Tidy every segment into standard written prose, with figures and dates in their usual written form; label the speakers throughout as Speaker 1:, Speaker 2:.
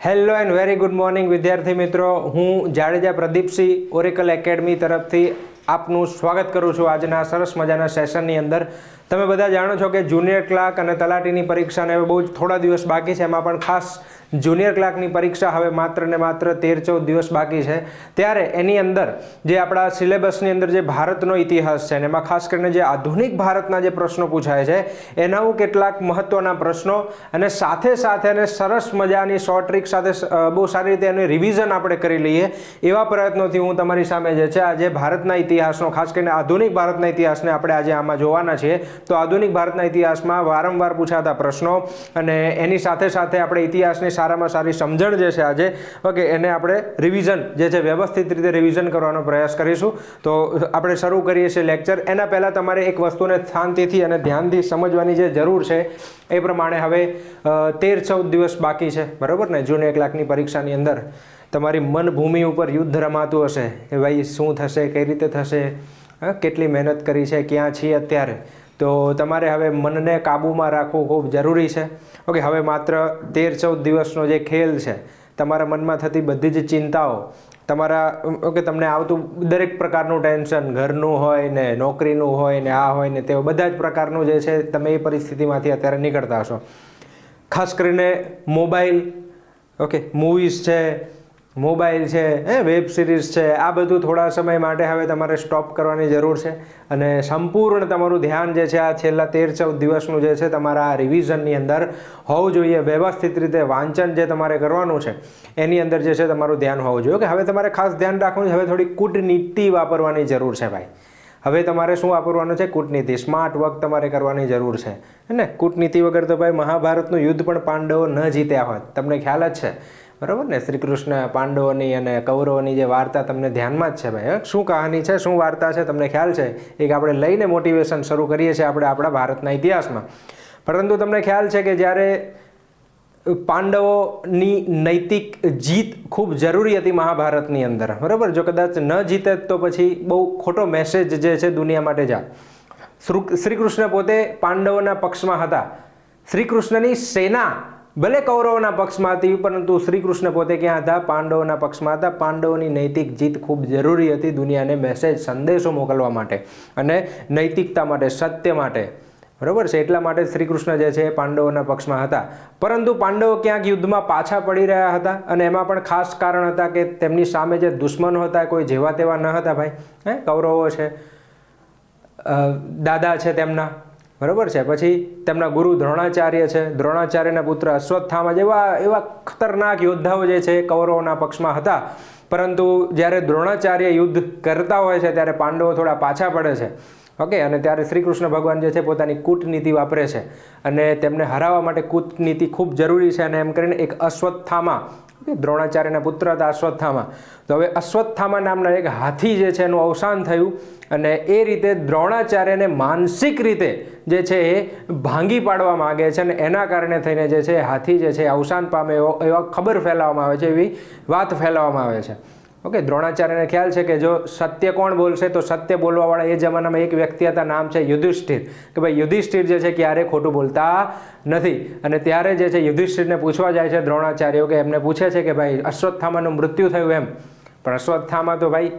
Speaker 1: Hello and very good morning વિદ્યાર્થી મિત્રો, હું જાડેજા પ્રદીપસિંહ ઓરેકલ એકેડમી તરફથી આપનું સ્વાગત કરું છું આજના સરસ મજાના સેશનની અંદર। તમે બધા જાણો છો કે જુનિયર ક્લાર્ક અને તલાટીની પરીક્ષાને હવે બહુ જ થોડા દિવસ બાકી છે। એમાં પણ ખાસ જુનિયર ક્લાર્કની પરીક્ષા હવે માત્ર ને માત્ર 13-14 દિવસ બાકી છે। ત્યારે એની અંદર જે આપણા સિલેબસની અંદર જે ભારતનો ઇતિહાસ છે, એમાં ખાસ કરીને જે આધુનિક ભારતના જે પ્રશ્નો પૂછાય છે એના કેટલાક મહત્વના પ્રશ્નો અને સાથે સાથે એને સરસ મજાની શોર્ટ ટ્રીક સાથે બહુ સારી રીતે એનું રિવિઝન આપણે કરી લઈએ એવા પ્રયત્નોથી હું તમારી સામે જે છે આજે ભારતના ઇતિહાસનો, ખાસ કરીને આધુનિક ભારતના ઇતિહાસને આપણે આજે આમાં જોવાના છીએ। તો આધુનિક ભારતના ઇતિહાસમાં વારંવાર પૂછાતા પ્રશ્નો અને એની સાથે સાથે આપણે ઇતિહાસની સારામાં સારી સમજણ જે છે આજે એને આપણે રિવિઝન જે છે વ્યવસ્થિત રીતે રિવિઝન કરવાનો પ્રયાસ કરીશું। તો આપણે શરૂ કરીએ છીએ લેક્ચર। એના પહેલાં તમારે એક વસ્તુને શાંતિથી અને ધ્યાનથી સમજવાની જે જરૂર છે એ પ્રમાણે હવે 13-14 દિવસ બાકી છે, બરાબર ને? જુનિયર ક્લાર્કની પરીક્ષાની અંદર તમારી મનભૂમિ ઉપર યુદ્ધ રમાતું હશે કે ભાઈ શું થશે, કઈ રીતે થશે, કેટલી મહેનત કરી છે, ક્યાં છીએ અત્યારે। તો તમારે હવે મનને કાબૂમાં રાખવું ખૂબ જરૂરી છે। ઓકે, હવે માત્ર 13-14 દિવસનો જે ખેલ છે, તમારા મનમાં થતી બધી જ ચિંતાઓ, તમારા તમને આવતું દરેક પ્રકારનું ટેન્શન, ઘરનું હોય ને, નોકરીનું હોય ને, આ હોય ને તે બધા જ પ્રકારનું જે છે તમે એ પરિસ્થિતિમાંથી અત્યારે નીકળતા હશો। ખાસ કરીને મોબાઈલ, મૂવીઝ છે, મોબાઈલ છે, વેબ સિરીઝ છે, આ બધું થોડા સમય માટે હવે તમારે સ્ટોપ કરવાની જરૂર છે અને સંપૂર્ણ તમારું ધ્યાન જે છે આ છેલ્લા 13-14 દિવસનું જે છે તમારા રિવિઝનની અંદર હોવું જોઈએ। વ્યવસ્થિત રીતે વાંચન જે તમારે કરવાનું છે એની અંદર જે છે તમારું ધ્યાન હોવું જોઈએ। કે હવે તમારે ખાસ ધ્યાન રાખવું છે, હવે થોડી કૂટનીતિ વાપરવાની જરૂર છે ભાઈ। હવે તમારે શું વાપરવાનું છે? કૂટનીતિ, સ્માર્ટ વર્ક તમારે કરવાની જરૂર છે ને। કૂટનીતિ વગર તો ભાઈ મહાભારતનું યુદ્ધ પણ પાંડવો ન જીત્યા હોત, તમને ખ્યાલ જ છે, બરાબર ને? શ્રી કૃષ્ણ પાંડવોની અને કૌરવોની જે વાર્તા તમને ધ્યાનમાં જ છે ભાઈ। શું કહાની છે, શું વાર્તા છે, તમને ખ્યાલ છે? એક આપણે લઈને મોટિવેશન શરૂ કરીએ છીએ આપણે આપણા ભારતના ઇતિહાસમાં। પરંતુ તમને ખ્યાલ છે કે જ્યારે પાંડવોની નૈતિક જીત ખૂબ જરૂરી હતી મહાભારતની અંદર, બરાબર? જો કદાચ ન જીતે તો પછી બહુ ખોટો મેસેજ જે છે દુનિયા માટે જાય। શ્રી કૃષ્ણ પોતે પાંડવોના પક્ષમાં હતા, શ્રી કૃષ્ણની સેના ભલે કૌરવોના પક્ષમાં હતી પરંતુ શ્રી કૃષ્ણ પોતે ક્યાં હતા? પાંડવોના પક્ષમાં હતા। પાંડવોની નૈતિક જીત ખૂબ જરૂરી હતી દુનિયાને મેસેજ, સંદેશો મોકલવા માટે અને નૈતિકતા માટે, સત્ય માટે, બરાબર છે? એટલા માટે શ્રી કૃષ્ણ જે છે એ પાંડવોના પક્ષમાં હતા। પરંતુ પાંડવો ક્યાંક યુદ્ધમાં પાછા પડી રહ્યા હતા અને એમાં પણ ખાસ કારણ હતા કે તેમની સામે જે દુશ્મનો હતા કોઈ જેવા તેવા ન હતા ભાઈ। કૌરવો છે, દાદા છે તેમના, બરાબર છે? પછી તેમના ગુરુ દ્રોણાચાર્ય છે, દ્રોણાચાર્યના પુત્ર અશ્વત્થામા જેવા એવા ખતરનાક યોદ્ધાઓ જે છે કૌરવોના પક્ષમાં હતા। પરંતુ જ્યારે દ્રોણાચાર્ય યુદ્ધ કરતા હોય છે ત્યારે પાંડવો થોડા પાછા પડે છે, અને ત્યારે શ્રી કૃષ્ણ ભગવાન જે છે પોતાની કૂટનીતિ વાપરે છે અને તેમને હરાવવા માટે કૂટનીતિ ખૂબ જરૂરી છે અને એમ કરીને એક અશ્વત્થામા, દ્રોણાચાર્યના પુત્ર હતા અશ્વત્થામા, તો હવે અશ્વત્થામા નામના એક હાથી જે છે એનું અવસાન થયું અને એ રીતે દ્રોણાચાર્યને માનસિક રીતે જે છે એ ભાંગી પાડવા માંગે છે અને એના કારણે થઈને જે છે હાથી જે છે અવસાન પામે એવા ખબર ફેલાવવામાં આવે છે, એવી વાત ફેલાવવામાં આવે છે। દ્રોણાચાર્યને ખ્યાલ છે કે જો સત્ય કોણ બોલશે તો સત્ય બોલવાવાળા એ જમાનામાં એક વ્યક્તિ હતા, નામ છે યુધિષ્ઠિર, કે ભાઈ યુધિષ્ઠિર જે છે ક્યારે ખોટું બોલતા નથી। અને ત્યારે જે છે યુધિષ્ઠિરને પૂછવા જાય છે દ્રોણાચાર્ય, કે એમને પૂછે છે કે ભાઈ અશ્વત્થામાનું મૃત્યુ થયું એમ, પણ અશ્વત્થામા તો ભાઈ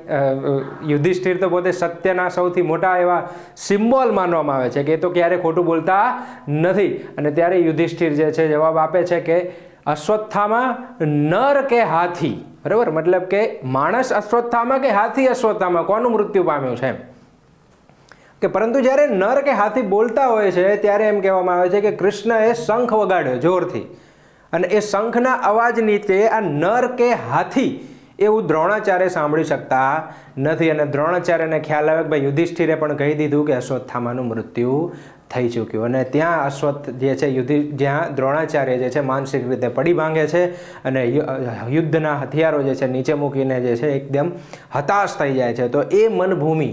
Speaker 1: યુધિષ્ઠિર તો પોતે સત્યના સૌથી મોટા એવા સિમ્બોલ માનવામાં આવે છે કે એ તો ક્યારે ખોટું બોલતા નથી। અને ત્યારે યુધિષ્ઠિર જે છે જવાબ આપે છે કે અશ્વત્થામા નર કે હાથી, બરાબર? મતલબ કે માણસ અશ્વત્થામા કે હાથી અશ્વત્થામા, કોનું મૃત્યુ પામ્યું છે એમ કે। પરંતુ જ્યારે નર કે હાથી બોલતા હોય છે ત્યારે એમ કહેવામાં આવે છે કે કૃષ્ણએ શંખ વગાડ્યો જોરથી અને એ શંખના અવાજ નીચે આ નર કે હાથી એવું દ્રોણાચાર્ય સાંભળી શકતા નથી અને દ્રોણાચાર્યને ખ્યાલ આવે કે ભાઈ યુધિષ્ઠિરે પણ કહી દીધું કે અશ્વત્થામાનું મૃત્યુ થઈ ચૂક્યું અને ત્યાં અશ્વત્થ જે છે જ્યાં દ્રોણાચાર્ય જે છે માનસિક રીતે પડી ભાંગે છે અને યુદ્ધના હથિયારો જે છે નીચે મૂકીને જે છે એકદમ હતાશ થઈ જાય છે। તો એ મનભૂમિ,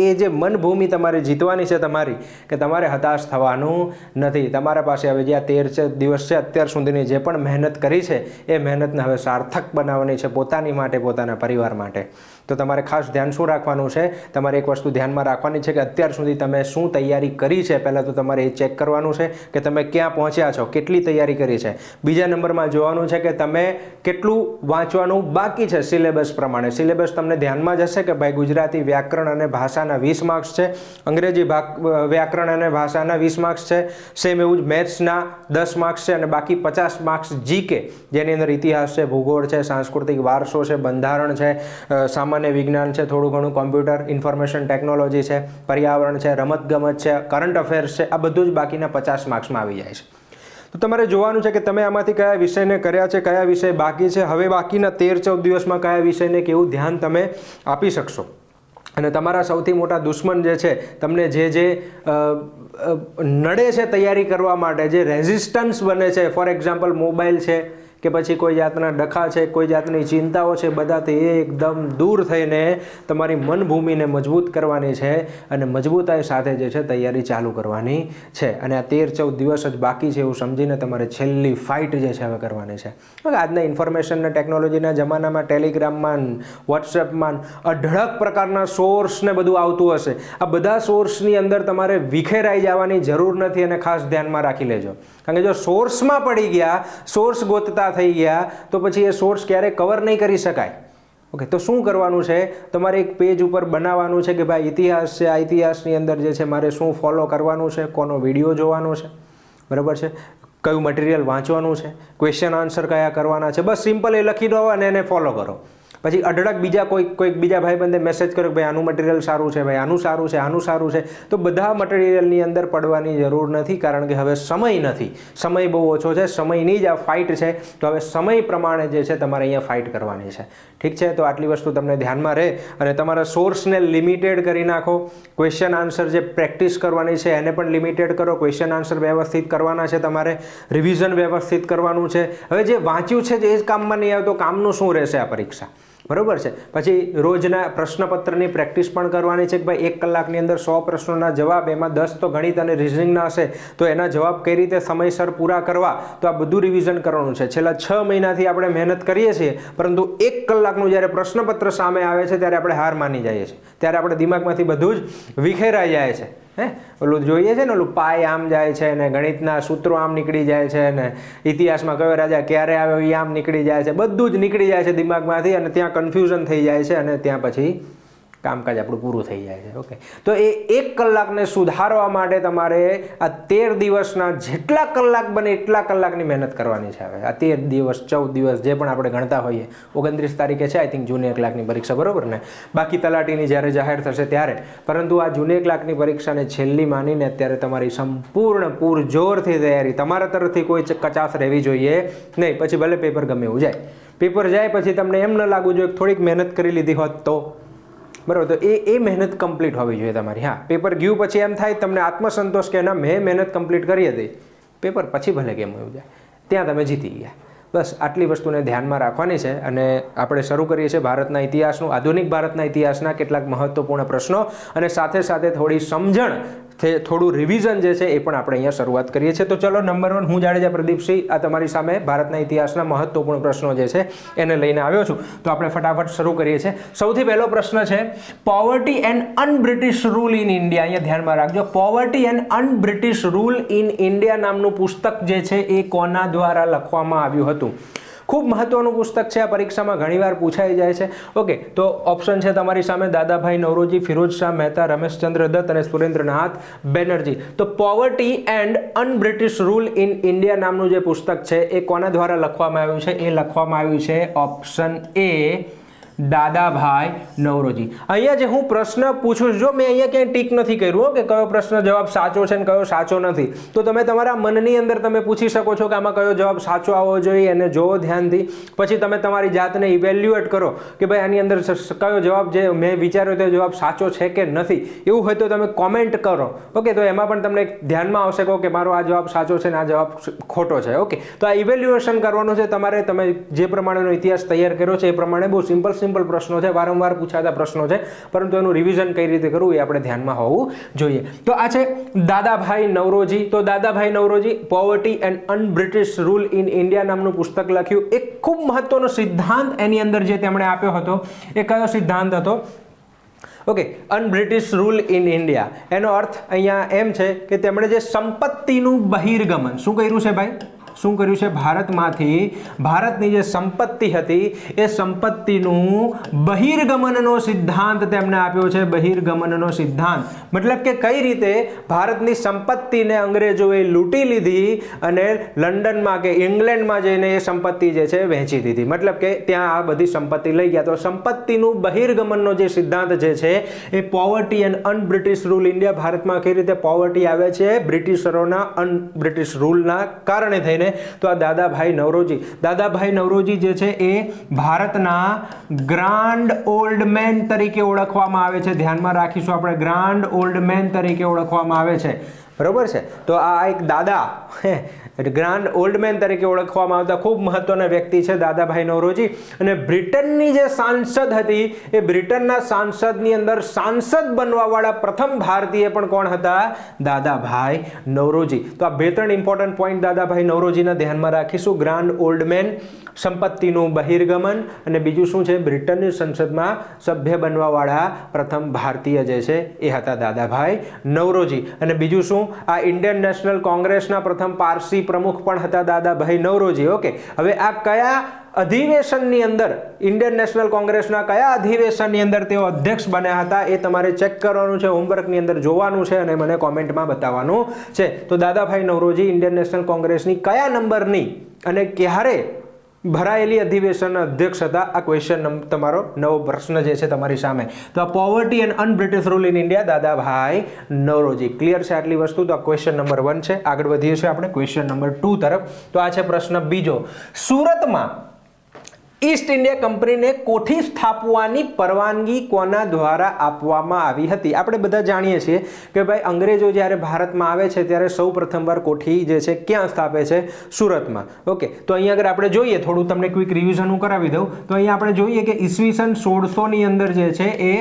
Speaker 1: એ જે મનભૂમિ તમારે જીતવાની છે તમારી, કે તમારે હતાશ થવાનું નથી। તમારા પાસે હવે જ્યાં 13 દિવસ છે અત્યાર સુધીની જે પણ મહેનત કરી છે એ મહેનતને હવે સાર્થક બનાવવાની છે પોતાની માટે, પોતાના પરિવાર માટે। તો તમારે ખાસ ધ્યાન શું રાખવાનું છે? તમારે એક વસ્તુ ધ્યાનમાં રાખવાની છે કે અત્યાર સુધી તમે શું તૈયારી કરી લીધી છે પહેલાં તો તમારે એ ચેક કરવાનું છે કે તમે ક્યાં પહોંચ્યા છો, કેટલી તૈયારી કરી છે. બીજા નંબરમાં જોવાનું છે કે તમે કેટલું વાંચવાનું બાકી છે સિલેબસ પ્રમાણે. સિલેબસ તમને ધ્યાનમાં જ હશે કે ભાઈ ગુજરાતી વ્યાકરણ અને ભાષાના 20 માર્ક્સ છે, અંગ્રેજી વ્યાકરણ અને ભાષાના 20 માર્ક્સ છે, સેમ એવું જ મેથ્સના 10 માર્ક્સ છે અને બાકી 50 માર્ક્સ જીકે, જેની અંદર ઇતિહાસ છે, ભૂગોળ છે, સાંસ્કૃતિક વારસો છે, બંધારણ છે, સામાન્ય વિજ્ઞાન છે, થોડું ઘણું કોમ્પ્યુટર ઇન્ફોર્મેશન ટેકનોલોજી છે, પર્યાવરણ છે, રમતગમત છે, કરંટ અફેર્સ છે, આ બધું જ બાકીના 50 માર્ક્સમાં આવી જાય છે. તો તમારે જોવાનું છે કે તમે આમાંથી કયા વિષયને કર્યા છે, કયા વિષય બાકી છે, હવે બાકીના 13-14 દિવસમાં કયા વિષયને કેવું ધ્યાન તમે આપી શકશો. અને તમારા સૌથી મોટા દુશ્મન જે છે, તમને જે નડે છે તૈયારી કરવા માટે, જે રેઝિસ્ટન્સ બને છે, ફોર એક્ઝામ્પલ મોબાઈલ છે કે પછી કોઈ જાતના ડખા છે, કોઈ જાતની ચિંતાઓ છે, બધાથી એકદમ દૂર થઈને તમારી મનભૂમિને મજબૂત કરવાની છે અને મજબૂતાઈ સાથે જે છે તૈયારી ચાલુ કરવાની છે. અને આ 13-14 દિવસ જ બાકી છે એવું સમજીને તમારે છેલ્લી ફાઇટ જે છે હવે કરવાની છે. આજના ઇન્ફોર્મેશન અને ટેકનોલોજીના જમાનામાં ટેલિગ્રામમાં, વોટ્સએપમાં અઢળક પ્રકારના સોર્સને બધું આવતું હશે. આ બધા સોર્સની અંદર તમારે વિખેરાઈ જવાની જરૂર નથી અને ખાસ ધ્યાનમાં રાખી લેજો. કારણ કે જો સોર્સમાં પડી ગયા, સોર્સ ગોતતા થઈ ગયા, તો પછી એ સોર્સ ક્યારેય કવર નહીં કરી શકાય. ઓકે, તો શું કરવાનું છે? તમારે એક પેજ ઉપર બનાવવાનું છે કે ભાઈ ઇતિહાસ છે, આ ઇતિહાસની અંદર જે છે મારે શું ફોલો કરવાનું છે, કોનો વિડીયો જોવાનો છે, બરાબર છે, કયું મટીરિયલ વાંચવાનું છે, ક્વેશ્ચન આન્સર કયા કરવાના છે, બસ સિમ્પલ એ લખી દો અને એને ફોલો કરો. પછી અઢળક બીજા કોઈક બીજા ભાઈબંધે મેસેજ કર્યો કે ભાઈ આનું મટીરિયલ સારું છે, ભાઈ આનું સારું છે, આનું સારું છે, તો બધા મટીરિયલની અંદર પડવાની જરૂર નથી. કારણ કે હવે સમય નથી, સમય બહુ ઓછો છે, સમયની જ આ ફાઇટ છે. તો હવે સમય પ્રમાણે જે છે તમારે અહીંયા ફાઇટ કરવાની છે. ઠીક છે, તો આટલી વસ્તુ તમને ધ્યાનમાં રહે અને તમારા સોર્સને લિમિટેડ કરી નાખો. ક્વેશ્ચન આન્સર જે પ્રેક્ટિસ કરવાની છે એને પણ લિમિટેડ કરો. ક્વેશ્ચન આન્સર વ્યવસ્થિત કરવાના છે, તમારે રિવિઝન વ્યવસ્થિત કરવાનું છે. હવે જે વાંચ્યું છે એ જ કામમાં નહીં આવે તો કામનું શું રહેશે આ પરીક્ષા, બરોબર છે. પછી રોજના પ્રશ્નપત્રની પ્રેક્ટિસ પણ કરવાની છે કે ભાઈ 1 કલાકની અંદર 100 પ્રશ્નોના જવાબ, એમાં 10 તો ગણિત અને રિઝનિંગના હશે, તો એના જવાબ કઈ રીતે સમયસર પૂરા કરવા, તો આ બધું રિવિઝન કરવાનું છે. છેલ્લા 6 મહિનાથી આપણે મહેનત કરીએ છીએ, પરંતુ 1 કલાકનું જ્યારે પ્રશ્નપત્ર સામે આવે છે ત્યારે આપણે હાર માની જઈએ છીએ, ત્યારે આપણે દિમાગમાંથી બધું જ વિખેરાઈ જાય છે. ઓલું જોઈએ છે ને, ઓલું પાય આમ જાય છે ને ગણિતના સૂત્રો આમ નીકળી જાય છે ને ઇતિહાસમાં કયો રાજા ક્યારે આવ્યો એ આમ નીકળી જાય છે, બધું જ નીકળી જાય છે દિમાગમાંથી અને ત્યાં કન્ફ્યુઝન થઈ જાય છે અને ત્યાં પછી કામકાજ આપણું પૂરું થઈ જાય છે. ઓકે, તો એ 1 કલાકને સુધારવા માટે તમારે આ 13 દિવસના જેટલા કલાક બને એટલા કલાકની મહેનત કરવાની છે. હવે આ 13 દિવસ 14 દિવસ જે પણ આપણે ગણતા હોઈએ, 29 તારીખે છે આઈ થિંક જુનિયર ક્લાર્કની પરીક્ષા, બરોબર ને? બાકી તલાટીની જ્યારે જાહેર થશે ત્યારે. પરંતુ આ જુનિયર ક્લાર્કની પરીક્ષાને છેલ્લી માનીને અત્યારે તમારી સંપૂર્ણ પૂરજોરથી તૈયારી, તમારા તરફથી કોઈ કચાશ રહેવી જોઈએ નહીં. પછી ભલે પેપર ગમે એવું જાય, પેપર જાય પછી તમને એમ ન લાગવું જોઈએ થોડીક મહેનત કરી લીધી હોત તો, બરાબર? તો એ મહેનત કમ્પ્લીટ હોવી જોઈએ તમારી. હા, પેપર ગયું પછી એમ થાય તમને આત્મસંતોષ કે ના મેં મહેનત કમ્પ્લીટ કરી હતી, પેપર પછી ભલે કેમ એવું જાય, ત્યાં તમે જીતી ગયા. બસ આટલી વસ્તુને ધ્યાનમાં રાખવાની છે. અને આપણે શરૂ કરીએ છીએ ભારતના ઇતિહાસનું, આધુનિક ભારતના ઇતિહાસના કેટલાક મહત્વપૂર્ણ પ્રશ્નો અને સાથે સાથે થોડી સમજણ, થોડું રિવિઝન જે છે એ પણ આપણે અહીંયા શરૂઆત કરીએ છીએ. તો ચલો, નંબર 1 હું જાડેજા પ્રદીપસિંહ આ તમારી સામે ભારતના ઇતિહાસના મહત્વપૂર્ણ પ્રશ્નો જે છે એને લઈને આવ્યો છું. તો આપણે ફટાફટ શરૂ કરીએ છીએ. સૌથી પહેલો પ્રશ્ન છે poverty and unbritish rule in India. અહીંયા ધ્યાનમાં રાખજો, poverty and unbritish rule in India નામનું પુસ્તક જે છે એ કોના દ્વારા લખવામાં આવ્યું હતું? ખૂબ મહત્વનું પુસ્તક છે, આ પરીક્ષામાં ઘણીવાર પૂછાઈ જાય છે. ઓકે, તો ઓપ્શન છે તમારી સામે દાદાભાઈ નવરોજી, ફિરોજ શાહ મહેતા, રમેશચંદ્ર દત્ત અને સુરેન્દ્રનાથ બેનર્જી. તો poverty and unbritish rule in India નામનું જે પુસ્તક છે એ કોના દ્વારા લખવામાં આવ્યું છે? એ લખવામાં આવ્યું છે ઓપ્શન એ દાદાભાઈ નવરોજી. અહીંયા જે હું પ્રશ્ન પૂછું છું, જો મેં અહીંયા ક્યાંય ટીક નથી કર્યું કે કયો પ્રશ્ન જવાબ સાચો છે ને કયો સાચો નથી, તો તમે તમારા મનની અંદર તમે પૂછી શકો છો કે આમાં કયો જવાબ સાચો આવવો જોઈએ, એને જોવો ધ્યાનથી. પછી તમે તમારી જાતને ઇવેલ્યુએટ કરો કે ભાઈ આની અંદર કયો જવાબ જે મેં વિચાર્યો તે જવાબ સાચો છે કે નથી. એવું હોય તો તમે કોમેન્ટ કરો. ઓકે, તો એમાં પણ તમને ધ્યાનમાં આવશે કે મારો આ જવાબ સાચો છે ને આ જવાબ ખોટો છે. ઓકે, તો આ ઇવેલ્યુએશન કરવાનું છે તમારે. તમે જે પ્રમાણેનો ઇતિહાસ તૈયાર કર્યો છે એ પ્રમાણે બહુ સિમ્પલ પ્રશ્નો છે, વારંવાર પૂછાતા પ્રશ્નો છે, પરંતુ એનું રિવિઝન કઈ રીતે કરવું એ આપણે ધ્યાનમાં હોવું જોઈએ. તો આ છે દાદાભાઈ નવરોજી. તો Dadabhai Naoroji poverty and unbritish rule in India નામનું પુસ્તક લખ્યું. એક ખૂબ મહત્વનો સિદ્ધાંત એની અંદર જે તેમણે આપ્યો હતો એ કયો સિદ્ધાંત હતો? ઓકે, અનબ્રિટિશ રૂલ ઇન ઇન્ડિયા, એનો અર્થ અહીંયા એમ છે કે તેમણે જે સંપત્તિનું બહિર્ગમન શું કર્યું છે ભાઈ, શું કર્યું છે, ભારતમાંથી ભારતની જે સંપત્તિ હતી એ સંપત્તિનું બહિર્ગમનનો સિદ્ધાંત તેમને આપ્યો છે, બહિર્ગમનનો સિદ્ધાંત, મતલબ કે કઈ રીતે ભારતની સંપત્તિને અંગ્રેજોએ લૂંટી લીધી અને લંડનમાં કે ઇંગ્લેન્ડમાં જઈને એ સંપત્તિ જે છે વહેંચી દીધી, મતલબ કે ત્યાં આ બધી સંપત્તિ લઈ ગયા. તો સંપત્તિનું બહિર્ગમનનો જે સિદ્ધાંત જે છે એ poverty and unbritish rule India, ભારતમાં કઈ રીતે પોવર્ટી આવે છે બ્રિટિશરોના અનબ્રિટિશ રૂલના કારણે થઈને. તો આ દાદાભાઈ નવરોજી જે છે એ ભારતના ગ્રાન્ડ ઓલ્ડ મેન તરીકે ઓળખવામાં આવે છે. ધ્યાનમાં રાખીશું આપણે, ગ્રાન્ડ ઓલ્ડ મેન તરીકે ઓળખવામાં આવે છે, બરોબર છે. તો આ એક દાદા ગ્રાન્ડ ઓલ્ડ મેન તરીકે ઓળખવામાં આવતા ખૂબ મહત્વના વ્યક્તિ છે દાદાભાઈ નવરોજી. અને બ્રિટનની જે સાંસદ હતી એ બ્રિટનના સાંસદની અંદર સાંસદ બનવા વાળા પ્રથમ ભારતીય પણ કોણ હતા, દાદાભાઈ નવરોજી. તો આ 2-3 ઇમ્પોર્ટન્ટ પોઈન્ટ દાદાભાઈ નવરોજીના ધ્યાનમાં રાખીશું. ગ્રાન્ડ ઓલ્ડ મેન, સંપત્તિનું બહિર્ગમન, અને બીજું શું છે, બ્રિટનની સંસદમાં સભ્ય બનવા વાળા પ્રથમ ભારતીય જે છે એ હતા દાદાભાઈ નવરોજી. અને બીજું શું, આ ઇન્ડિયન નેશનલ કોંગ્રેસના પ્રથમ પારસી પ્રમુખ પણ હતા દાદાભાઈ નવરોજી. ઓકે, હવે આ કયા અધિવેશનની અંદર, ઇન્ડિયન નેશનલ કોંગ્રેસના કયા અધિવેશનની અંદર તેઓ અધ્યક્ષ બન્યા હતા એ તમારે ચેક કરવાનું છે, હોમવર્કની અંદર જોવાનું છે અને મને કોમેન્ટમાં બતાવવાનું છે. તો દાદાભાઈ નવરોજી ઇન્ડિયન નેશનલ કોંગ્રેસની કયા નંબરની અને ક્યારે ભરાયેલી અધિવેશન અધ્યક્ષ હતા, આ ક્વેશ્ચન તમારો નવો પ્રશ્ન જે છે તમારી સામે. તો આ poverty and unbritish rule in India, Dadabhai Naoroji. Clear છે આટલી વસ્તુ? તો આ ક્વેશ્ચન નંબર 1 છે. આગળ વધીએ છીએ આપણે ક્વેશ્ચન નંબર 2 તરફ. તો આ છે પ્રશ્ન બીજો. સુરતમાં ઈસ્ટ ઇન્ડિયા કંપનીને કોઠી સ્થાપવાની પરવાનગી કોના દ્વારા આપવામાં આવી હતી? આપણે બધા જાણીએ છીએ કે ભાઈ અંગ્રેજો જ્યારે ભારતમાં આવે છે ત્યારે સૌ પ્રથમવાર કોઠી જે છે ક્યાં સ્થાપે છે? સુરતમાં. ઓકે, તો અહીંયા આગળ આપણે જોઈએ, થોડું તમને ક્વિક રિવિઝન હું કરાવી દઉં. તો અહીંયા આપણે જોઈએ કે ઈસવીસન 1600ની અંદર જે છે એ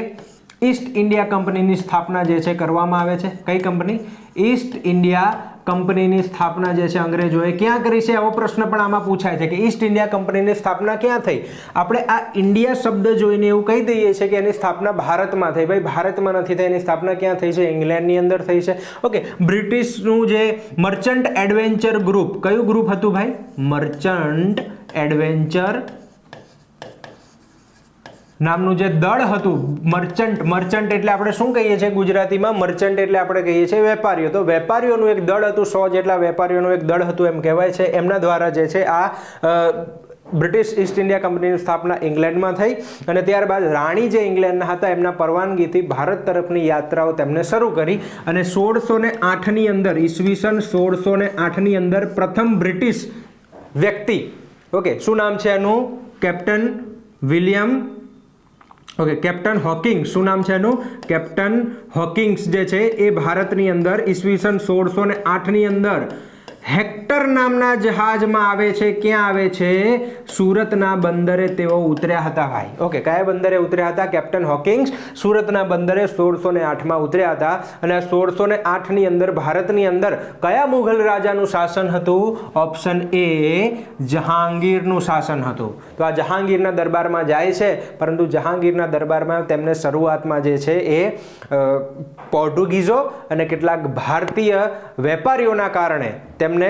Speaker 1: ઈસ્ટ ઇન્ડિયા કંપનીની સ્થાપના જે છે કરવામાં આવે છે. કઈ કંપની? ઈસ્ટ ઇન્ડિયા કંપનીની સ્થાપના જે છે અંગ્રેજોએ ક્યાં કરી છે? આવો પ્રશ્ન પણ આમાં પૂછાય છે કે ઈસ્ટ ઇન્ડિયા કંપનીની સ્થાપના ક્યાં થઈ? આપણે આ ઇન્ડિયા શબ્દ જોઈને એવું કહી દઈએ છીએ કે એની સ્થાપના ભારતમાં થઈ. ભાઈ ભારતમાં નથી થઈ, એની સ્થાપના ક્યાં થઈ છે? ઇંગ્લેન્ડની અંદર થઈ છે. ઓકે, બ્રિટિશનું જે મર્ચન્ટ એડવેન્ચર ગ્રુપ, કયું ગ્રુપ હતું ભાઈ? મર્ચન્ટ એડવેન્ચર નામનું જે દળ હતું, મર્ચન્ટ એટલે આપણે શું કહીએ છીએ ગુજરાતીમાં? મર્ચન્ટ એટલે આપણે કહીએ છીએ વેપારીઓ. તો વેપારીઓનું એક દળ હતું, 100 જેટલા વેપારીઓનું એક દળ હતું એમ કહેવાય છે. એમના દ્વારા જે છે આ બ્રિટિશ ઈસ્ટ ઇન્ડિયા કંપનીની સ્થાપના ઇંગ્લેન્ડમાં થઈ. અને ત્યારબાદ રાણી જે ઇંગ્લેન્ડના હતા એમના પરવાનગીથી ભારત તરફની યાત્રાઓ તેમને શરૂ કરી. અને 1608ની અંદર, ઈસવીસન 1608ની અંદર પ્રથમ બ્રિટિશ વ્યક્તિ, ઓકે, શું નામ છે એનું? Captain William, okay, captain Hawkings. શું નામ છે એનું? કેપ્ટન હોકિંગ્સ જે છે એ ભારતની અંદર ઈસવીસન 1608ની અંદર હેક્ટર નામના જહાજમાં આવે છે. ક્યાં આવે છે? સુરતના બંદરે તેઓ ઉતર્યા હતા ભાઈ. ઓકે, કયા બંદરે ઉતર્યા હતા? કેપ્ટન હોકિંગ્સ સુરતના બંદરે 1608માં ઉતર્યા હતા. અને 1608ની અંદર ભારતની અંદર કયા મુઘલ રાજાનું શાસન હતું? ઓપ્શન એ, જહાંગીરનું શાસન હતું. તો આ જહાંગીરના દરબારમાં જાય છે, પરંતુ જહાંગીરના દરબારમાં તેમને શરૂઆતમાં જે છે એ પોર્ટુગીઝો અને કેટલાક ભારતીય વેપારીઓના કારણે તેમને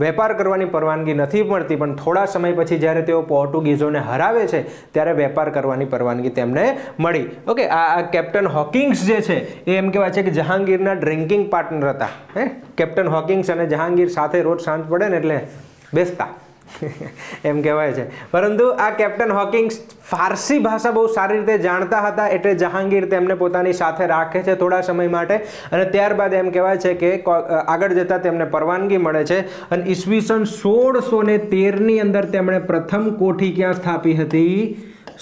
Speaker 1: વેપાર કરવાની પરવાનગી નથી મળતી. પણ થોડા સમય પછી જ્યારે તેઓ પોર્ટુગીઝોને હરાવે છે ત્યારે વેપાર કરવાની પરવાનગી તેમને મળી. ઓકે, આ કેપ્ટન હોકિંગ્સ જે છે એ એમ કહેવાય છે કે જહાંગીરના ડ્રિંકિંગ પાર્ટનર હતા. કેપ્ટન હોકિંગ્સ અને જહાંગીર સાથે રોજ સાંજ પડે ને એટલે બેસતા એમ કહેવાય છે. પરંતુ આ કેપ્ટન હોકિંગ્સ ફારસી ભાષા બહુ સારી રીતે જાણતા હતા, એટલે જહાંગીર તેમને પોતાની સાથે રાખે છે થોડા સમય માટે. અને ત્યારબાદ એમ કહેવાય છે કે આગળ જતા તેમને પરવાનગી મળે છે. અને ઈસવીસન 1613ની અંદર તેમણે પ્રથમ કોઠી ક્યાં સ્થાપી હતી?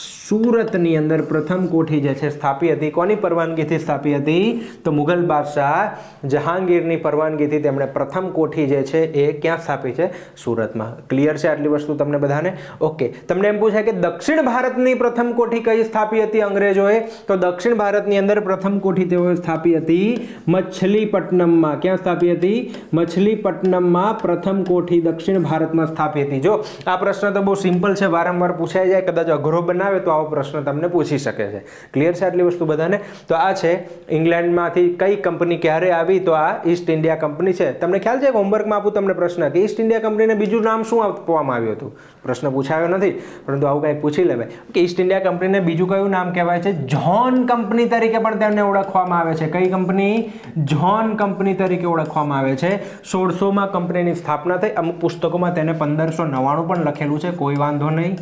Speaker 1: સુરતની અંદર પ્રથમ કોઠી જે છે સ્થાપી હતી. કોની પરવાનગીથી સ્થાપી હતી? તો મુઘલ બાદશાહ જહાંગીરની પરવાનગીથી તેમણે પ્રથમ કોઠી જે છે એ ક્યાં સ્થાપી છે? સુરતમાં. ક્લિયર છે આટલી વસ્તુ તમને બધાને? ઓકે, તમને એમ પૂછાય કે દક્ષિણ ભારતની પ્રથમ કોઠી કઈ સ્થાપી હતી અંગ્રેજોએ? તો દક્ષિણ ભારતની અંદર પ્રથમ કોઠી તેઓએ સ્થાપી હતી મછલીપટ્ટનમમાં. ક્યાં સ્થાપી હતી? મછલીપટ્ટનમમાં પ્રથમ કોઠી દક્ષિણ ભારતમાં સ્થાપી હતી. જો આ પ્રશ્ન તો બહુ સિમ્પલ છે, વારંવાર પૂછાઈ જાય, કદાચ અઘરો બનાવે તો આવો પ્રશ્ન તમને પૂછી શકે છે. ક્લિયર છે આટલી વસ્તુ બધાને? તો આ છે ઇંગ્લેન્ડમાંથી કઈ કંપની ક્યારે આવી, તો આ ઈસ્ટ ઇન્ડિયા કંપની છે. તમને ખ્યાલ છે કે હોમવર્કમાં આપું તમને પ્રશ્ન કે ઈસ્ટ ઇન્ડિયા કંપનીને બીજું નામ શું આપવામાં આવ્યું હતું? પ્રશ્ન પૂછાયો નથી, પરંતુ આવું કંઈક પૂછી લેવાય કે ઈસ્ટ ઇન્ડિયા કંપનીને બીજું કયું નામ કહેવાય છે? જ્હોન કંપની તરીકે પણ તેમને ઓળખવામાં આવે છે. કઈ કંપની? જ્હોન કંપની તરીકે ઓળખવામાં આવે છે. 1600માં કંપનીની સ્થાપના થઈ. અમુક પુસ્તકોમાં તેને 1599 પણ લખેલું છે, કોઈ વાંધો નહીં,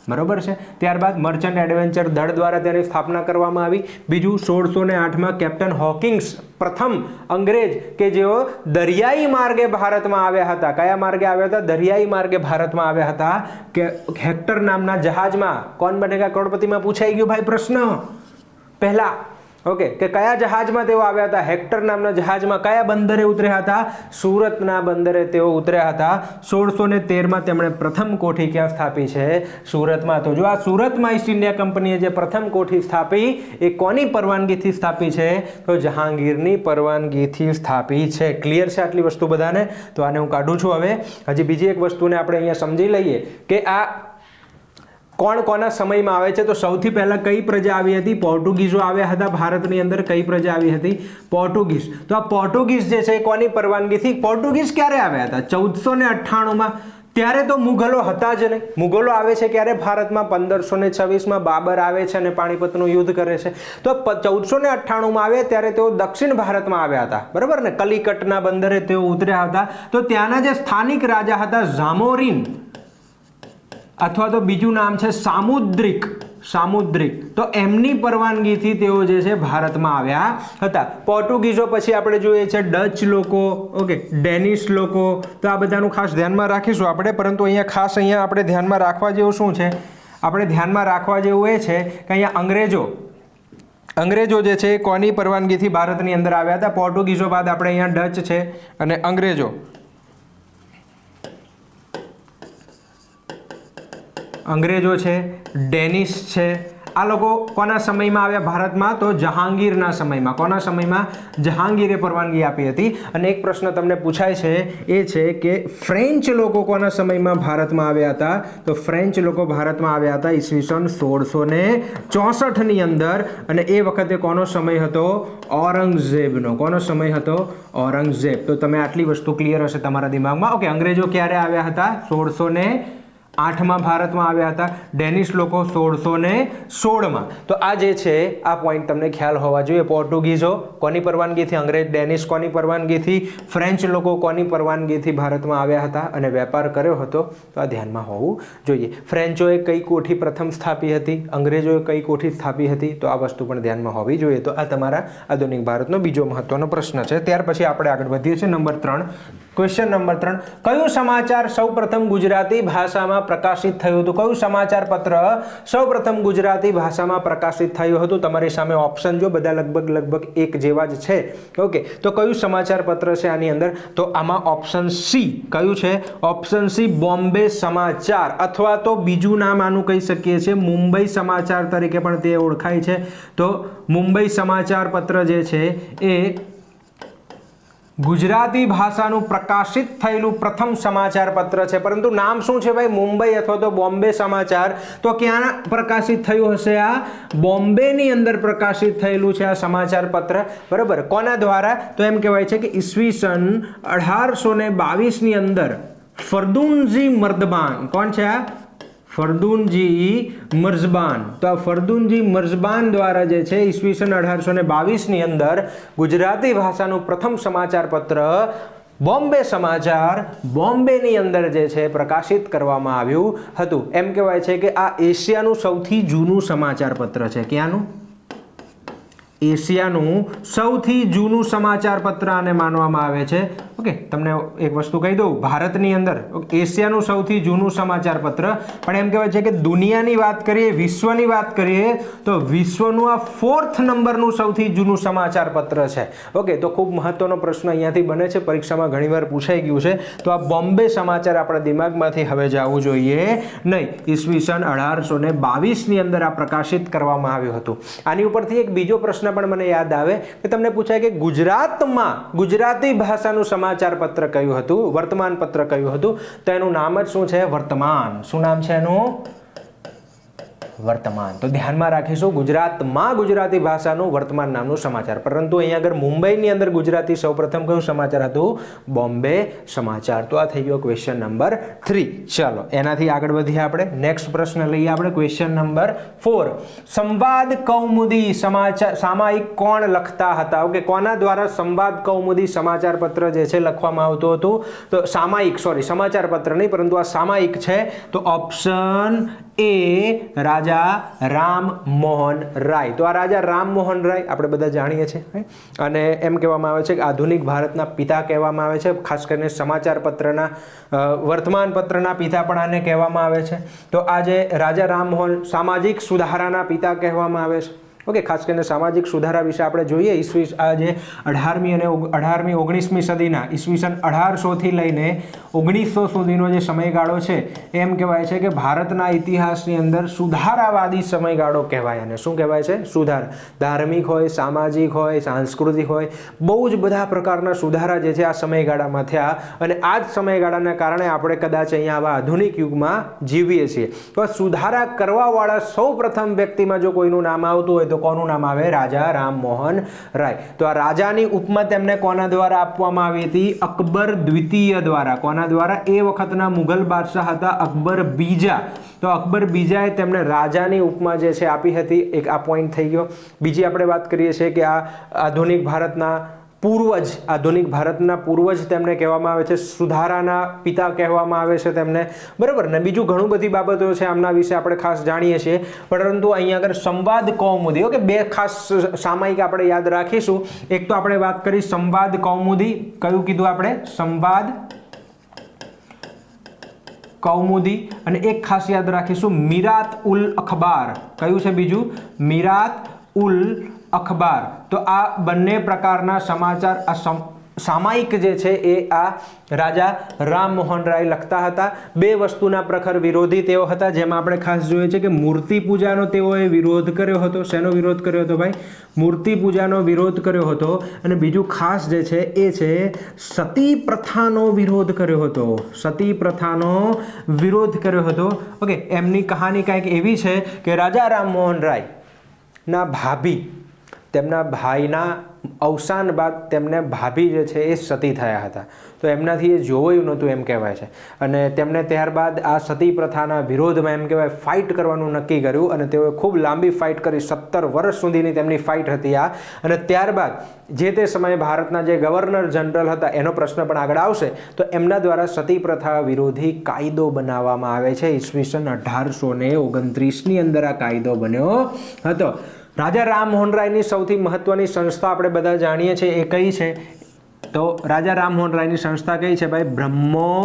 Speaker 1: બરોબર છે. ત્યારબાદ મર્ચન્ટ એડવેન્ચર દળ દ્વારા તેની સ્થાપના કરવામાં આવી. બીજું 1608માં કેપ્ટન હોકિંગ્સ પ્રથમ અંગ્રેજ કે જેઓ દરિયાઈ માર્ગે ભારતમાં આવ્યા હતા. કયા માર્ગે આવ્યા હતા? દરિયાઈ માર્ગે ભારતમાં આવ્યા હતા કે હેક્ટર નામના જહાજમાં. કોણ બનેગા કરોડપતિમાં પૂછાઈ ગયું ભાઈ પ્રશ્ન પહેલા. ઓકે, કે કયા જહાજમાં તેઓ આવ્યા હતા? હેક્ટર નામના જહાજમાં. કયા બંદરે ઉતર્યા હતા? સુરતના બંદરે તેઓ ઉતર્યા હતા. 1613માં તેમણે પ્રથમ કોઠી ક્યાં સ્થાપી છે? સુરતમાં. તો જો આ સુરતમાં ઈસ્ટ ઇન્ડિયા કંપનીએ જે પ્રથમ કોઠી સ્થાપી એ કોની પરવાનગીથી સ્થાપી છે? તો જહાંગીરની પરવાનગીથી સ્થાપી છે. ક્લિયર છે આટલી વસ્તુ બધાને? તો આને હું કાઢું છું. હવે હજી બીજી એક વસ્તુને આપણે અહીંયા સમજી લઈએ કે આ કોણ કોના સમયમાં આવે છે. તો સૌથી પહેલા કઈ પ્રજા આવી હતી? પોર્ટુગીઝો આવ્યા હતા ભારતની અંદર. કઈ પ્રજા આવી હતી? પોર્ટુગીઝ. તો આ પોર્ટુગીઝ જે છે કોની પરવાનગીથી? પોર્ટુગીઝ ક્યારે આવ્યા હતા? 1498માં. ત્યારે તો મુઘલો હતા જ નહીં. મુઘલો આવે છે ક્યારે ભારતમાં? 1526માં બાબર આવે છે અને પાણીપતનું યુદ્ધ કરે છે. તો 1498માં આવ્યા ત્યારે તેઓ દક્ષિણ ભારતમાં આવ્યા હતા, બરાબર ને? કલિકટના બંદરે તેઓ ઉતર્યા હતા. તો ત્યાંના જે સ્થાનિક રાજા હતા ઝામોરિન, અથવા તો બીજું નામ છે સામુદ્રિક, તો એમની પરવાનગીથી તેઓ જે છે ભારતમાં આવ્યા હતા. પોર્ટુગીઝો પછી આપણે જોઈએ છે ડચ લોકો, ઓકે, ડેનિશ લોકો. તો આ બધાનું ખાસ ધ્યાનમાં રાખીશું આપણે, પરંતુ અહીંયા ખાસ આપણે ધ્યાનમાં રાખવા જેવું શું છે? આપણે ધ્યાનમાં રાખવા જેવું એ છે કે અહીંયા અંગ્રેજો જે છે કોની પરવાનગીથી ભારતની અંદર આવ્યા હતા? પોર્ટુગીઝો બાદ આપણે અહીંયા ડચ છે અને અંગ્રેજો છે, ડેનિશ છે. આ લોકો કોના સમયમાં આવ્યા ભારતમાં? તો જહાંગીરના સમયમાં. કોના સમયમાં? જહાંગીરે પરવાનગી આપી હતી. અને એક પ્રશ્ન તમને પૂછાય છે એ છે કે ફ્રેન્ચ લોકો કોના સમયમાં ભારતમાં આવ્યા હતા? તો ફ્રેન્ચ લોકો ભારતમાં આવ્યા હતા ઈસવીસન 1664ની અંદર. અને એ વખતે કોનો સમય હતો? ઔરંગઝેબનો. કોનો સમય હતો? ઔરંગઝેબ. તો તમે આટલી વસ્તુ ક્લિયર હશે તમારા દિમાગમાં. ઓકે, અંગ્રેજો ક્યારે આવ્યા હતા? 1608માં ભારતમાં આવ્યા હતા. ડેનિશ લોકો 1616માં. તો આ જે છે આ પોઈન્ટ તમને ખ્યાલ હોવા જોઈએ. પોર્ટુગીઝો કોની પરવાનગીથી? અંગ્રેજ, ડેનિશ કોની પરવાનગીથી? ફ્રેન્ચ લોકો કોની પરવાનગીથી ભારતમાં આવ્યા હતા અને વેપાર કર્યો હતો? તો આ ધ્યાનમાં હોવું જોઈએ. ફ્રેન્ચોએ કઈ કોઠી પ્રથમ સ્થાપી હતી? અંગ્રેજોએ કઈ કોઠી સ્થાપી હતી? તો આ વસ્તુ પણ ધ્યાનમાં હોવી જોઈએ. તો આ તમારા આધુનિક ભારતનો બીજો મહત્વનો પ્રશ્ન છે. ત્યાર પછી આપણે આગળ વધીએ છીએ નંબર 3. Question number 3. કયું સમાચાર સૌપ્રથમ ગુજરાતી ભાષામાં પ્રકાશિત થયું હતું? કયું સમાચાર પત્ર સૌપ્રથમ ગુજરાતી ભાષામાં પ્રકાશિત થયું હતું? તમારી સામે ઓપ્શન જો બધા લગભગ એક જેવા જ છે. ઓકે, તો કયું સમાચાર પત્ર છે આની અંદર? તો આમાં ઓપ્શન સી. કયું છે? ઓપ્શન સી બોમ્બે સમાચાર, અથવા તો બીજું નામ આનું કહી શકીએ છીએ મુંબઈ સમાચાર તરીકે પણ તે ઓળખાય છે. તો મુંબઈ સમાચાર પત્ર જે છે એ ગુજરાતી ભાષાનું પ્રકાશિત થયેલું પ્રથમ સમાચાર પત્ર છે. પરંતુ નામ શું છે ભાઈ? મુંબઈ અથવા તો બોમ્બે સમાચાર. તો ક્યાં પ્રકાશિત થયું હશે? આ બોમ્બેની અંદર પ્રકાશિત થયેલું છે આ સમાચાર પત્ર, બરાબર. કોના દ્વારા? તો એમ કહેવાય છે કે ઈસવીસન 1822ની અંદર ફરદુનજી મર્દબાન. કોણ છે આ? ફરદુનજી મર્ઝબાન. તો આ ફરદુનજી મર્ઝબાન દ્વારા જે છે ઈસવીસન 1822ની અંદર ગુજરાતી ભાષાનું પ્રથમ સમાચાર પત્ર બોમ્બે સમાચાર બોમ્બેની અંદર જે છે પ્રકાશિત કરવામાં આવ્યું હતું. એમ કહેવાય છે કે આ એશિયાનું સૌથી જૂનું સમાચાર પત્ર છે. ક્યાંનું? એશિયાનું સૌથી જૂનું સમાચાર પત્ર આને માનવામાં આવે છે. ઓકે, તમને એક વસ્તુ કહી દઉં, ભારતની અંદર એશિયાનું સૌથી જૂનું સમાચાર પત્ર, પણ એમ કહેવાય છે કે દુનિયાની વાત કરીએ, વિશ્વની વાત કરીએ તો વિશ્વનું આ 4th નંબરનું સૌથી જૂનું સમાચાર પત્ર છે. ઓકે, તો ખૂબ મહત્વનો પ્રશ્ન અહીંયાથી બને છે, પરીક્ષામાં ઘણીવાર પૂછાઈ ગયું છે. તો આ બોમ્બે સમાચાર આપણા દિમાગમાંથી હવે જવું જોઈએ નહીં. ઈસવીસન 1822ની અંદર આ પ્રકાશિત કરવામાં આવ્યું હતું. આની ઉપરથી એક બીજો પ્રશ્ન પણ મને યાદ આવે કે તમને પૂછાય કે ગુજરાતમાં ગુજરાતી ભાષાનું સમાચાર પત્ર કયું હતું? વર્તમાન પત્ર કયું હતું? તો એનું નામ જ શું છે? વર્તમાન. શું નામ છે એનું? વર્તમાન. તો ધ્યાનમાં રાખીશું ગુજરાતમાં ગુજરાતી ભાષાનું વર્તમાન નામનું સમાચાર. પરંતુ અહીંયા આગળ મુંબઈની અંદર ગુજરાતી સૌપ્રથમ કયું સમાચાર હતું? બોમ્બે સમાચાર. તો આ થઈ ગયો ક્વેશ્ચન નંબર 3. ચાલો એનાથી આગળ વધીએ આપણે. નેક્સ્ટ પ્રશ્ન લઈએ આપણે ક્વેશ્ચન નંબર 4. સંવાદ કૌમુદી સમાચાર સામાયિક કોણ લખતા હતા? ઓકે, કોના દ્વારા સંવાદ કૌમુદી સમાચાર પત્ર જે છે લખવામાં આવતું હતું? તો સામાયિક, સોરી સમાચાર પત્ર નહીં પરંતુ આ સામાયિક છે. તો ઓપ્શન એ રાજા રામમોહન રાય. તો આ રાજા રામમોહન રાય આપણે બધા જાણીએ છીએ અને એમ કહેવામાં આવે છે કે આધુનિક ભારતના પિતા કહેવામાં આવે છે. ખાસ કરીને સમાચાર પત્રના વર્તમાન પત્રના પિતા પણ આને કહેવામાં આવે છે. તો આ જે રાજા રામમોહન સામાજિક સુધારાના પિતા કહેવામાં આવે છે. ઓકે, ખાસ કરીને સામાજિક સુધારા વિશે આપણે જોઈએ. આ જે 18મી અને 18મી 19મી સદીના ઈસવીસન 1800થી લઈને 1900 સુધીનો જે સમયગાળો છે એમ કહેવાય છે કે ભારતના ઇતિહાસની અંદર સુધારાવાદી સમયગાળો કહેવાય. અને શું કહેવાય છે? સુધારા. ધાર્મિક હોય, સામાજિક હોય, સાંસ્કૃતિક હોય, બહુ જ બધા પ્રકારના સુધારા જે છે આ સમયગાળામાં થયા. અને આ જ સમયગાળાના કારણે આપણે કદાચ અહીંયા આવા આધુનિક યુગમાં જીવીએ છીએ. તો સુધારા કરવાવાળા સૌ પ્રથમ વ્યક્તિમાં જો કોઈનું નામ આવતું હોય તો કોનું નામ આવે? રાજા રામમોહન રાય. તો આ રાજાની ઉપમા તેમને કોના દ્વારા આપવામાં આવી હતી? અકબર દ્વિતીય દ્વારા. કોના દ્વારા? એ વખતના મુઘલ બાદશાહ હતા અકબર બીજા. તો અકબર બીજાએ તેમને રાજાની ઉપમા જે છે આપી હતી. એક આ પોઈન્ટ થઈ ગયો. બીજી આપણે વાત કરીએ છીએ કે આ આધુનિક ભારતના પૂર્વજ તેમને કહેવામાં આવે છે. સુધારાના પિતા કહેવામાં આવે છે તેમને, બરાબર ને. બીજું ઘણું બધી બાબતો છે આમના વિશે આપણે ખાસ જાણીએ છીએ. પરંતુ અહીંયા આગળ સંવાદ કૌમુદી, ઓકે, બે ખાસ સામાયિક આપણે યાદ રાખીશું. એક તો આપણે વાત કરી સંવાદ કૌમુદી. કયું કીધું આપણે? સંવાદ કૌમુદી. અને એક ખાસ યાદ રાખીશું મીરાત ઉલ અખબાર. કયું છે બીજું? મીરાત ઉલ અખબાર. તો આ બંને પ્રકારના સમાચાર સામાયિક જે છે એ આ રાજા રામમોહન રાય લખતા હતા. બે વસ્તુના પ્રખર વિરોધી તેઓ હતા, જેમાં આપણે ખાસ જોઈએ છે કે મૂર્તિ પૂજાનો તેઓએ વિરોધ કર્યો હતો. શેનો વિરોધ કર્યો હતો ભાઈ? મૂર્તિ પૂજાનો વિરોધ કર્યો હતો. અને બીજું ખાસ જે છે એ છે સતી પ્રથાનો વિરોધ કર્યો હતો. સતી પ્રથાનો વિરોધ કર્યો હતો. ઓકે, એમની કહાની કાંઈક એવી છે કે રાજા રામમોહન રાય ના ભાભી, તેમના ભાઈના અવસાન બાદ તેમને ભાભી જે છે એ સતી થયા હતા. તો એમનાથી એ જોવાયું નહોતું એમ કહેવાય છે. અને તેમણે ત્યારબાદ આ સતી પ્રથાના વિરોધમાં એમ કહેવાય ફાઇટ કરવાનું નક્કી કર્યું. અને તેઓએ ખૂબ લાંબી ફાઇટ કરી. 17 વર્ષ સુધીની તેમની ફાઇટ હતી આ. અને ત્યારબાદ જે તે સમયે ભારતના જે ગવર્નર જનરલ હતા એનો પ્રશ્ન પણ આગળ આવશે. તો એમના દ્વારા સતી પ્રથા વિરોધી કાયદો બનાવવામાં આવે છે. ઈસવીસન 1829ની અંદર આ કાયદો બન્યો હતો. રાજા રામમોહન રાયની સૌથી મહત્વની સંસ્થા આપણે બધા જાણીએ છીએ એ કઈ છે? તો રાજા રામમોહન રાયની સંસ્થા કઈ છે ભાઈ? બ્રહ્મો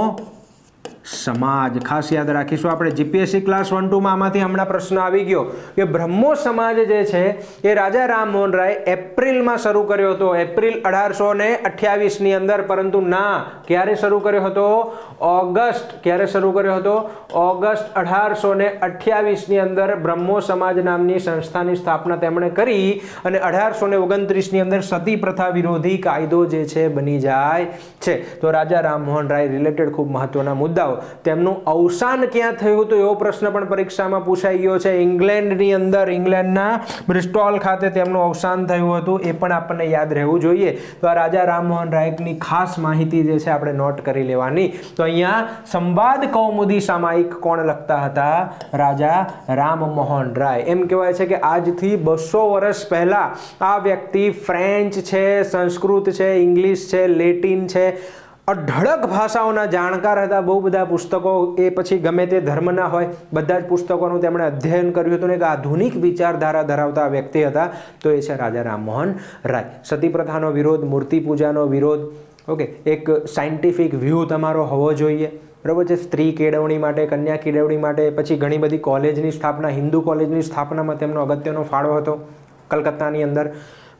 Speaker 1: સમાજ. ખાસ યાદ રાખીશું આપણે. જીપીએસસી ક્લાસ 1-2માં આમાંથી હમણાં પ્રશ્ન આવી ગયો કે બ્રહ્મો સમાજ જે છે એ રાજા રામમોહન રાય એપ્રિલમાં શરૂ કર્યો હતો. એપ્રિલ 1828ની અંદર. પરંતુ ના, ક્યારે શરૂ કર્યો હતો? ઓગસ્ટ. ક્યારે શરૂ કર્યો હતો? ઓગસ્ટ 1828ની અંદર બ્રહ્મો સમાજ નામની સંસ્થાની સ્થાપના તેમણે કરી. અને 1829ની અંદર સતી પ્રથા વિરોધી કાયદો જે છે બની જાય છે. તો રાજા રામમોહન રાય રિલેટેડ ખૂબ મહત્વના મુદ્દાઓ. તેમનું અવસાન ક્યાં થયું હતું એવો પ્રશ્ન પણ પરીક્ષામાં પૂછાઈ ગયો છે. ઇંગ્લેન્ડની અંદર, ઇંગ્લેન્ડના બ્રિસ્ટોલ ખાતે તેમનું અવસાન થયું હતું. એ પણ આપણને યાદ રહેવું જોઈએ. તો આ રાજા રામમોહન રાયની ખાસ માહિતી જે છે આપણે નોટ કરી લેવાની. તો અહીંયા સંવાદ કૌમુદી સામાયિક કોણ લખતા હતા? રાજા રામમોહન રાય. એમ કહેવાય છે કે આજથી 200 વર્ષ પહેલા આ વ્યક્તિ ફ્રેન્ચ છે, સંસ્કૃત છે, ઇંગ્લિશ છે, લેટિન છે, અઢળક ભાષાઓના જાણકાર હતા. બહુ બધા પુસ્તકો, એ પછી ગમે તે ધર્મના હોય, બધા જ પુસ્તકોનું તેમણે અધ્યયન કર્યું હતું. ને એક આધુનિક વિચારધારા ધરાવતા વ્યક્તિ હતા. તો એ છે રાજા રામમોહન રાય. સતી પ્રથાનો વિરોધ, મૂર્તિ પૂજાનો વિરોધ. ઓકે, એક સાયન્ટિફિક વ્યૂ તમારો હોવો જોઈએ. બરાબર છે. સ્ત્રી કેળવણી માટે, કન્યા કેળવણી માટે, પછી ઘણી બધી કોલેજની સ્થાપના, હિન્દુ કોલેજની સ્થાપનામાં તેમનો અગત્યનો ફાળો હતો કલકત્તાની અંદર.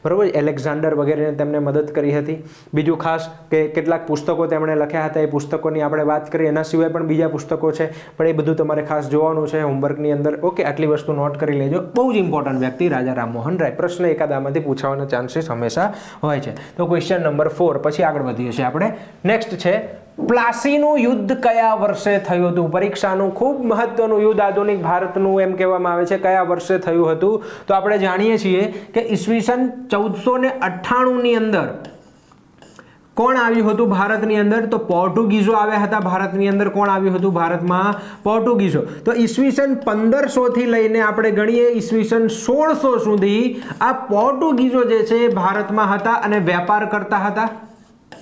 Speaker 1: બરાબર, એલેક્ઝાન્ડર વગેરેને તેમને મદદ કરી હતી. બીજું ખાસ કે કેટલાક પુસ્તકો તેમણે લખ્યા હતા. એ પુસ્તકોની આપણે વાત કરીએ. એના સિવાય પણ બીજા પુસ્તકો છે, પણ એ બધું તમારે ખાસ જોવાનું છે હોમવર્કની અંદર. ઓકે, આટલી વસ્તુ નોટ કરી લેજો. બહુ જ ઇમ્પોર્ટન્ટ વ્યક્તિ રાજા રામમોહન રાય. પ્રશ્ન એકાદામાંથી પૂછવાના ચાન્સીસ હંમેશા હોય છે. તો ક્વેશ્ચન નંબર 4. પછી આગળ વધીએ છીએ આપણે. નેક્સ્ટ છે પ્લાસીનું યુદ્ધ કયા વર્ષે થયું હતું? પરીક્ષાનું ખૂબ મહત્વનું યુદ્ધ આધુનિક ભારતનું એમ કહેવામાં આવે છે. કયા વર્ષે થયું હતું? તો આપણે જાણીએ છીએ કે ઈસવીસન 1498 ની અંદર કોણ આવ્યું હતું ભારતની અંદર? તો પોર્ટુગીઝો આવ્યા હતા ભારતની અંદર. કોણ આવ્યું હતું ભારતમાં? પોર્ટુગીઝો. તો ઈસવીસન 1500 થી લઈને આપણે ગણીએ ઈસવીસન 1600 સુધી આ પોર્ટુગીઝો જે છે એ ભારતમાં હતા અને વેપાર કરતા હતા.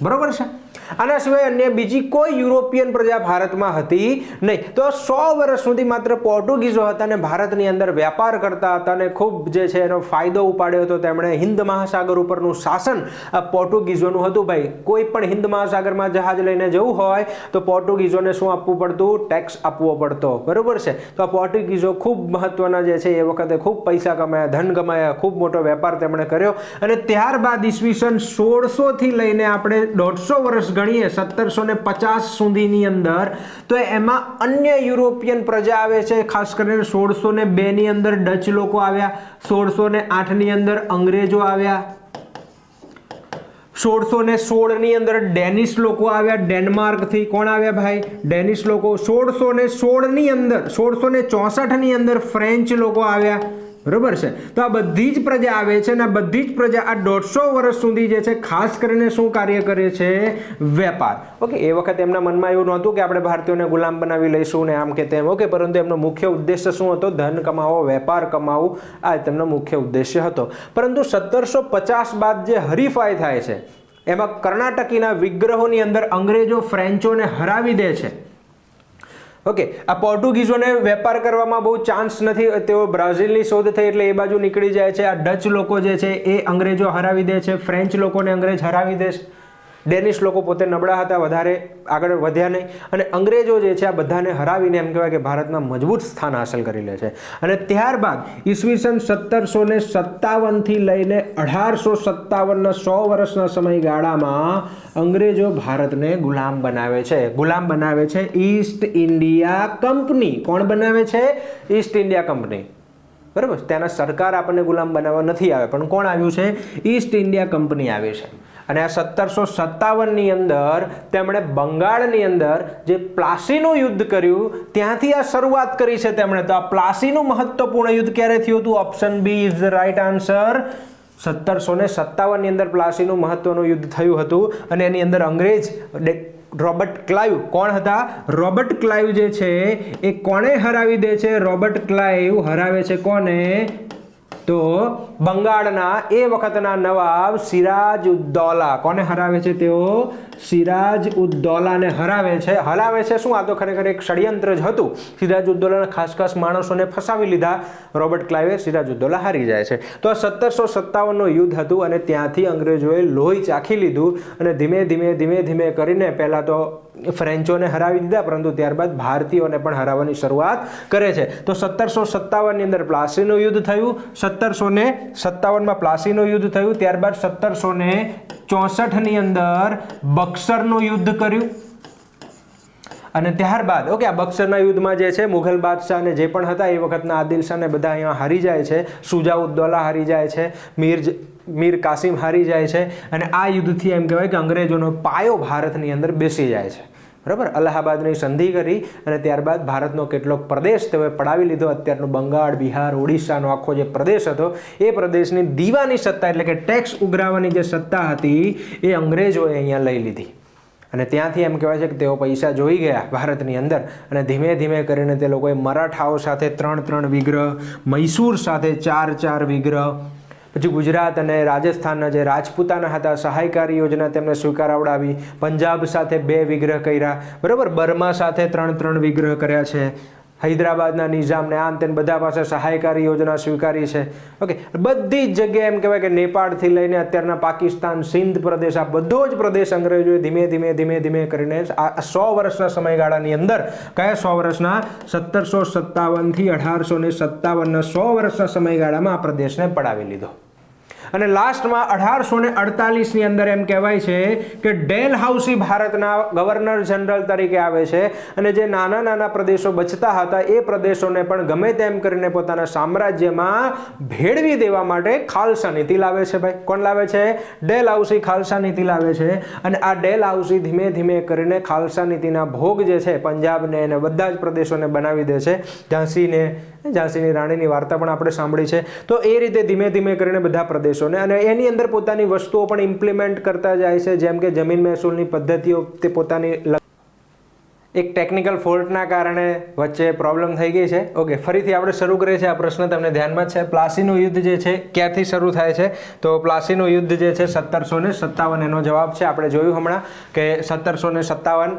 Speaker 1: બરોબર છે. આના સિવાય અન્ય બીજી કોઈ યુરોપિયન પ્રજા ભારતમાં હતી નહીં. તો 100 વર્ષ સુધી માત્ર પોર્ટુગીઝો હતા અને ભારતની અંદર વેપાર કરતા હતા અને ખૂબ જે છે એનો ફાયદો ઉપાડ્યો હતો તેમણે. હિન્દ મહાસાગર ઉપરનું શાસન આ પોર્ટુગીઝોનું હતું. ભાઈ કોઈ પણ હિન્દ મહાસાગરમાં જહાજ લઈને જવું હોય તો પોર્ટુગીઝોને શું આપવું પડતું? ટેક્સ આપવો પડતો. બરોબર છે. તો આ પોર્ટુગીઝો ખૂબ મહત્વના જે છે એ વખતે ખૂબ પૈસા કમાયા, ધન કમાયા, ખૂબ મોટો વેપાર તેમણે કર્યો. અને ત્યારબાદ ઈસવીસન 1600 થી લઈને આપણે 150 વર્ષ ગણીએ 1750 સુધીની અંદર, તો એમાં અન્ય યુરોપિયન પ્રજા આવે છે. ખાસ કરીને 1602 ની અંદર ડચ લોકો આવ્યા, 1608 ની અંદર અંગ્રેજો આવ્યા, 1616 ની અંદર ડેનિશ લોકો આવ્યા ડેનમાર્ક થી. કોણ આવ્યા ભાઈ? ડેનિશ લોકો. 1616 ની અંદર 1664 ની અંદર ફ્રેન્ચ લોકો આવ્યા. બરોબર છે. તો આ બધી જ પ્રજા આવે છે અને આ બધી જ પ્રજા આ 150 વર્ષ સુધી જે છે ખાસ કરીને શું કાર્ય કરે છે? વેપાર. ઓકે. એ વખતે એમના મનમાં એવું નહોતું કે આપણે ભારતીયોને ગુલામ બનાવી લઈશું ને આમ કે તેમ. ઓકે. પરંતુ એમનો મુખ્ય ઉદ્દેશ્ય શું હતો? ધન કમાવો, વેપાર કમાવું, આ તેમનો મુખ્ય ઉદ્દેશ્ય હતો. પરંતુ 1750 બાદ જે હરીફાઈ થાય છે એમાં કર્ણાટકીના વિગ્રહોની અંદર અંગ્રેજો ફ્રેન્ચોને હરાવી દે છે. ઓકે. આ પોર્ટુગીઝોને વેપાર કરવામાં બહુ ચાન્સ નથી. તેઓ બ્રાઝિલની શોધ થઈ એટલે એ બાજુ નીકળી જાય છે. આ ડચ લોકો જે છે એ અંગ્રેજો હરાવી દે છે, ફ્રેન્ચ લોકોને અંગ્રેજ હરાવી દે છે. ડેનિશ લોકો પોતે નબળા હતા, વધારે આગળ વધ્યા નહીં, અને અંગ્રેજો જે છે આ બધાને હરાવીને એમ કહેવાય કે ભારતના મજબૂત સ્થાન હાંસલ કરી લે છે. અને ત્યારબાદ ઈસવીસન 1757 થી લઈને 1857 100 વર્ષના સમયગાળામાં અંગ્રેજો ભારતને ગુલામ બનાવે છે. ગુલામ બનાવે છે ઈસ્ટ ઇન્ડિયા કંપની. કોણ બનાવે છે? East India company. બરાબર. ત્યાંના સરકાર આપણને ગુલામ બનાવવા નથી આવે, પણ કોણ આવ્યું છે? ઈસ્ટ ઇન્ડિયા કંપની આવી છે. અને આ 1757 ની અંદર તેમણે બંગાળની અંદર જે પ્લાસીનું યુદ્ધ કર્યું ત્યાંથી આ શરૂઆત કરી છે તેમણે. તો આ પ્લાસીનું મહત્વપૂર્ણ યુદ્ધ ક્યારે થયું હતું? Option B is the right answer. 1757 ની અંદર પ્લાસીનું મહત્વનું યુદ્ધ થયું હતું અને એની અંદર અંગ્રેજ રોબર્ટ ક્લાઇવ. કોણ હતા? રોબર્ટ ક્લાઇવ જે છે એ કોને હરાવી દે છે? રોબર્ટ ક્લાઇવ હરાવે છે કોને? તો બંગાળના એ વખતના નવાબ સિરાજ ઉદ્દૌલા. કોને હરાવે છે તેઓ? સિરાજ ઉદ્દૌલાને હરાવે છે. હરાવે છે શું? આ તો ખરેખર એક ષડયંત્ર જ હતું. સિરાજ ઉદ્દૌલાના ખાસ માણસોને ફસાવી લીધા રોબર્ટ ક્લાઇવે. સિરાજ ઉદ્દૌલા હારી જાય છે. તો આ 1757 નું યુદ્ધ હતું અને ત્યાંથી અંગ્રેજોએ લોહી ચાખી લીધું અને ધીમે ધીમે કરીને પહેલા તો ફ્રેન્ચોને હરાવી દીધા, પરંતુ ત્યારબાદ ભારતીયોને પણ હરાવવાની શરૂઆત કરે છે. તો 1757 ની અંદર પ્લાસીનું યુદ્ધ થયું, 1757 પ્લાસીનું યુદ્ધ થયું, ત્યારબાદ 1764 ની અંદર બક્સરનું યુદ્ધ કર્યું અને ત્યારબાદ ઓકે આ બક્સરના યુદ્ધમાં જે છે મુઘલ બાદશાહ જે પણ હતા એ વખતના આદિલ શાહ ને બધા અહીંયા હારી જાય છે. શુજા ઉદ્દૌલા હારી જાય છે, મીર કાસિમ હારી જાય છે અને આ યુદ્ધથી એમ કહેવાય કે અંગ્રેજોનો પાયો ભારતની અંદર બેસી જાય છે. બરાબર. અલ્હાબાદની સંધિ કરી અને ત્યારબાદ ભારતનો કેટલોક પ્રદેશ તેઓએ પડાવી લીધો. અત્યારનો બંગાળ, બિહાર, ઓડિશાનો આખો જે પ્રદેશ હતો એ પ્રદેશની દીવાની સત્તા એટલે કે ટેક્સ ઉઘરાવવાની જે સત્તા હતી એ અંગ્રેજોએ અહીંયા લઈ લીધી. અને ત્યાંથી એમ કહેવાય છે કે તેઓ પૈસા જોઈ ગયા ભારતની અંદર અને ધીમે કરીને તે લોકોએ મરાઠાઓ સાથે 3 વિગ્રહ, મૈસૂર સાથે 4 વિગ્રહ, પછી ગુજરાત અને રાજસ્થાનના જે રાજપૂતાના હતા સહાયકારી યોજના તેમને સ્વીકારાવડાવી, પંજાબ સાથે 2 વિગ્રહ કર્યા. બરાબર. બર્મા સાથે 3 વિગ્રહ કર્યા છે. હૈદરાબાદના નિઝામને આમ તેમ બધા પાસે સહાયકારી યોજના સ્વીકારી છે. ઓકે. બધી જ જગ્યાએ એમ કહેવાય કે નેપાળથી લઈને અત્યારના પાકિસ્તાન, સિંધ પ્રદેશ, આ બધો જ પ્રદેશ અંગ્રેજોએ ધીમે કરીને આ 100 વર્ષના સમયગાળાની અંદર, કયા 100 વર્ષના? 1757 થી 1857 100 વર્ષના સમયગાળામાં આ પ્રદેશને પડાવી લીધો. અને લાસ્ટમાં 1848 ની અંદર એમ કહેવાય છે કે ડેલહાઉસી ભારતના ગવર્નર જનરલ તરીકે આવે છે અને જે નાના નાના પ્રદેશો બચતા હતા એ પ્રદેશોને પણ ગમે તેમ કરીને પોતાના સામ્રાજ્યમાં ભેળવી દેવા માટે ખાલસા નીતિ લાવે છે ભાઈ. કોણ લાવે છે? ડેલહાઉસી ખાલસા નીતિ લાવે છે. અને આ ડેલહાઉસી ધીમે ધીમે કરીને ખાલસા નીતિના ભોગ જે છે પંજાબને અને બધા જ પ્રદેશોને બનાવી દે છે. ઝાંસીની રાણીની વાર્તા પણ આપણે સાંભળી છે. તો એ રીતે ધીમે ધીમે કરીને બધા પ્રદેશોને અને એની અંદર પોતાની વસ્તુઓ પણ ઇમ્પ્લિમેન્ટ કરતા જાય છે, જેમ કે જમીન મહેસૂલની પદ્ધતિઓ તે પોતાની એક ટેકનિકલ ફોલ્ટના કારણે વચ્ચે પ્રોબ્લેમ થઈ ગઈ છે. ઓકે, ફરીથી આપણે શરૂ કરીએ છીએ. આ પ્રશ્ન તમને ધ્યાનમાં છે. પ્લાસીનું યુદ્ધ જે છે ક્યાંથી શરૂ થાય છે? તો પ્લાસીનું યુદ્ધ જે છે 1757 એનો જવાબ છે. આપણે જોયું હમણાં કે 1757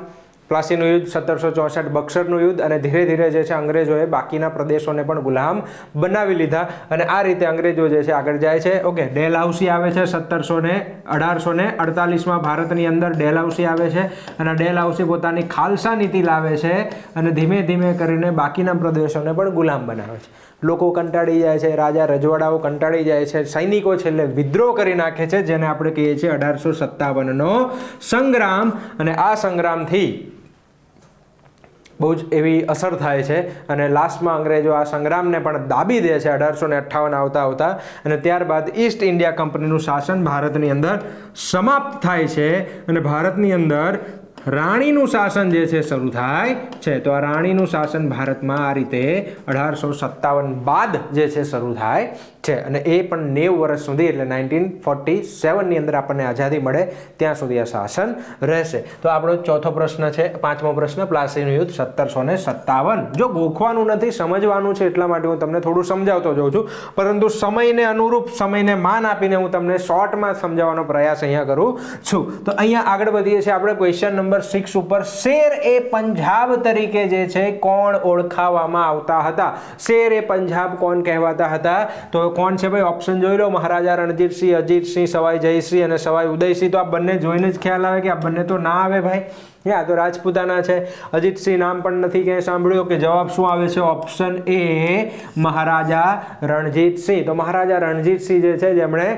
Speaker 1: પ્લાસીનું યુદ્ધ, 1764 બક્સરનું યુદ્ધ અને ધીરે ધીરે જે છે અંગ્રેજોએ બાકીના પ્રદેશોને પણ ગુલામ બનાવી લીધા અને આ રીતે અંગ્રેજો જે છે આગળ જાય છે. ઓકે, ડેલહાઉસી આવે છે 1848માં ભારતની અંદર ડેલહાઉસી આવે છે અને ડેલહાઉસી પોતાની ખાલસા નીતિ લાવે છે અને ધીમે ધીમે કરીને બાકીના પ્રદેશોને પણ ગુલામ બનાવે છે. લોકો કંટાળી જાય છે, રાજા રજવાડાઓ કંટાળી જાય છે, સૈનિકો છેલ્લે વિદ્રોહ કરી નાખે છે, જેને આપણે કહીએ છીએ 1857નો સંગ્રામ. અને આ સંગ્રામથી બહુ જ એવી અસર થાય છે અને લાસ્ટમાં અંગ્રેજો આ સંગ્રામને પણ દાબી દે છે 1858 આવતા અને ત્યારબાદ ઈસ્ટ ઇન્ડિયા કંપનીનું શાસન ભારતની અંદર સમાપ્ત થાય છે અને ભારતની અંદર રાણીનું શાસન જે છે શરૂ થાય છે. તો આ રાણીનું શાસન ભારતમાં આ રીતે 1857 બાદ જે છે શરૂ થાય છે અને એ પણ 90 વર્ષ સુધી એટલે 1947ની અંદર આપણને આઝાદી મળે ત્યાં સુધી આ શાસન રહેશે. તો આપણો ચોથો પ્રશ્ન છે, પાંચમો પ્રશ્ન, પ્લાસીનું યુદ્ધ 1757. જો ગોખવાનું નથી, સમજવાનું છે, એટલા માટે હું તમને થોડું સમજાવતો જાઉં છું, પરંતુ સમયને અનુરૂપ, સમયને માન આપીને હું તમને શોર્ટમાં સમજાવવાનો પ્રયાસ અહીંયા કરું છું. તો અહીંયા આગળ વધીએ છીએ આપણે ક્વેશ્ચન નંબર 6 ઉપર. શેર એ પંજાબ તરીકે જે છે કોણ ઓળખાવામાં આવતા હતા? શેર એ પંજાબ કોણ કહેવાતા હતા? તો કોણ છે ભાઈ? ઓપ્શન જોઈ લો. મહારાજા રણજીતસિંહ, અજીતસિંહ, સવાઈ જયસિંહ અને સવાઈ ઉદયસિંહ. તો આ બંને જોઈને જ ખ્યાલ આવે કે આ બંને તો ના આવે ભાઈ. આ તો રાજપૂતાના છે. અજીતસિંહ નામ પણ નથી ક્યાંય સાંભળ્યું. કે જવાબ શું આવે છે? ઓપ્શન એ મહારાજા રણજીતસિંહ. તો મહારાજા રણજીતસિંહ જે છે જેમણે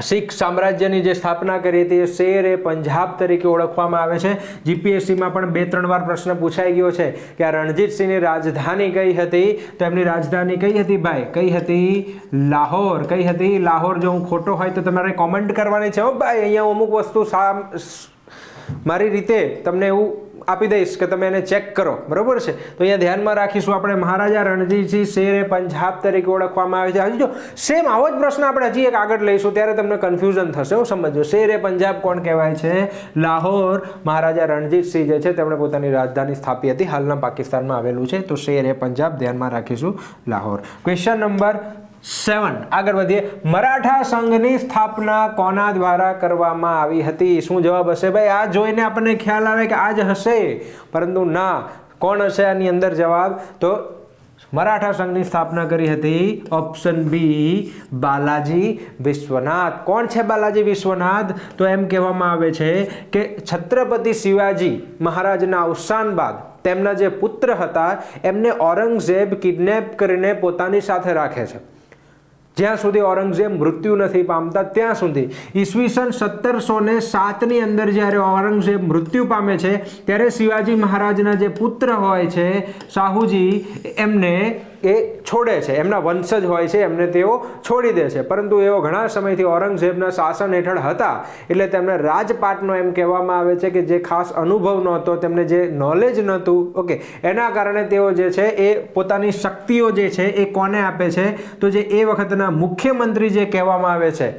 Speaker 1: શીખ સામ્રાજ્યની જે સ્થાપના કરી હતી એ શેર એ પંજાબ તરીકે ઓળખવામાં આવે છે. જીપીએસસીમાં પણ 2-3 વાર પ્રશ્ન પૂછાઈ ગયો છે કે આ રણજીતસિંહની રાજધાની કઈ હતી? તો એમની રાજધાની કઈ હતી ભાઈ? કઈ હતી? લાહોર. કઈ હતી? લાહોર. જો હું ખોટો હોય તો તમારે કોમેન્ટ કરવાની છે હો ભાઈ. અહીંયા અમુક વસ્તુ મારી રીતે તમને એવું આપી દઈશ કે તમે એને ચેક કરો, બરોબર છે? તો અહીંયા ધ્યાનમાં રાખીશું આપણે. મહારાજા રણજીતસિંહ શેર એ પંજાબ તરીકે ઓળખવામાં આવે છે. હજી જો સેમ આવો જ પ્રશ્ન આપણે હજી એક આગળ લઈશું ત્યારે તમને કન્ફ્યુઝન થશે. સમજો, શેર એ પંજાબ કોણ કહેવાય છે? લાહોર. મહારાજા રણજીતસિંહ જે છે તેમણે પોતાની રાજધાની સ્થાપી હતી, હાલના પાકિસ્તાનમાં આવેલું છે. તો શેર એ પંજાબ ધ્યાનમાં રાખીશું, લાહોર. ક્વેશ્ચન નંબર 7 આગળ વધીએ. મરાઠા સંઘની સ્થાપના કોના દ્વારા કરવામાં આવી હતી? શું જવાબ હશે ભાઈ? આ જોઈને આપણને ખ્યાલ આવે કે આ જ હશે, પરંતુ ના. કોણ હશે આની અંદર જવાબ? તો મરાઠા સંઘની સ્થાપના કરી હતી ઓપ્શન બી બાલાજી વિશ્વનાથ. કોણ છે બાલાજી વિશ્વનાથ? તો એમ કહેવામાં આવે છે કે છત્રપતિ શિવાજી મહારાજના અવસાન બાદ તેમના જે પુત્ર હતા એમને ઔરંગઝેબ કિડનેપ કરીને પોતાની સાથે રાખે છે. જ્યાં સુધી ઔરંગઝેબ મૃત્યુ નથી પામતા ત્યાં સુધી. ઈસવીસન 1707ની અંદર જ્યારે ઔરંગઝેબ મૃત્યુ પામે છે ત્યારે શિવાજી મહારાજના જે પુત્ર હોય છે શાહુજી, એમને એ છોડે છે. એમના વંશજ હોય છે એમને તેઓ છોડી દે છે. પરંતુ એઓ ઘણા સમયથી ઔરંગઝેબના શાસન હેઠળ હતા એટલે તેમને રાજપાટનો એમ કહેવામાં આવે છે કે જે ખાસ અનુભવ નહોતો, તેમને જે નોલેજ નહોતું, ઓકે, એના કારણે તેઓ જે છે એ પોતાની શક્તિઓ જે છે એ કોને આપે છે? તો જે એ વખતના મુખ્યમંત્રી જે કહેવામાં આવે છે,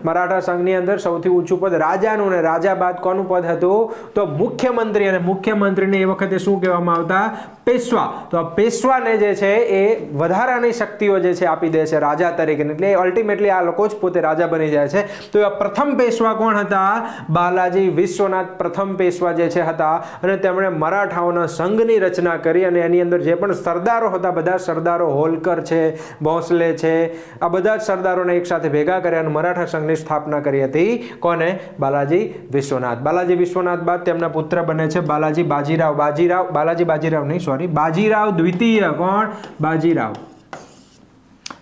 Speaker 1: મરાઠા સંઘની અંદર સૌથી ઊંચું પદ રાજાનું, ને રાજા બાદ કોનું પદ હતું? તો મુખ્યમંત્રી. અને મુખ્યમંત્રીને એ વખતે શું કહેવામાં આવતા? પેશવા. તો આ પેશવાને જે છે એ વધારાની શક્તિઓ જે છે આપી દે છે રાજા તરીકે. એટલે અલ્ટિમેટલી આ લોકો જ પોતે રાજા બની જાય છે. તો આ પ્રથમ પેશવા કોણ હતા? બાલાજી વિશ્વનાથ પ્રથમ પેશવા જે છે હતા અને તેમણે મરાઠાઓના સંઘની રચના કરી અને એની અંદર જે પણ સરદારો હતા, બધા સરદારો, હોલકર છે, ભોંસલે છે, આ બધા જ સરદારોને એક સાથે ભેગા કર્યા અને મરાઠા સંઘની સ્થાપના કરી હતી. કોને? બાલાજી વિશ્વનાથ. બાલાજી વિશ્વનાથ બાદ તેમના પુત્ર બને છે બાલાજી બાજીરાવ. બાલાજી બાજીરાવ નહીં, સોરી, બાજીરાવ દ્વિતીય. કોણ? બાજીરાવ.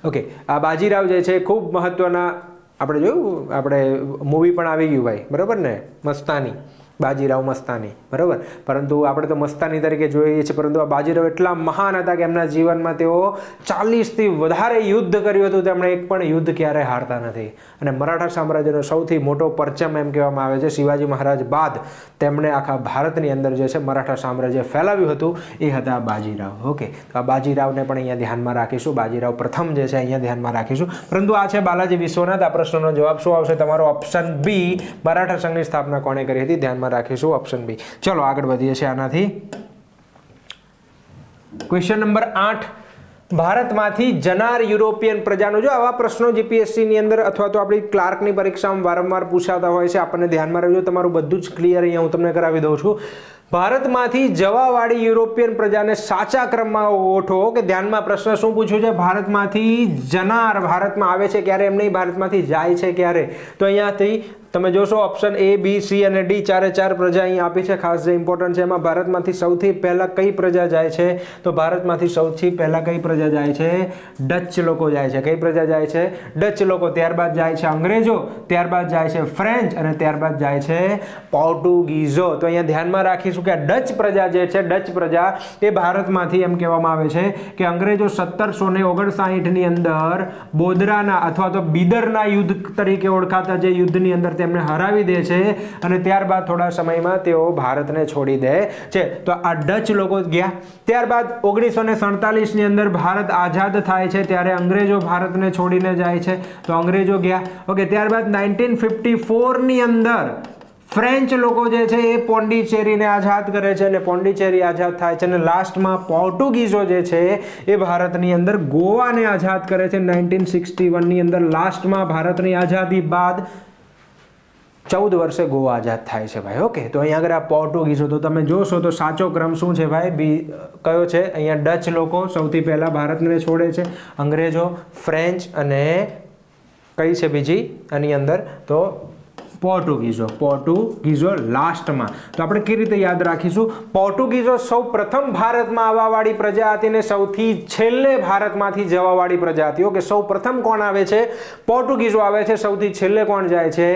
Speaker 1: ઓકે, આ બાજીરાવ જે છે ખૂબ મહત્વના, આપણે જોયું આપણે મૂવી પણ આવી ગયું ભાઈ, બરાબર ને, મસ્તાની, બાજીરાવ મસ્તાની, બરાબર. પરંતુ આપણે તો મસ્તાની તરીકે જોઈએ છીએ, પરંતુ આ બાજીરાવ એટલા મહાન હતા કે એમના જીવનમાં તેઓ 40થી વધારે યુદ્ધ કર્યું હતું, તેમણે એક પણ યુદ્ધ ક્યારે હારતા નથી. અને મરાઠા સામ્રાજ્યનો સૌથી મોટો પરચમ એમ કહેવામાં આવે છે, શિવાજી મહારાજ બાદ તેમણે આખા ભારતની અંદર જે છે મરાઠા સામ્રાજ્ય ફેલાવ્યું હતું, એ હતા બાજીરાવ. ઓકે, તો આ બાજીરાવને પણ અહીંયા ધ્યાનમાં રાખીશું, બાજીરાવ પ્રથમ જે છે અહીંયા ધ્યાનમાં રાખીશું. પરંતુ આ છે બાલાજી વિશ્વનાથ. આ પ્રશ્નનો જવાબ શું આવશે તમારો? ઓપ્શન બી, મરાઠા સંઘની સ્થાપના કોણે કરી હતી? ધ્યાનમાં રાખીશું ઓપ્શન બી. ચલો આગળ વધીએ છીએ આનાથી. ક્વેશ્ચન નંબર 8, ભારતમાંથી જનાર યુરોપિયન પ્રજાનો, જો આવા પ્રશ્નો જીપીએસસી ની અંદર અથવા તો આપણી ક્લાર્કની પરીક્ષામાં વારંવાર પૂછાતા હોય છે, આપણને ધ્યાનમાં રાખજો. તમારું બધું જ ક્લિયર અહીંયા હું તમને કરાવી દઉં છું. ભારતમાંથી જવાવાળી યુરોપિયન પ્રજાને સાચા ક્રમમાં ઓળખો. કે ધ્યાનમાં પ્રશ્ન શું પૂછ્યું છે? ભારતમાંથી જનાર ભારતમાં આવે છે ક્યારે, એમ નહીં ભારતમાંથી જાય છે ક્યારે. તો અહીંયાથી તમે જોશો ઓપ્શન એ, બી, સી અને ડી, ચારે ચાર પ્રજા અહીં આપી છે. ખાસ જે ઇમ્પોર્ટન્ટ છે એમાં ભારતમાંથી સૌથી પહેલા કઈ પ્રજા જાય છે? તો ભારતમાંથી સૌથી પહેલા કઈ પ્રજા જાય છે? ડચ લોકો જાય છે. કઈ પ્રજા જાય છે? ડચ લોકો. ત્યારબાદ જાય છે અંગ્રેજો, ત્યારબાદ જાય છે ફ્રેન્ચ અને ત્યારબાદ જાય છે પોર્ટુગીઝો. તો અહીંયા ધ્યાનમાં રાખીશું કે ડચ પ્રજા જે છે, ડચ પ્રજા એ ભારતમાંથી, એમ કહેવામાં આવે છે કે અંગ્રેજો 1759 ની અંદર બોદરાના અથવા તો બીદરના યુદ્ધ તરીકે ઓળખાતા જે યુદ્ધની અંદર તેમને હરાવી દે છે અને ત્યારબાદ થોડા સમયમાં તેઓ ભારતને છોડી દે છે. તો આ ડચ લોકો ગયા. ત્યારબાદ 1947 ની અંદર ભારત આઝાદ થાય છે, ત્યારે અંગ્રેજો ભારતને છોડીને જાય છે, તો અંગ્રેજો ગયા. ઓકે, ત્યારબાદ 1954 ની અંદર ફ્રેન્ચ લોકો જે છે એ પોંડિચેરીને આઝાદ કરે છે અને પોંડિચેરી આઝાદ થાય છે. અને લાસ્ટમાં પોર્ટુગીઝો જે છે એ ભારતની અંદર ગોવાને આઝાદ કરે છે 1961 ની અંદર. લાસ્ટમાં ભારતની આઝાદી બાદ 14 વર્ષે ગોવા આઝાદ થાય છે ભાઈ. ઓકે, તો અહીંયા આગળ આ પોર્ટુગીઝો, તો તમે જોશો તો સાચો ક્રમ શું છે ભાઈ? બી કયો છે? અહીંયા ડચ લોકો સૌથી પહેલા ભારતને છોડે છે, અંગ્રેજો, ફ્રેન્ચ અને કઈ છે બીજી આની અંદર? તો પોર્ટુગીઝો લાસ્ટમાં. તો આપણે કેવી રીતે યાદ રાખીશું? પોર્ટુગીઝો સૌ પ્રથમ ભારતમાં આવવાવાળી પ્રજા હતી ને સૌથી છેલ્લે ભારતમાંથી જવાવાળી પ્રજા હતી. ઓકે, સૌ પ્રથમ કોણ આવે છે? પોર્ટુગીઝો આવે છે. સૌથી છેલ્લે કોણ જાય છે?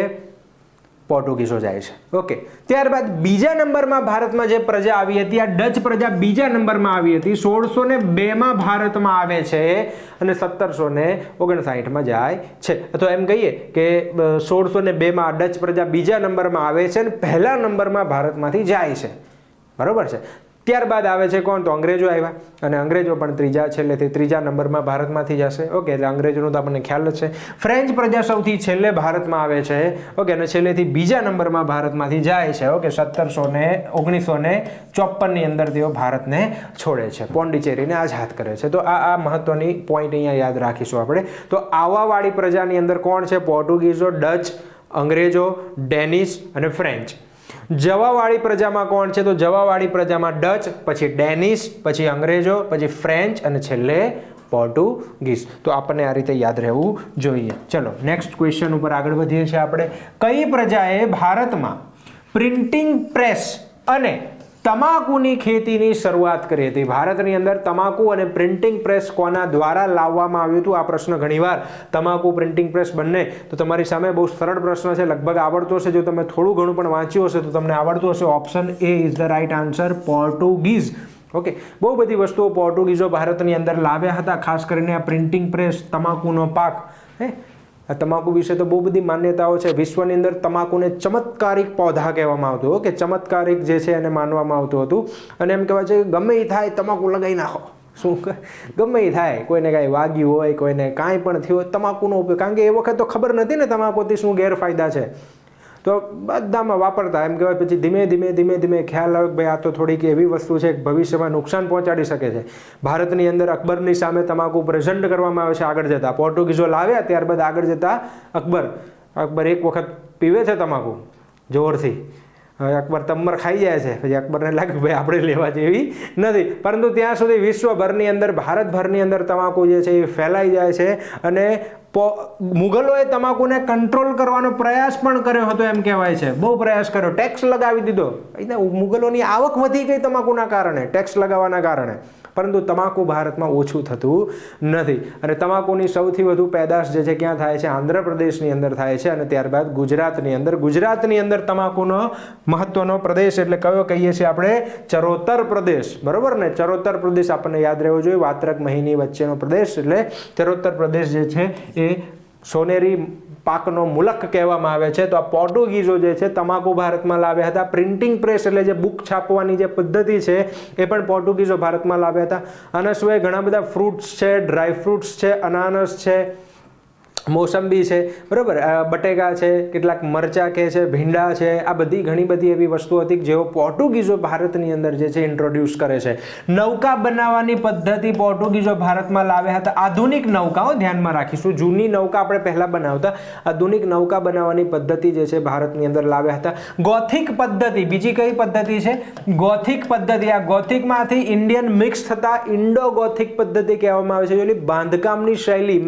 Speaker 1: પોર્ટુગીઝો જાય છે. ઓકે, ત્યારબાદ બીજા નંબરમાં ભારતમાં જે પ્રજા આવી હતી, આ ડચ પ્રજા બીજા નંબરમાં આવી હતી. 1602 માં ભારતમાં આવે છે અને 1759 માં જાય છે. તો એમ કહીએ કે 1602 માં ડચ પ્રજા બીજા નંબરમાં આવે છે અને પહેલા નંબરમાં ભારતમાંથી જાય છે, બરોબર છે. ત્યારબાદ આવે છે કોણ? તો અંગ્રેજો આવ્યા અને અંગ્રેજો પણ છેલ્લેથી ત્રીજા નંબરમાં ભારતમાંથી જશે. ઓકે, એટલે અંગ્રેજોનું તો આપણને ખ્યાલ જ છે. ફ્રેન્ચ પ્રજા સૌથી છેલ્લે ભારતમાં આવે છે. ઓકે, અને છેલ્લેથી બીજા નંબરમાં ભારતમાંથી જાય છે. ઓકે, 1954 ની અંદર તેઓ ભારતને છોડે છે, પોંડિચેરીને આઝાદ કરે છે. તો આ મહત્વની પોઈન્ટ અહીંયા યાદ રાખીશું આપણે. તો આવાવાળી પ્રજાની અંદર કોણ છે? પોર્ટુગીઝો, ડચ, અંગ્રેજો, ડેનિશ અને ફ્રેન્ચ. જવાવાળી પ્રજામાં કોણ છે? તો જવાવાળી પ્રજામાં ડચ, પછી ડેનિશ, પછી અંગ્રેજો, પછી ફ્રેન્ચ અને છેલ્લે પોર્ટુગીઝ. તો આપણને આ રીતે યાદ રહેવું જોઈએ. ચલો નેક્સ્ટ ક્વેશ્ચન ઉપર આગળ વધીએ છીએ આપણે. કઈ પ્રજાએ ભારતમાં પ્રિન્ટિંગ પ્રેસ અને તમાકુની ખેતીની શરૂઆત કરી હતી? ભારતની અંદર તમાકુ અને પ્રિન્ટિંગ પ્રેસ કોના દ્વારા લાવવામાં આવ્યું હતું? આ પ્રશ્ન ઘણીવાર, તમાકુ, પ્રિન્ટિંગ પ્રેસ બંને. તો તમારી સામે બહુ સરળ પ્રશ્ન છે, લગભગ આવડતો હશે. જો તમે થોડું ઘણું પણ વાંચ્યું હશે તો તમને આવડતું હશે. Option A is the right answer, Portuguese. Okay, બહુ બધી વસ્તુઓ પોર્ટુગીઝો ભારતની અંદર લાવ્યા હતા, ખાસ કરીને આ પ્રિન્ટિંગ પ્રેસ, તમાકુનો પાક. આ તમાકુ વિશે તો બહુ બધી માન્યતાઓ છે. વિશ્વની અંદર તમાકુને ચમત્કારિક પૌધા કહેવામાં આવતું. ઓકે, ચમત્કારિક જે છે એને માનવામાં આવતું હતું. અને એમ કહેવાય છે કે ગમે એ થાય તમાકુ લગાવી નાખો. શું ગમે એ થાય, કોઈને કાંઈ વાગ્યું હોય, કોઈને કાંઈ પણ થયું હોય, તમાકુનો ઉપયોગ. કારણ કે એ વખત તો ખબર નથી ને તમાકુથી શું ગેરફાયદા છે, તો બધામાં વાપરતા. એમ કહેવાય પછી ધીમે ધીમે ખ્યાલ આવે કે ભાઈ આ તો થોડીક એવી વસ્તુ છે કે ભવિષ્યમાં નુકસાન પહોંચાડી શકે છે. ભારતની અંદર અકબરની સામે તમાકુ પ્રેઝન્ટ કરવામાં આવે છે આગળ જતા. પોર્ટુગીઝો લાવ્યા, ત્યારબાદ આગળ જતા અકબર એક વખત પીવે છે તમાકુ જોરથી. હવે અકબર તમ્મર ખાઈ જાય છે, પછી અકબરને લાગે ભાઈ આપણે લેવા જેવી નથી. પરંતુ ત્યાં સુધી વિશ્વભરની અંદર, ભારતભરની અંદર તમાકુ જે છે એ ફેલાઈ જાય છે. અને મુગલોએ તમાકુને કંટ્રોલ કરવાનો પ્રયાસ પણ કર્યો હતો, એમ કહેવાય છે. બહુ પ્રયાસ કર્યો, ટેક્સ લગાવી દીધો. મુગલોની આવક વધી ગઈ તમાકુના કારણે, ટેક્સ લગાવવાના કારણે. પરંતુ તમાકુ ભારતમાં ઓછું થતું નથી અને તમાકુની સૌથી વધુ પેદાશ જે છે ક્યાં થાય છે? આંધ્રપ્રદેશની અંદર થાય છે અને ત્યારબાદ ગુજરાતની અંદર તમાકુનો મહત્વનો પ્રદેશ એટલે કયો કહીએ છીએ આપણે? ચરોતર પ્રદેશ, બરોબર ને? ચરોતર પ્રદેશ આપણને યાદ રહેવો જોઈએ. વાત્રક મહીની વચ્ચેનો પ્રદેશ એટલે ચરોતર પ્રદેશ જે છે એ સોનેરી પાકનો મુલક કહેવામાં આવે છે. તો આ પોર્ટુગીઝો જે છે તમાકુ ભારતમાં લાવ્યા હતા. પ્રિન્ટિંગ પ્રેસ એટલે જે બુક છાપવાની જે પદ્ધતિ છે એ પણ પોર્ટુગીઝો ભારતમાં લાવ્યા હતા. આના સિવાય ઘણા બધા ફ્રૂટ્સ છે, ડ્રાય ફ્રૂટ્સ છે, અનાનસ છે, મોસંબી છે, બરાબર, બટેકા છે, કેટલાક મરચા કે છે, ભીંડા છે, આ બધી ઘણી બધી એવી વસ્તુ હતી જેઓ પોર્ટુગીઝો ભારતની અંદર જે છે ઇન્ટ્રોડ્યુસ કરે છે. નૌકા બનાવવાની પદ્ધતિ પોર્ટુગીઝો ભારતમાં લાવ્યા હતા. આધુનિક નૌકાઓ ધ્યાનમાં રાખીશું. જૂની નૌકા આપણે પહેલા બનાવતા, આધુનિક નૌકા બનાવવાની પદ્ધતિ જે છે ભારતની અંદર લાવ્યા હતા. ગોથિક પદ્ધતિ, બીજી કઈ પદ્ધતિ છે? ગોથિક પદ્ધતિ. આ ગોથિકમાંથી ઇન્ડિયન મિક્સ થતા ઇન્ડો ગોથિક પદ્ધતિ કહેવામાં આવે છે. એટલે બાંધકામની શૈલી,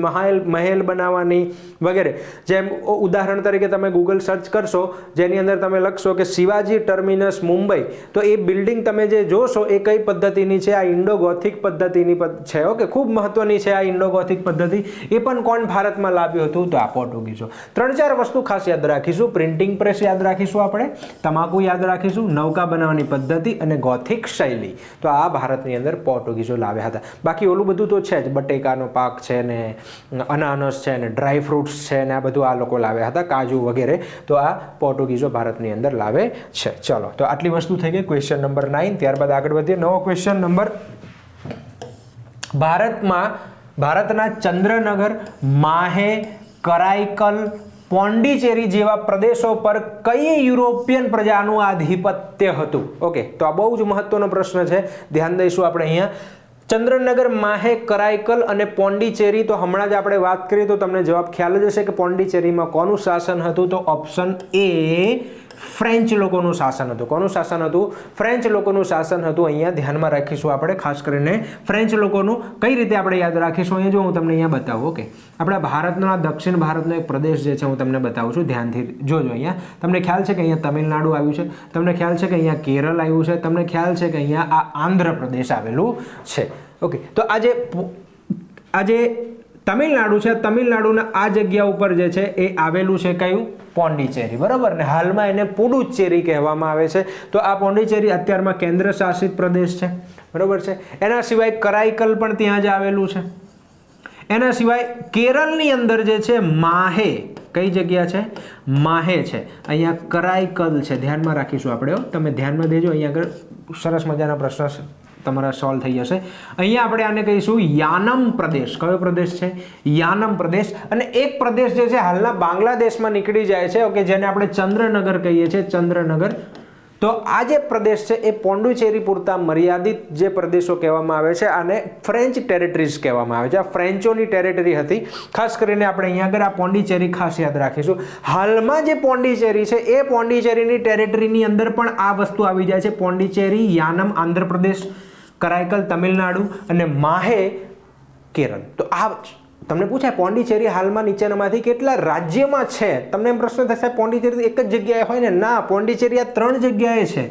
Speaker 1: મહેલ બનાવવાની વગેરે. જેમ ઉદાહરણ તરીકે તમે ગૂગલ સર્ચ કરશો જેની અંદર તમે લખશો કે શિવાજી ટર્મિનસ મુંબઈ, તો એ બિલ્ડિંગ તમે જે જોશો એ કઈ પદ્ધતિની છે? આ ઇન્ડો ગોથિક પદ્ધતિની છે. ઓકે, ખૂબ મહત્વની છે આ ઇન્ડો ગોથિક પદ્ધતિ. એ પણ કોણ ભારતમાં લાવ્યું હતું? તો આ પોર્ટુગીઝો. 3-4 વસ્તુ ખાસ યાદ રાખીશું. પ્રિન્ટિંગ પ્રેસ યાદ રાખીશું, આપણે તમાકુ યાદ રાખીશું, નૌકા બનાવવાની પદ્ધતિ અને ગોથિક શૈલી. તો આ ભારતની અંદર પોર્ટુગીઝો લાવ્યા હતા. બાકી ઓલું બધું તો છે જ, બટેકાનો પાક છે ને, અનાનસ છે ને, ડ્રાય ફ્રૂટ્સ છે ને, આ બધું આ લોકો લાવ્યા હતા, કાજુ વગેરે. તો આ પોર્ટુગીઝો ભારતની અંદર લાવે છે. ચલો, તો આટલી વસ્તુ થઈ ગઈ. Question number 9. ત્યારબાદ આગળ વધીએ. નવો ક્વેશ્ચન નંબર, ભારતના ચંદ્રનગર, માહે, કરાઈકલ, પોંડિચેરી જેવા પ્રદેશો પર કઈ યુરોપિયન પ્રજાનું આધિપત્ય હતું? ઓકે, તો આ બહુ જ મહત્વનો પ્રશ્ન છે, ધ્યાન દઈશું આપણે અહીંયા. ચંદ્રનગર, માહે, કરાઈકલ અને પોંડિચેરી. તો હમણાં જ આપણે વાત કરીએ તો તમને જવાબ ખ્યાલ જ હશે કે પોંડિચેરીમાં કોનું શાસન હતું? તો ઓપ્શન એ, ફ્રેન્ચ લોકોનું શાસન હતું. કોનું શાસન હતું? ફ્રેન્ચ લોકોનું શાસન હતું. અહીંયા ધ્યાનમાં રાખીશું આપણે ખાસ કરીને ફ્રેન્ચ લોકોનું. કઈ રીતે આપણે યાદ રાખીશું? અહીંયા જો હું તમને અહીંયા બતાવું. ઓકે, આપણા ભારતનો દક્ષિણ ભારતનો એક પ્રદેશ જે છે હું તમને બતાવું છું, ધ્યાનથી જોજો. અહીંયા તમને ખ્યાલ છે કે અહીંયા તમિલનાડુ આવ્યું છે, તમને ખ્યાલ છે કે અહીંયા કેરળ આવ્યું છે, તમને ખ્યાલ છે કે અહીંયા આ આંધ્રપ્રદેશ આવેલું છે. ઓકે, તો આજે તમિલનાડુ છે, તમિલનાડુના આ જગ્યા ઉપર જે છે એ આવેલું છે કયું? પોંડિચેરી, બરાબર ને? હાલમાં એને પુડુચેરી કહેવામાં આવે છે. તો આ પોંડિચેરી અત્યારમાં કેન્દ્ર શાસિત પ્રદેશ છે, બરાબર છે. એના સિવાય કરાઈકલ પણ ત્યાં જ આવેલું છે. એના સિવાય કેરળની અંદર જે છે માહે, કઈ જગ્યા છે? માહે છે. અહીંયા કરાઈકલ છે. ધ્યાનમાં રાખીશું આપણે, તમે ધ્યાનમાં દેજો. અહીંયા આગળ સરસ મજાના પ્રશ્ન તમારા સોલ્વ થઈ જશે. અહીંયા આપણે આને કહીશું યાનમ પ્રદેશ. કયો પ્રદેશ છે? યાનમ પ્રદેશ. અને એક પ્રદેશ જે છે હાલના બાંગ્લાદેશમાં નીકળી જાય છે, ઓકે, જેને આપણે ચંદ્રનગર કહીએ છીએ, ચંદ્રનગર. તો આ જે પ્રદેશ છે એ પોંડિચેરી પૂરતા મર્યાદિત જે પ્રદેશો કહેવામાં આવે છે આને ફ્રેન્ચ ટેરેટરીઝ કહેવામાં આવે છે. આ ફ્રેન્ચોની ટેરેટરી હતી. ખાસ કરીને આપણે અહીંયા આગળ આ પોંડિચેરી ખાસ યાદ રાખીશું. હાલમાં જે પોંડિચેરી છે એ પોંડિચેરીની ટેરેટરીની અંદર પણ આ વસ્તુ આવી જાય છે. પોંડિચેરી, યાનમ આંધ્રપ્રદેશ, કરાઈકલ તમિલનાડુ અને માહે કેરળ. તો આ તમને પૂછાય પોંડિચેરી હાલમાં નીચેનામાંથી કેટલા રાજ્યમાં છે? તમને એમ પ્રશ્ન થશે પોંડિચેરી એક જ જગ્યાએ હોય ને? ના, પોંડિચેરી આ 3 જગ્યાએ છે,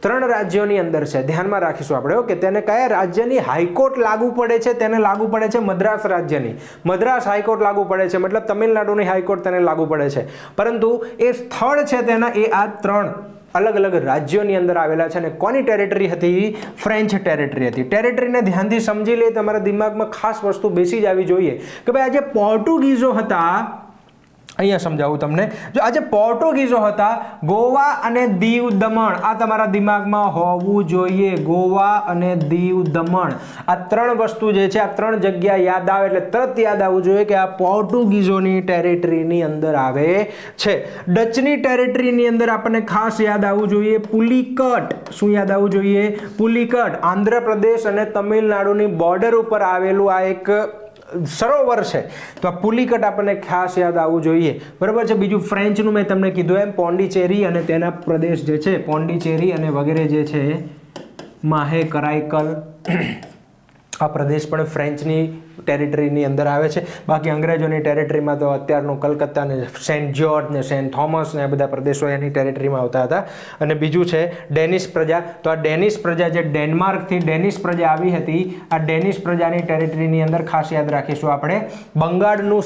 Speaker 1: 3 રાજ્યોની અંદર છે. ધ્યાનમાં રાખીશું આપણે. ઓકે, તેને કયા રાજ્યની હાઈકોર્ટ લાગુ પડે છે? તેને લાગુ પડે છે મદ્રાસ રાજ્યની. મદ્રાસ હાઈકોર્ટ લાગુ પડે છે, મતલબ તમિલનાડુની હાઈકોર્ટ તેને લાગુ પડે છે. પરંતુ એ સ્થળ છે તેના એ આ 3 અલગ અલગ રાજ્યોની અંદર આવેલા છે. અને કોની ટેરેટરી હતી? ફ્રેન્ચ ટેરેટરી હતી. ટેરેટરીને ધ્યાનથી સમજી લે, તમારા દિમાગમાં ખાસ વસ્તુ બેસી જ આવી જોઈએ કે ભાઈ આ જે પોર્ટુગીઝો હતા, અહીંયા સમજાવું તમને. જો આજે પોર્ટુગીઝો હતા, ગોવા અને દીવ દમણ, આ તમારા દિમાગમાં હોવું જોઈએ. ગોવા અને દીવ દમણ, આ 3 વસ્તુ જે છે, આ 3 જગ્યા યાદ આવે એટલે તરત યાદ આવવું જોઈએ કે આ પોર્ટુગીઝોની ટેરેટરીની અંદર આવે છે. ડચની ટેરેટરીની અંદર આપણને ખાસ યાદ આવવું જોઈએ પુલિકટ. શું યાદ આવવું જોઈએ? પુલિકટ. આંધ્રપ્રદેશ અને તમિલનાડુની બોર્ડર ઉપર આવેલું આ એક સરોવર છે. તો આ પુલિકટ આપણને ખાસ યાદ આવવું જોઈએ, બરાબર છે. બીજું ફ્રેન્ચનું મેં તમને કીધું એમ પોંડિચેરી અને તેના પ્રદેશ જે છે, પોંડિચેરી અને વગેરે જે છે, માહે, કરાઈકલ આ પ્રદેશ પણ ફ્રેન્ચની ટેરિટરીની અંદર આવે છે. બાકી અંગ્રેજોની ટેરિટરીમાં તો અત્યારનું કલકત્તા ને સેન્ટ જ્યોર્જ ને સેન્ટ થોમસ ને આ બધા પ્રદેશો એની ટેરિટરીમાં આવતા હતા. અને બીજું છે ડેનિશ પ્રજા. તો આ ડેનિશ પ્રજા જે ડેનમાર્કથી ડેનિશ પ્રજા આવી હતી, આ ડેનિશ પ્રજાની ટેરિટરીની અંદર ખાસ યાદ રાખીશું આપણે બંગાળનું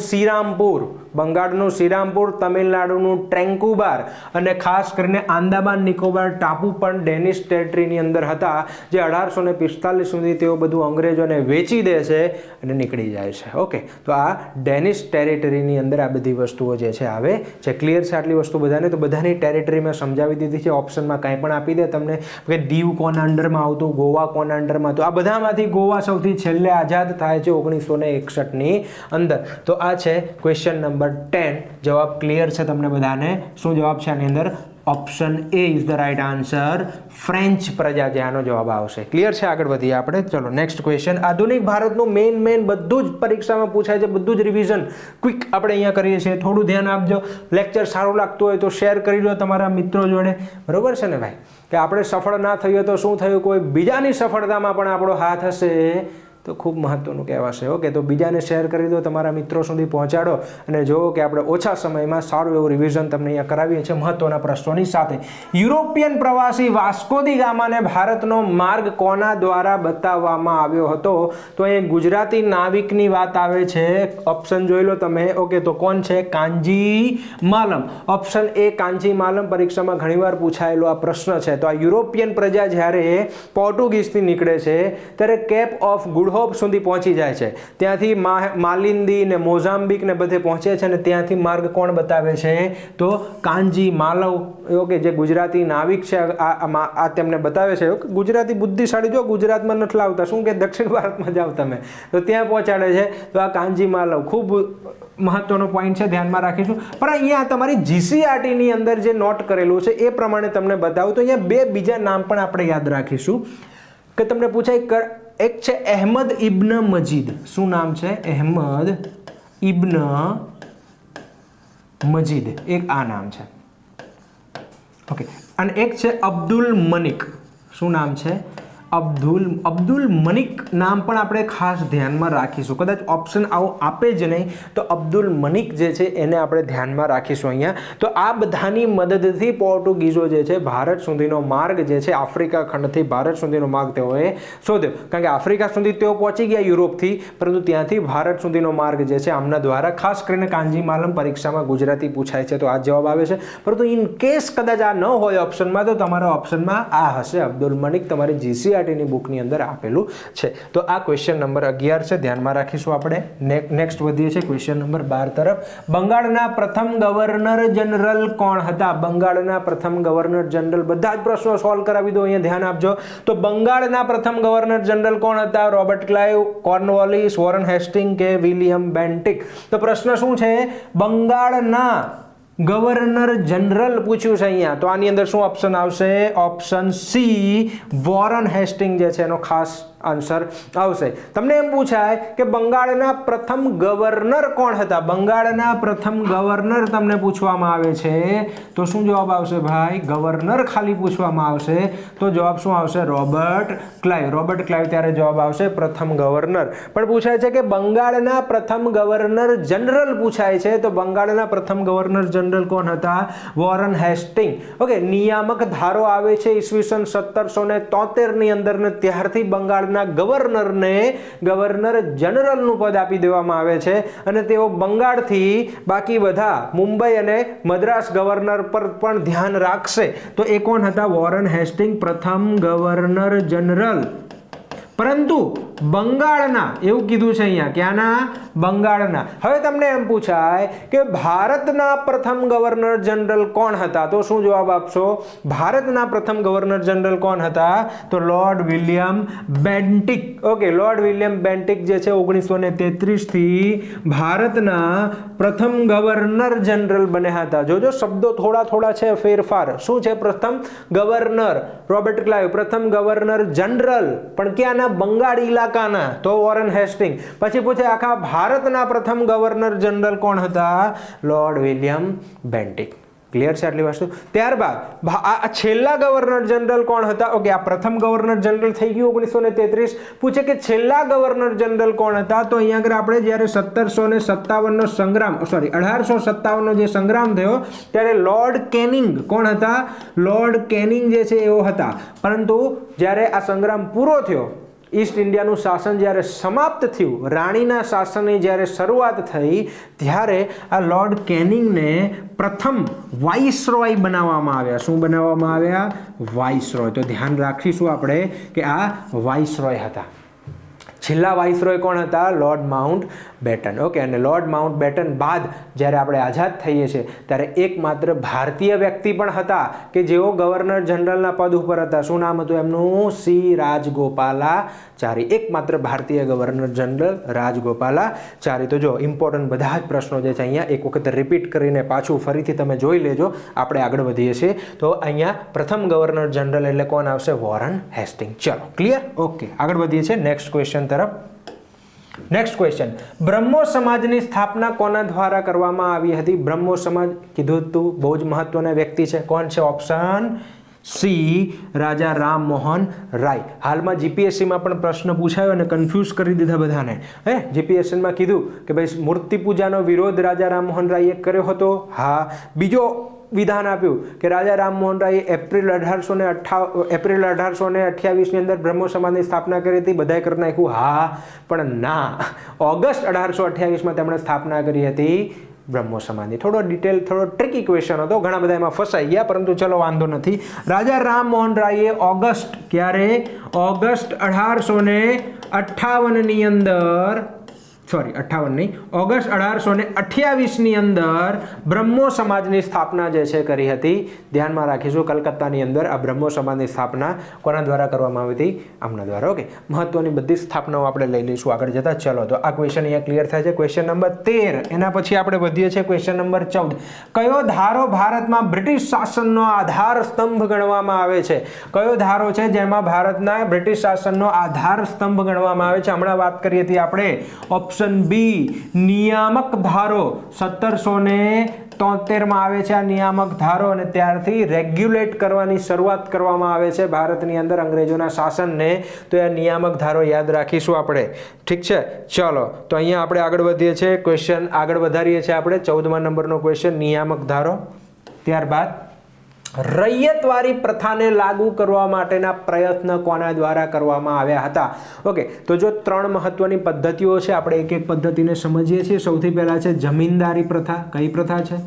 Speaker 1: શ્રીરામપુર, તમિલનાડુનું ટ્રેન્કુબાર અને ખાસ કરીને આંદામાન નિકોબાર ટાપુ પણ ડેનિશ ટેરિટરીની અંદર હતા, જે 1845 સુધી તેઓ બધું અંગ્રેજોને વેચી દે છે અને નીકળી જાય છે. ઓકે, તો આ ડેનિશ ટેરિટરીની અંદર આ બધી વસ્તુઓ જે છે આવે છે. ક્લિયર છે આટલી વસ્તુ બધાને? તો બધાની ટેરિટરી મેં સમજાવી દીધી છે. ઓપ્શનમાં કંઈ પણ આપી દે તમને કે દીવ કોના અંડરમાં આવતું, ગોવા કોના અંડરમાં. તો આ બધામાંથી ગોવા સૌથી છેલ્લે આઝાદ થાય છે 1961ની અંદર. તો આ છે ક્વેશ્ચન નંબર 10. જવાબ ક્લિયર છે તમને બધાને? શું જવાબ છે આની અંદર? Option A is the right answer. French પ્રજા જે આનો જવાબ આવશે. ક્લિયર છે? આગળ વધીએ આપણે. ચલો નેક્સ્ટ ક્વેશ્ચન. આધુનિક ભારતનું મેઇન બધું જ પરીક્ષામાં પૂછાય છે, બધું જ રિવિઝન ક્વિક આપણે અહીંયા કરીએ છીએ. થોડું ધ્યાન આપજો. લેક્ચર સારું લાગતું હોય તો શેર કરી દો તમારા મિત્રો જોડે. બરોબર છે ને ભાઈ? કે આપણે સફળ ના થઈએ તો શું થયું, કોઈ બીજાની સફળતામાં પણ આપણો હાથ હશે તો ખૂબ મહત્વનું કહેવાશે. ઓકે, તો બીજાને શેર કરી દો, તમારા મિત્રો સુધી પહોંચાડો અને જુઓ કે આપણે ઓછા સમયમાં સારું એવું રિવિઝન તમને અહીંયા કરાવીએ છીએ મહત્વના પ્રશ્નોની સાથે. યુરોપિયન પ્રવાસી વાસ્કો દી ગામાને ભારતનો માર્ગ કોના દ્વારા બતાવવામાં આવ્યો હતો? તો અહીં ગુજરાતી નાવિકની વાત આવે છે. ઓપ્શન જોઈ લો તમે. ઓકે, તો કોણ છે? કાંજી માલમ. ઓપ્શન એ કાંજી માલમ પરીક્ષામાં ઘણીવાર પૂછાયેલો આ પ્રશ્ન છે. તો આ યુરોપિયન પ્રજા જ્યારે પોર્ટુગીઝથી નીકળે છે ત્યારે કેપ ઓફ ગુડ હોપ સુધી પહોંચી જાય છે. ત્યાંથી માલિંદી ને મોઝામ્બિક ને બધે પહોંચે છે અને ત્યાંથી માર્ગ કોણ બતાવે છે? તો કાંજી માલવ. ઓકે, જે ગુજરાતી નાવિક છે આ તેમને બતાવે છે. ગુજરાતી બુદ્ધિશાળી, જો ગુજરાતમાં નથી લાવતા, શું કે દક્ષિણ ભારતમાં જાઓ તમે, તો ત્યાં પહોંચાડે છે. તો આ કાંજી માલવ ખૂબ મહત્વનો પોઈન્ટ છે, ધ્યાનમાં રાખીશું. પણ અહીંયા તમારી જીસીઆરટીની અંદર જે નોટ કરેલું છે એ પ્રમાણે તમને બતાવું. તો અહીંયા બે બીજા નામ પણ આપણે યાદ રાખીશું કે તમને પૂછાય. એક છે અહેમદ ઇબ્ન મજીદ. શું નામ છે? અહેમદ ઇબ્ન મજીદ. એક આ નામ છે. ઓકે, અને એક છે અબ્દુલ મનિક. શું નામ છે? અબ્દુલ મનિક નામ પણ આપણે ખાસ ધ્યાનમાં રાખીશું. કદાચ ઓપ્શન આવો આપે જ નહીં તો અબ્દુલ મનિક જે છે એને આપણે ધ્યાનમાં રાખીશું અહીંયા. તો આ બધાની મદદથી પોર્ટુગીઝો જે છે ભારત સુધીનો માર્ગ જે છે, આફ્રિકા ખંડથી ભારત સુધીનો માર્ગ તેઓએ શોધ્યો. કારણ કે આફ્રિકા સુધી તેઓ પહોંચી ગયા યુરોપથી, પરંતુ ત્યાંથી ભારત સુધીનો માર્ગ જે છે આમના દ્વારા, ખાસ કરીને કાંજી માલમ પરીક્ષામાં ગુજરાતી પૂછાય છે તો આ જવાબ આવે છે. પરંતુ ઇન કેસ કદાચ આ ન હોય ઓપ્શનમાં તો તમારા ઓપ્શનમાં આ હશે, અબ્દુલ મનિક. તમારી જીસીઆરટી બુકની અંદર આપેલું છે. તો આ ક્વેશ્ચન નંબર 11 છે, ધ્યાનમાં રાખીશું આપણે. નેક્સ્ટ વધીએ છીએ ક્વેશ્ચન નંબર 12 તરફ. બંગાળના પ્રથમ ગવર્નર જનરલ કોણ હતા? બંગાળના પ્રથમ ગવર્નર જનરલ. બધા જ પ્રશ્નો સોલ્વ કરાવી દો, અહીંયા ધ્યાન આપજો. તો બંગાળના પ્રથમ ગવર્નર જનરલ કોણ હતા? Robert Clive, Cornwallis, Warren Hastings કે વિલિયમ બેન્ટિક? તો પ્રશ્ન શું છે? બંગાળના ગવર્નર જનરલ પૂછ્યું છે અહીંયા. તો આની અંદર શું ઓપ્શન આવશે? ઓપ્શન સી વોરન હેસ્ટિંગ જે છે એનો ખાસ આન્સર આવશે. તમને એમ પૂછાય કે બંગાળના પ્રથમ ગવર્નર કોણ હતા? બંગાળના પ્રથમ ગવર્નર તમને પૂછવામાં આવે છે તો શું જવાબ આવશે ભાઈ? ગવર્નર ખાલી પૂછવામાં આવશે તો જવાબ શું આવશે? Robert Clive. રોબર્ટ ક્લાઇવ ત્યારે જવાબ આવશે પ્રથમ ગવર્નર. પણ પૂછાય છે કે બંગાળના પ્રથમ ગવર્નર જનરલ પૂછાય છે તો બંગાળના પ્રથમ ગવર્નર જનરલ કોણ હતા? Warren Hastings. ઓકે, નિયામક ધારો આવે છે ઈસવીસન 1773 ની અંદર ને ત્યારથી બંગાળના ગવર્નરને ગવર્નર જનરલનું પદ આપી દેવામાં આવે છે અને તેઓ બંગાળથી બાકી બધા મુંબઈ અને મદ્રાસ ગવર્નર પર પણ ધ્યાન રાખશે. તો એ કોણ હતા? વોરન હેસ્ટિંગ પ્રથમ ગવર્નર જનરલ. પરંતુ બંગાળના એવું કીધું છે અહીંયા, ક્યાંના? બંગાળના. હવે તમને એમ પૂછાય કે ભારતના પ્રથમ ગવર્નર જનરલ કોણ હતા? તો શું જવાબ આપશો? ભારતના પ્રથમ ગવર્નર જનરલ કોણ હતા? તો lord William Bentinck. Okay, lord William Bentinck જે છે 1933 થી ભારતના પ્રથમ ગવર્નર જનરલ બન્યા હતા. જોજો શબ્દો થોડા છે ફેરફાર. શું છે? પ્રથમ ગવર્નર રોબર્ટ ક્લાઇવ, પ્રથમ ગવર્નર જનરલ પણ ક્યાંના? બંગાળ ઇલાકાના, તો વોરન હેસ્ટિંગ. પછી પૂછે આખા ભારતના પ્રથમ ગવર્નર જનરલ કોણ હતા? Lord William Bentinck. ક્લિયર છે આટલી વસ્તુ? ત્યારબાદ આ છેલ્લા ગવર્નર જનરલ કોણ હતા? ઓકે, આ પ્રથમ ગવર્નર જનરલ થઈ ગયું 1933. પૂછે કે છેલ્લા ગવર્નર જનરલ કોણ હતા? તો અહીંયા આગળ આપણે જ્યારે 1757 નો સંગ્રામ, સોરી 1857 નો જે સંગ્રામ થયો ત્યારે લોર્ડ કેનિંગ કોણ હતા? લોર્ડ કેનિંગ જે છે એવો હતા. પરંતુ જ્યારે આ સંગ્રામ પૂરો થયો, ઈસ્ટ ઇન્ડિયાનું શાસન જ્યારે સમાપ્ત થયું, રાણીના શાસનની જ્યારે શરૂઆત થઈ, ત્યારે આ લોર્ડ કેનિંગને પ્રથમ વાઇસરોય બનાવવામાં આવ્યા. શું બનાવવામાં આવ્યા? વાઇસરોય. તો ધ્યાન રાખીશું આપણે કે આ વાઇસરોય હતા. છેલ્લા વાઇસરોય કોણ હતા? Lord Mountbatten. ઓકે, અને લોર્ડ માઉન્ટ બેટન બાદ જ્યારે આપણે આઝાદ થઈએ છીએ ત્યારે એકમાત્ર ભારતીય વ્યક્તિ પણ હતા કે જેઓ ગવર્નર જનરલના પદ ઉપર હતા. શું નામ હતું એમનું? સી રાજગોપાલાચારી. એકમાત્ર ભારતીય ગવર્નર જનરલ રાજગોપાલાચારી. તો જો ઇમ્પોર્ટન્ટ બધા જ પ્રશ્નો જે છે અહીંયા એક વખત રિપીટ કરીને પાછું ફરીથી તમે જોઈ લેજો. આપણે આગળ વધીએ છીએ. તો અહીંયા પ્રથમ ગવર્નર જનરલ એટલે કોણ આવશે? Warren Hastings. ચલો, ક્લિયર? ઓકે, આગળ વધીએ છીએ નેક્સ્ટ ક્વેશ્ચન તરફ. નેક્સ્ટ ક્વેશ્ચન, બ્રહ્મો સમાજની સ્થાપના કોના દ્વારા કરવામાં આવી હતી? બ્રહ્મો સમાજ કીધું તું બહુ જ મહત્વના વ્યક્તિ છે. કોણ છે? ઓપ્શન સી, રાજા રામમોહન રાય. હાલમાં જીપીએસસીમાં પણ પ્રશ્ન પૂછાયો અને કન્ફ્યુઝ કરી દીધા બધાને. જીપીએસસીમાં કીધું કે ભાઈ મૂર્તિ પૂજાનો વિરોધ રાજા રામમોહન રાયે કર્યો હતો. હા. બીજો વિધાન આપ્યું કે રાજા રામમોહન રાયે એપ્રિલ 1828 ની અંદર બ્રહ્મો સમાજની સ્થાપના કરી હતી. બધાએ કરી નાખ્યું હા, પણ ના, ઓગસ્ટ 1828માં તેમણે સ્થાપના કરી હતી બ્રહ્મો સમાજની. થોડો ડિટેલ, થોડો ટ્રિકી ક્વેશ્ચન હતો, ઘણા બધા એમાં ફસાઈ ગયા, પરંતુ ચલો વાંધો નથી. રાજા રામમોહન રાયે ઓગસ્ટ, ક્યારે? ઓગસ્ટ 1858 ની અંદર, સોરી 58 નહીં, ઓગસ્ટ 1828 ની અંદર બ્રહ્મો સમાજની સ્થાપના જે છે કરી હતી. ધ્યાનમાં રાખીશું, કલકત્તાની અંદર આ બ્રહ્મો સમાજની સ્થાપના કોના દ્વારા કરવામાં આવી હતી? આમના દ્વારા. ઓકે, મહત્વની બધી સ્થાપનાઓ આપણે લઈ લઈશું આગળ જતા. ચલો, તો આ ક્વેશ્ચન અહીંયા ક્લિયર થાય છે. Question number 13. એના પછી આપણે વધીએ છીએ ક્વેશ્ચન નંબર 14. કયો ધારો ભારતમાં બ્રિટિશ શાસનનો આધાર સ્તંભ ગણવામાં આવે છે? કયો ધારો છે જેમાં ભારતના બ્રિટિશ શાસનનો આધાર સ્તંભ ગણવામાં આવે છે? હમણાં વાત કરી હતી આપણે. ઓપ્શન બી, નિયામક ધારો. 1773 માં આવે છે આ નિયામક ધારો, અને ત્યારથી રેગ્યુલેટ કરવાની શરૂઆત કરવામાં આવે છે ભારતની અંદર અંગ્રેજોના શાસનને. તો એ નિયામક ધારો યાદ રાખીશું આપણે. ઠીક છે, ચલો, તો અહીંયા આપણે આગળ વધીએ છીએ. ક્વેશ્ચન આગળ વધારીએ છીએ આપણે. 14મા નંબરનો ક્વેશ્ચન, નિયામક ધારો. ત્યારબાદ રૈયતવારી પ્રથાને લાગુ કરવા માટેના પ્રયત્ન કોના દ્વારા કરવામાં આવ્યા હતા? ઓકે, તો જો 3 મહત્વની પદ્ધતિઓ છે, આપણે એક એક પદ્ધતિને સમજીએ છીએ. સૌથી પહેલા છે જમીનદારી પ્રથા. કઈ પ્રથા છે?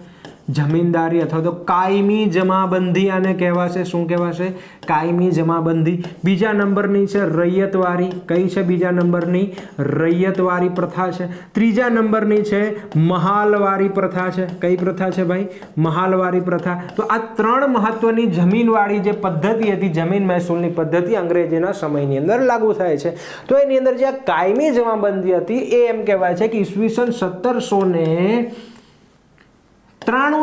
Speaker 1: જમીનદારી અથવા તો કાયમી જમાબંધી આને કહેવાશે. શું કહેવાશે? કાયમી જમાબંધી. બીજા નંબરની છે રૈયતવારી. કઈ છે બીજા નંબરની? રૈયતવારી પ્રથા છે. ત્રીજા નંબરની છે મહાલવારી પ્રથા છે. કઈ પ્રથા છે ભાઈ? મહાલવારી પ્રથા. તો આ 3 મહત્વની જમીનવાળી જે પદ્ધતિ હતી, જમીન મહેસૂલની પદ્ધતિ અંગ્રેજીના સમયની અંદર લાગુ થાય છે. તો એની અંદર જે કાયમી જમાબંધી હતી એ એમ કહેવાય છે કે ઈસવીસન 1793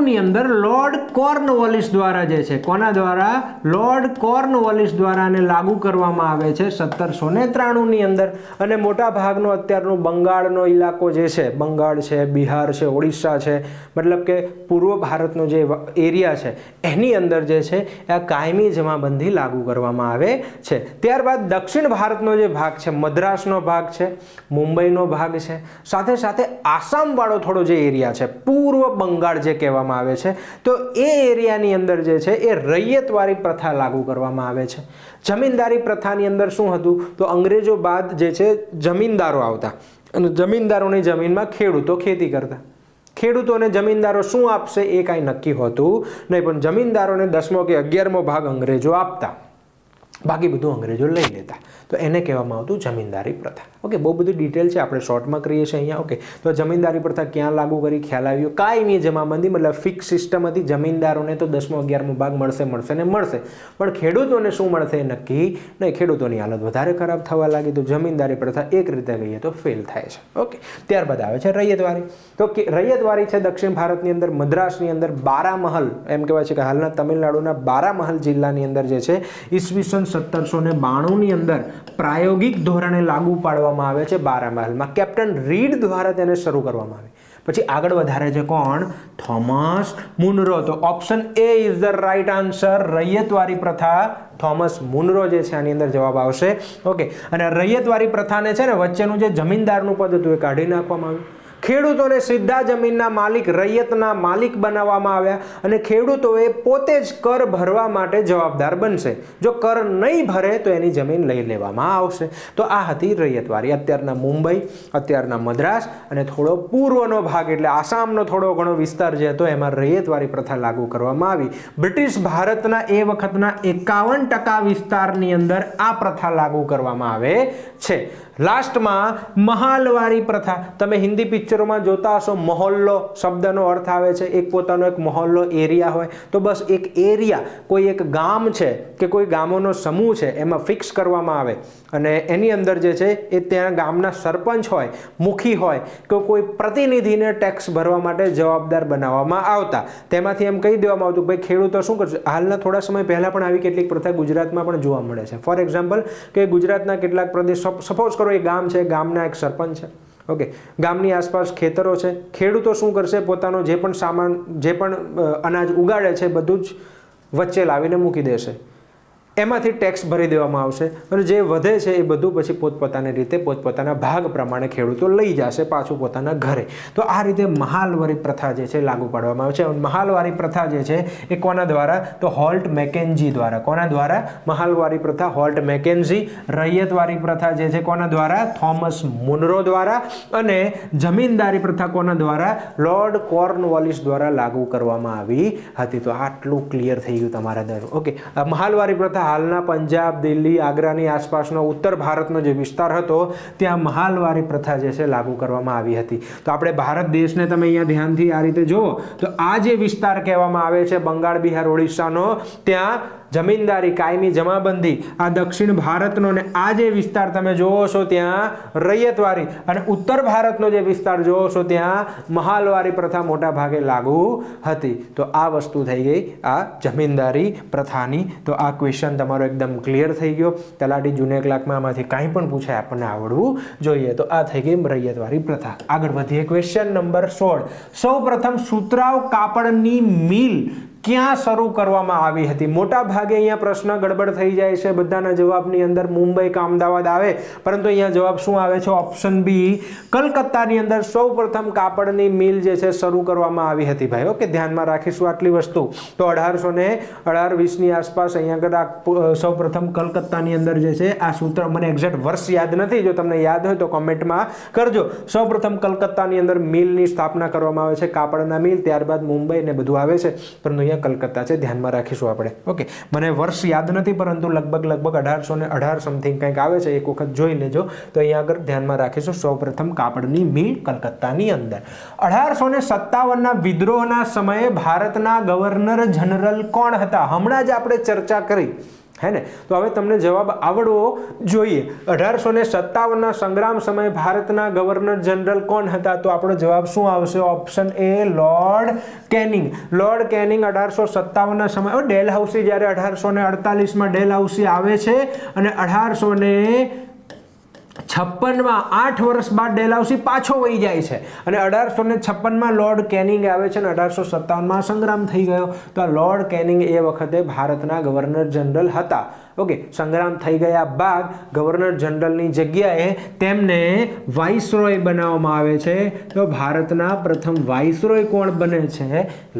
Speaker 1: ની અંદર લોર્ડ કોર્નવોલિસ દ્વારા જે છે, કોના દ્વારા? લોર્ડ કોર્નવોલિસ દ્વારા આને લાગુ કરવામાં આવે છે 1793 ની અંદર. અને મોટા ભાગનો અત્યારનો બંગાળનો ઇલાકો જે છે, બંગાળ છે, બિહાર છે, ઓડિશા છે, મતલબ કે પૂર્વ ભારતનો જે એરિયા છે એની અંદર જે છે આ કાયમી જમાબંધી લાગુ કરવામાં આવે છે. ત્યારબાદ દક્ષિણ ભારતનો જે ભાગ છે, મદ્રાસનો ભાગ છે, મુંબઈનો ભાગ છે, સાથે સાથે આસામવાળો થોડો જે એરિયા છે, પૂર્વ બંગાળ જે કહેવામાં આવે છે, તો એ એરિયાની અંદર જે છે એ રૈયતવારી પ્રથા લાગુ કરવામાં આવે છે. જમીનદારી પ્રથાની અંદર શું હતું? તો અંગ્રેજો બાદ જે છે જમીનદારો આવતા અને જમીનદારોની જમીનમાં ખેડૂતો ખેતી કરતા. ખેડૂતોને જમીનદારો શું આપશે એ કાંઈ નક્કી હોતું નહીં, પણ જમીનદારોને 10મો કે 11મો ભાગ અંગ્રેજો આપતા, બાકી બધું અંગ્રેજો લઈ લેતા. તો એને કહેવામાં આવતું જમીનદારી પ્રથા. ઓકે, બહુ બધી ડિટેલ છે, આપણે શોર્ટમાં કરીએ છીએ અહીંયા. ઓકે, તો જમીનદારી પ્રથા ક્યાં લાગુ કરી? ખ્યાલ આવ્યો? કાયમી જમાબંધી, મતલબ ફિક્સ સિસ્ટમ હતી. જમીનદારોને તો 10મો 11મો ભાગ મળશે ને મળશે, પણ ખેડૂતોને શું મળશે એ નક્કી નહીં. ખેડૂતોની હાલત વધારે ખરાબ થવા લાગી, તો જમીનદારી પ્રથા એક રીતે કહીએ તો ફેલ થાય છે. ઓકે, ત્યારબાદ આવે છે રૈયતવારી. તો રૈયતવારી છે દક્ષિણ ભારતની અંદર, મદ્રાસની અંદર બારામહલ, એમ કહેવાય છે કે હાલના તમિલનાડુના બારામહલ જિલ્લાની અંદર જે છે ઈસવીસન 1792 ની અંદર પ્રાયોગિક ધોરણે લાગુ પાડવામાં આવે છે. બારામહલમાં કેપ્ટન રીડ દ્વારા તેને શરૂ કરવામાં આવી. પછી આગળ વધારે છે કોણ? Thomas Munro. તો option A is the right answer. Ryotwari પ્રથા થોમસ મુનરો જે છે આની અંદર જવાબ આવશે. ઓકે, અને રૈયતવારી પ્રથાને છે ને વચ્ચેનું જે જમીનદારનું પદ હતું એ કાઢી નાખવામાં આવ્યું. ખેડૂતોને સીધા જમીનના માલિક, રૈયતના માલિક બનાવવામાં આવ્યા અને ખેડૂતોએ પોતે જ કર ભરવા માટે જવાબદાર બનશે. જો કર નહીં ભરે તો એની જમીન લઈ લેવામાં આવશે. તો આ હતી રૈયતવારી. અત્યારના મુંબઈ, અત્યારના મદ્રાસ અને થોડો પૂર્વનો ભાગ એટલે આસામનો થોડો ઘણો વિસ્તાર જે હતો એમાં રૈયતવારી પ્રથા લાગુ કરવામાં આવી. બ્રિટિશ ભારતના એ વખતના 51% વિસ્તારની અંદર આ પ્રથા લાગુ કરવામાં આવે છે. લાસ્ટમાં મહાલવારી પ્રથા. તમે હિન્દી પિક્ચરોમાં જોતા હશો, મહોલ્લો શબ્દનો અર્થ આવે છે એક પોતાનો એક મહોલ્લો એરિયા હોય. તો બસ એક એરિયા, કોઈ એક ગામ છે કે કોઈ ગામોનો સમૂહ છે એમાં ફિક્સ કરવામાં આવે અને એની અંદર જે છે એ ત્યાં ગામના સરપંચ હોય, મુખી હોય કે કોઈ પ્રતિનિધિને ટેક્સ ભરવા માટે જવાબદાર બનાવવામાં આવતા. તેમાંથી એમ કહી દેવામાં આવતું ભાઈ ખેડૂતો શું કરશે. હાલના થોડા સમય પહેલા પણ આવી કેટલીક પ્રથા ગુજરાતમાં પણ જોવા મળે છે. ફોર એક્ઝામ્પલ કે ગુજરાતના કેટલાક પ્રદેશ, સપોઝ કરો એ ગામ છે, ગામના એક સરપંચ છે. ઓકે, ગામની આસપાસ ખેતરો છે. ખેડૂતો શું કરશે, પોતાનો જે પણ સામાન, જે પણ અનાજ ઉગાડે છે બધું જ વચ્ચે લાવીને મૂકી દેશે. એમાંથી ટેક્સ ભરી દેવામાં આવશે અને જે વધે છે એ બધું પછી પોતપોતાની રીતે પોતપોતાના ભાગ પ્રમાણે ખેડૂતો લઈ જશે પાછું પોતાના ઘરે. તો આ રીતે મહાલવારી પ્રથા જે છે લાગુ પાડવામાં આવે છે. મહાલવારી પ્રથા જે છે એ કોના દ્વારા? તો હોલ્ટ મેકેન્જી દ્વારા. કોના દ્વારા? મહાલવારી પ્રથા હોલ્ટ મેકેન્જી. રૈયતવારી પ્રથા જે છે કોના દ્વારા? થોમસ મુનરો દ્વારા. અને જમીનદારી પ્રથા કોના દ્વારા? લોર્ડ કોર્નવોલિસ દ્વારા લાગુ કરવામાં આવી હતી. તો આટલું ક્લિયર થઈ ગયું તમારા દર. ઓકે, મહાલવારી પ્રથા હાલના પંજાબ, દિલ્હી, આગ્રાની આસપાસનો ઉત્તર ભારતનો જે વિસ્તાર હતો ત્યાં મહાલવારી પ્રથા જે છે લાગુ કરવામાં આવી હતી. તો આપણે ભારત દેશને તમે અહીંયા ધ્યાનથી આ રીતે જુઓ તો આ જે વિસ્તાર કહેવામાં આવે છે બંગાળ, બિહાર, ઓડિશાનો, ત્યાં જમીનદારી, કાયમી જમાબંધી. આ દક્ષિણ ભારતનો ને આ જે વિસ્તાર તમે જોવો છો ત્યાં રૈયતવારી, અને ઉત્તર ભારતનો જે વિસ્તાર જોવો છો ત્યાં મહાલવારી પ્રથા મોટા ભાગે લાગુ હતી. તો આ વસ્તુ થઈ ગઈ આ જમીનદારી પ્રથાની. તો આ ક્વેશ્ચન તમારો એકદમ ક્લિયર થઈ ગયો. તલાટી જૂનિયર ક્લાર્કમાં આમાંથી કાંઈ પણ પૂછાય આપણને આવડવું જોઈએ. તો આ થઈ ગઈ રૈયતવારી પ્રથા. આગળ વધીએ. Question number 16. સૌ પ્રથમ સુતરાઉ કાપડની મિલ ક્યાં શરૂ કરવામાં આવી હતી? મોટા ભાગે અહીંયા પ્રશ્ન ગડબડ થઈ જાય છે. બધાના જવાબની અંદર મુંબઈ કે અમદાવાદ આવે, પરંતુ અહીંયા જવાબ શું આવે છે? ઓપ્શન બી, કલકત્તાની અંદર સૌ પ્રથમ કાપડની મિલ જે છે શરૂ કરવામાં આવી હતી. ભાઈ ઓકે, ધ્યાનમાં રાખીશું આટલી વસ્તુ. તો 1818-20 ની આસપાસ અહીંયા આગળ સૌ પ્રથમ કલકત્તાની અંદર જે છે આ સૂત્ર, મને એક્ઝેક્ટ વર્ષ યાદ નથી, જો તમને યાદ હોય તો કોમેન્ટમાં કરજો. સૌ પ્રથમ કલકત્તાની અંદર મિલની સ્થાપના કરવામાં આવે છે, કાપડના મિલ. ત્યારબાદ મુંબઈ ને બધું આવે છે, પરંતુ કલકત્તા છે, ધ્યાનમાં રાખીશું આપણે. ઓકે, મને વર્ષ યાદ નથી, પરંતુ લગભગ 1818 સમથિંગ કંઈક આવે છે. એક વખત જોઈ લેજો. તો અહીંયા આગળ ધ્યાનમાં રાખીશું સૌપ્રથમ કાપડની મિલ કલકત્તાની અંદર. 1857ના વિદ્રોહના સમયે ભારતના ગવર્નર જનરલ કોણ હતા? હમણાં જ આપણે ચર્ચા કરી હે ને. તો હવે તમને જવાબ આવડવો જોઈએ. 1857ના સંગ્રામ સમયે ભારતના ગવર્નર જનરલ કોણ હતા? તો આપણો જવાબ શું આવશે? Option A, Lord Canning. Lord Canning 1857ના સમયે, ડેલહાઉસી જ્યારે 1848માં ડેલહાઉસી આવે છે અને 1856માં 8 વર્ષ બાદ ડેલહાઉસી પાછો વહી જાય છે અને 1856માં લોર્ડ કેનિંગ આવે છે અને 1857માં સંગ્રામ થઈ ગયો. તો આ લોર્ડ કેનિંગ એ વખતે ભારતના ગવર્નર જનરલ હતા. ઓકે, સંગ્રામ થઈ ગયા બાદ ગવર્નર જનરલની જગ્યાએ તેમને વાઇસરોય બનાવવામાં આવે છે. તો ભારતના પ્રથમ વાઇસરોય કોણ બને છે?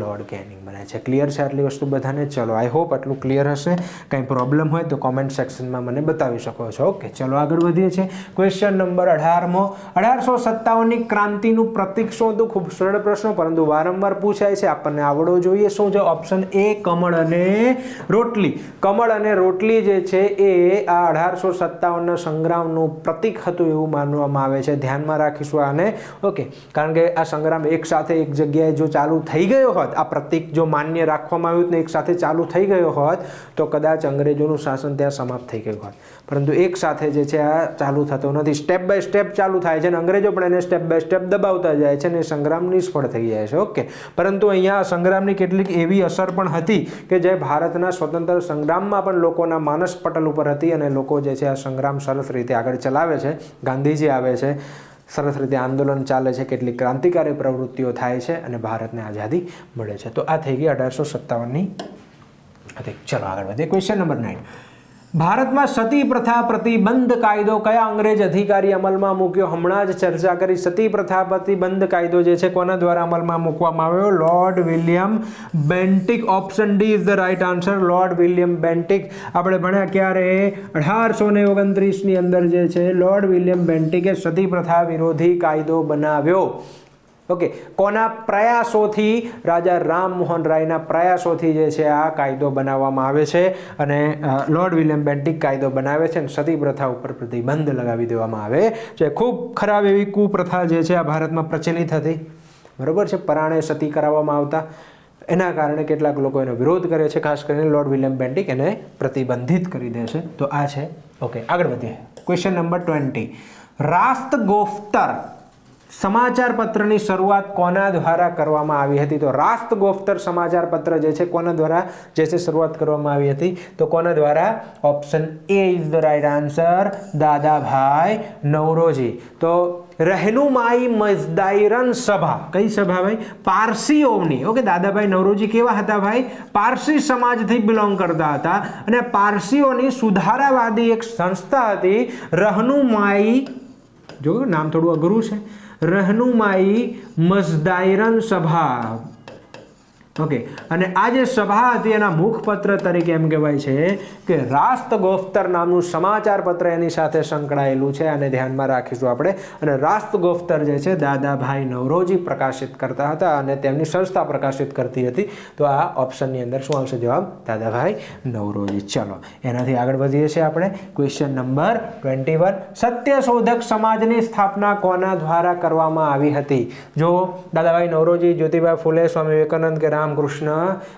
Speaker 1: લોર્ડ કેનિંગ બને છે. ક્લિયર છે આટલી વસ્તુ બધાને? ચલો, આઈ હોપ આટલું ક્લિયર હશે. કંઈ પ્રોબ્લેમ હોય તો કોમેન્ટ સેક્શનમાં મને બતાવી શકો છો. ઓકે, ચલો આગળ વધીએ છીએ. Question number 18મો. 1857ની ક્રાંતિનું પ્રતીક શું હતું? ખૂબ સરળ પ્રશ્ન, પરંતુ વારંવાર પૂછાય છે, આપણને આવડવો જોઈએ. શું છે? ઓપ્શન એ, કમળ અને રોટલી. કમળ અને રોટલી જે છે એ આ 1857ના સંગ્રામનું પ્રતીક હતું એવું માનવામાં આવે છે. ધ્યાનમાં રાખીશું આને. ઓકે, કારણ કે આ સંગ્રામ એક સાથે એક જગ્યાએ જો ચાલુ થઈ ગયો હોત, આ પ્રતીક જો માન્ય રાખવામાં આવ્યું ને એક સાથે ચાલુ થઈ ગયો હોત તો કદાચ અંગ્રેજોનું શાસન ત્યાં સમાપ્ત થઈ ગયું હોત. પરંતુ એક સાથે જે છે આ ચાલુ થતો નથી, સ્ટેપ બાય સ્ટેપ ચાલુ થાય છે અને અંગ્રેજો પણ એને સ્ટેપ બાય સ્ટેપ દબાવતા જાય છે અને સંગ્રામ નિષ્ફળ થઈ જાય છે. ઓકે, પરંતુ અહીંયા સંગ્રામની કેટલીક એવી અસર પણ હતી કે જે ભારતના સ્વતંત્ર સંગ્રામમાં પણ લોકોના માનસ પટલ ઉપર હતી અને લોકો જે છે આ સંગ્રામ સરસ રીતે આગળ ચલાવે છે. ગાંધીજી આવે છે, સરસ રીતે આંદોલન ચાલે છે, કેટલીક ક્રાંતિકારી પ્રવૃત્તિઓ થાય છે અને ભારતને આઝાદી મળે છે. તો આ થઈ ગઈ 1857ની. ચલો આગળ વધીએ. Question number 9. ભારતમાં સતી પ્રથા પ્રતિબંધ કાયદો કયા અંગ્રેજ અધિકારી અમલમાં મૂક્યો? હમણાં જ ચર્ચા કરી. સતી પ્રથા પ્રતિબંધ કાયદો જે છે કોના દ્વારા અમલમાં મૂકવામાં આવ્યો? Lord William Bentinck. Option D is the right answer. Lord William Bentinck. આપણે ભણ્યા ક્યારે? 1829ની અંદર જે છે લોર્ડ વિલિયમ બેન્ટિકે સતી પ્રથા વિરોધી કાયદો બનાવ્યો. ઓકે, કોના પ્રયાસોથી? રાજા રામમોહન રાયના પ્રયાસોથી જે છે આ કાયદો બનાવવામાં આવે છે અને લોર્ડ વિલિયમ બેન્ટિક કાયદો બનાવે છે અને સતી પ્રથા ઉપર પ્રતિબંધ લગાવી દેવામાં આવે છે. ખૂબ ખરાબ એવી કુપ્રથા જે છે આ ભારતમાં પ્રચલિત હતી, બરોબર છે. પરાણે સતી કરાવવામાં આવતા, એના કારણે કેટલાક લોકો એનો વિરોધ કરે છે. ખાસ કરીને લોર્ડ વિલિયમ બેન્ટિક એને પ્રતિબંધિત કરી દે છે. તો આ છે. ઓકે, આગળ વધીએ. Question number 20. રાષ્ટ્રગોફ્તર સમાચાર પત્રની શરૂઆત કોના દ્વારા કરવામાં આવી હતી? તો રાષ્ટ્રગોફ્તર સમાચાર પત્ર જે છે કોના દ્વારા જે છે શરૂઆત કરવામાં આવી હતી? તો કોના દ્વારા? Option A is the right answer. Dadabhai Naoroji. તો રહેનુમાઈ મજદાઈરન સભા, કઈ સભા ભાઈ? પારસીઓની. ઓકે, દાદાભાઈ નવરોજી કેવા હતા ભાઈ? પારસી સમાજથી બિલોંગ કરતા હતા અને પારસીઓની સુધારાવાદી એક સંસ્થા હતી રહેનુમાઈ. જો નામ થોડું અઘરું છે. રહેનુમાઈ મજદાઈરન સભા. ઓકે, અને આ જે સભા હતી એના મુખપત્ર તરીકે એમ કહેવાય છે કે રાષ્ટ્રગોફ્તર નામનું સમાચાર પત્ર એની સાથે સંકળાયેલું છે, અને ધ્યાનમાં રાખીશું આપણે. અને રાષ્ટ્રગોફ્તર જે છે દાદાભાઈ નવરોજી પ્રકાશિત કરતા હતા અને તેમની સંસ્થા પ્રકાશિત કરતી હતી. તો આ ઓપ્શનની અંદર શું આવશે જવાબ? દાદાભાઈ નવરોજી. ચલો એનાથી આગળ વધીએ છીએ આપણે. Question number 21. સત્યશોધક સમાજની સ્થાપના કોના દ્વારા કરવામાં આવી હતી? જો દાદાભાઈ નવરોજી, જ્યોતિબા ફૂલે, સ્વામી વિવેકાનંદ કે રામકૃષ્ણ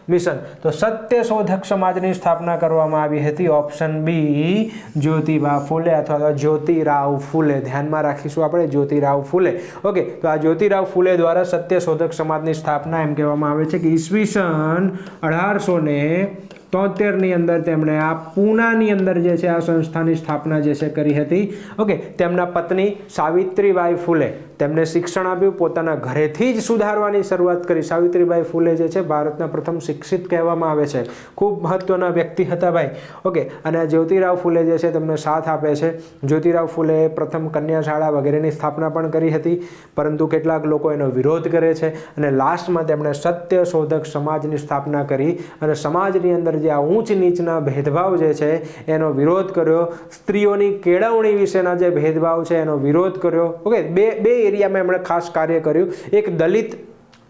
Speaker 1: મિશન? તો સત્યશોધક સમાજની સ્થાપના કરવામાં આવી હતી. ઓપ્શન બી જ્યોતિબા ફૂલે અથવા તો જ્યોતિરાવ ફૂલે. ધ્યાનમાં રાખીશું આપણે જ્યોતિરાવ ફૂલે. ઓકે, તો આ જ્યોતિરાવ ફૂલે દ્વારા સત્યશોધક સમાજની સ્થાપના એમ કહેવામાં આવે છે કે ઈસવીસન 1873ની અંદર તેમણે આ પૂનાની અંદર જે છે આ સંસ્થાની સ્થાપના જે છે કરી હતી. ઓકે, તેમના પત્ની સાવિત્રીબાઈ ફૂલે તેમને શિક્ષણ આપ્યું, પોતાના ઘરેથી જ સુધારવાની શરૂઆત કરી. સાવિત્રીબાઈ ફૂલે જે છે ભારતના પ્રથમ શિક્ષિત કહેવામાં આવે છે. ખૂબ મહત્વના વ્યક્તિ હતા ભાઈ. ઓકે, અને જ્યોતિરાવ ફૂલે જે છે તેમને સાથ આપે છે. જ્યોતિરાવ ફૂલે પ્રથમ કન્યા શાળા વગેરેની સ્થાપના પણ કરી હતી, પરંતુ કેટલાક લોકો એનો વિરોધ કરે છે અને લાસ્ટમાં તેમણે સત્યશોધક સમાજની સ્થાપના કરી અને સમાજની અંદર જે આ ઊંચ નીચના ભેદભાવ જે છે એનો વિરોધ કર્યો. સ્ત્રીઓની કેળવણી વિશેના જે ભેદભાવ છે એનો વિરોધ કર્યો. ઓકે, બે એરિયામાં એમણે ખાસ કાર્ય કર્યું. એક દલિત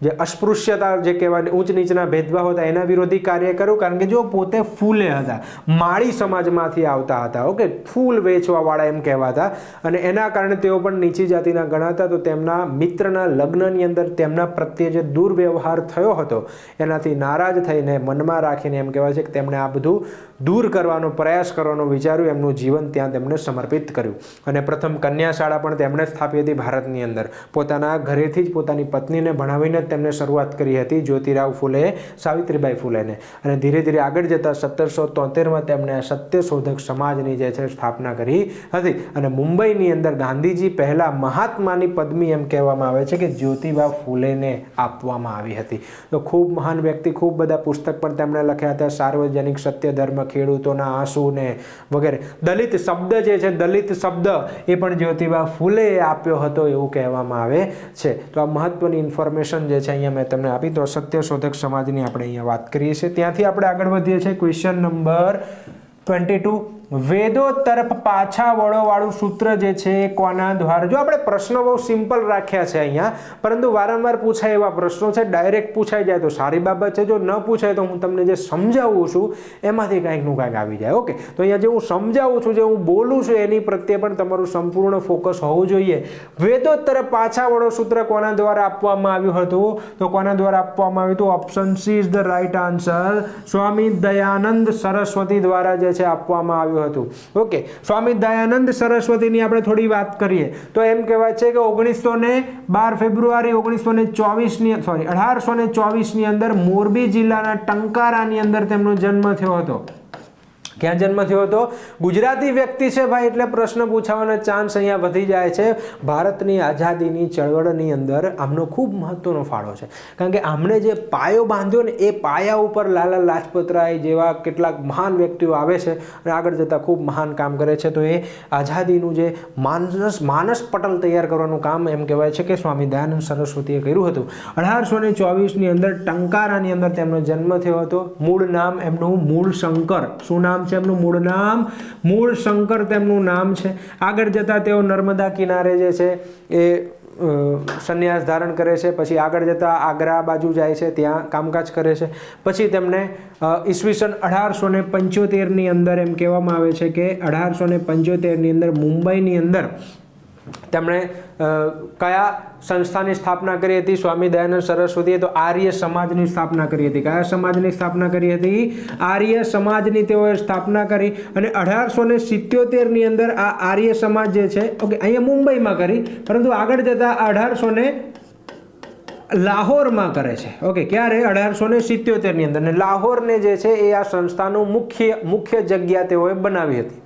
Speaker 1: જે અસ્પૃશ્યતા જે કહેવાય ઊંચ નીચના ભેદભાવ હતા એના વિરોધી કાર્ય કર્યું, કારણ કે જો પોતે ફૂલે હતા, માળી સમાજમાંથી આવતા હતા. ઓકે, ફૂલ વેચવાવાળા એમ કહેવાતા અને એના કારણે તેઓ પણ નીચી જાતિના ગણાતા. તો તેમના મિત્રના લગ્નની અંદર તેમના પ્રત્યે જે દુર્વ્યવહાર થયો હતો એનાથી નારાજ થઈને મનમાં રાખીને એમ કહેવાય છે કે તેમણે આ બધું દૂર કરવાનો પ્રયાસ કરવાનો વિચાર્યું. એમનું જીવન ત્યાં તેમણે સમર્પિત કર્યું અને પ્રથમ કન્યા શાળા પણ તેમણે સ્થાપી હતી ભારતની અંદર. પોતાના ઘરેથી જ પોતાની પત્નીને ભણાવીને તેમને શરૂઆત કરી હતી જ્યોતિરાવ ફૂલે, સાવિત્રીબાઈ ફૂલેને. અને ધીરે ધીરે આગળ જતા 1773માં તેમણે સત્યશોધક સમાજની જે છે સ્થાપના કરી હતી. અને મુંબઈની અંદર ગાંધીજી પહેલા મહાત્માની પદવી એમ કહેવામાં આવે છે કે જ્યોતિબા ફૂલેને આપવામાં આવી હતી. તો ખૂબ મહાન વ્યક્તિ, ખૂબ બધા પુસ્તક પણ તેમણે લખ્યા હતા. સાર્વજનિક સત્ય ધર્મ, ખેડૂતોના આંસુ ને વગેરે. દલિત શબ્દ જે છે, દલિત શબ્દ એ પણ જ્યોતિબા ફૂલે આપ્યો હતો એવું કહેવામાં આવે છે. તો આ મહત્વની ઇન્ફોર્મેશન જે છે અહીંયા મેં તમને આપી. તો સત્યશોધક સમાજની આપણે અહીંયા વાત કરીએ છીએ. ત્યાંથી આપણે આગળ વધીએ છીએ. Question number 22. વેદો તરફ પાછા વળો વાળું સૂત્ર જે છે કોના દ્વારા? જો આપણે પ્રશ્નો બહુ સિમ્પલ રાખ્યા છે અહીંયા, પરંતુ વારંવાર પૂછાય એવા પ્રશ્નો છે. ડાયરેક્ટ પૂછાઈ જાય તો સારી બાબત છે, જો ન પૂછાય તો હું તમને જે સમજાવું છું એમાંથી કાંઈકનું કાંઈક આવી જાય. ઓકે, તો અહીંયા જે હું સમજાવું છું, જે હું બોલું છું એની પ્રત્યે પણ તમારું સંપૂર્ણ ફોકસ હોવું જોઈએ. વેદો તરફ પાછા વળો સૂત્ર કોના દ્વારા આપવામાં આવ્યું હતું? તો કોના દ્વારા આપવામાં આવ્યું હતું? Option C is the right answer. Swami Dayanand Saraswati દ્વારા જે છે આપવામાં આવ્યું હતું. ઓકે, સ્વામી દયાનંદ સરસ્વતીની આપણે થોડી વાત કરીએ તો એમ કહેવાય છે કે 12 ફેબ્રુઆરી 1824ની અંદર મોરબી જિલ્લાના ટંકારાની અંદર તેમનો જન્મ થયો હતો. ક્યાં જન્મ થયો હતો? ગુજરાતી વ્યક્તિ છે ભાઈ, એટલે પ્રશ્ન પૂછાવાનો ચાન્સ અહીંયા વધી જાય છે. ભારતની આઝાદીની ચળવળની અંદર આમનો ખૂબ મહત્વનો ફાળો છે, કારણ કે આમણે જે પાયો બાંધ્યો ને એ પાયા ઉપર લાલા લાજપતરાય જેવા કેટલાક મહાન વ્યક્તિઓ આવે છે અને આગળ જતાં ખૂબ મહાન કામ કરે છે. તો એ આઝાદીનું જે માનસ પટલ તૈયાર કરવાનું કામ એમ કહેવાય છે કે સ્વામી દયાનંદ સરસ્વતીએ કર્યું હતું. 1824ની અંદર ટંકારાની અંદર તેમનો જન્મ થયો હતો. મૂળ નામ એમનું મૂળશંકર. શું નામ છે એમનું? મૂળ નામ મૂળશંકર તેમનું નામ છે. આગળ જતાં તેઓ નર્મદા કિનારે જે છે એ સંન્યાસ ધારણ કરે છે. પછી આગળ જતાં આગ્રા બાજુ જાય છે, ત્યાં કામકાજ કરે છે. પછી તેમને ઈસવીસન 1875ની અંદર એમ કહેવામાં આવે છે કે 1875ની અંદર મુંબઈની અંદર તેમણે કયા સંસ્થાની સ્થાપના કરી હતી? સ્વામી દયાનંદ સરસ્વતીએ તો આર્ય સમાજની સ્થાપના કરી હતી. કયા સમાજની સ્થાપના કરી હતી? આર્ય સમાજની તેઓએ સ્થાપના કરી. અને 1877ની અંદર આ આર્ય સમાજ જે છે ઓકે અહીંયા મુંબઈમાં કરી, પરંતુ આગળ જતા 1800 લાહોરમાં કરે છે. ઓકે, ક્યારે? 1877ની અંદર. અને લાહોરને જે છે એ આ સંસ્થાનું મુખ્ય જગ્યા તેઓએ બનાવી હતી.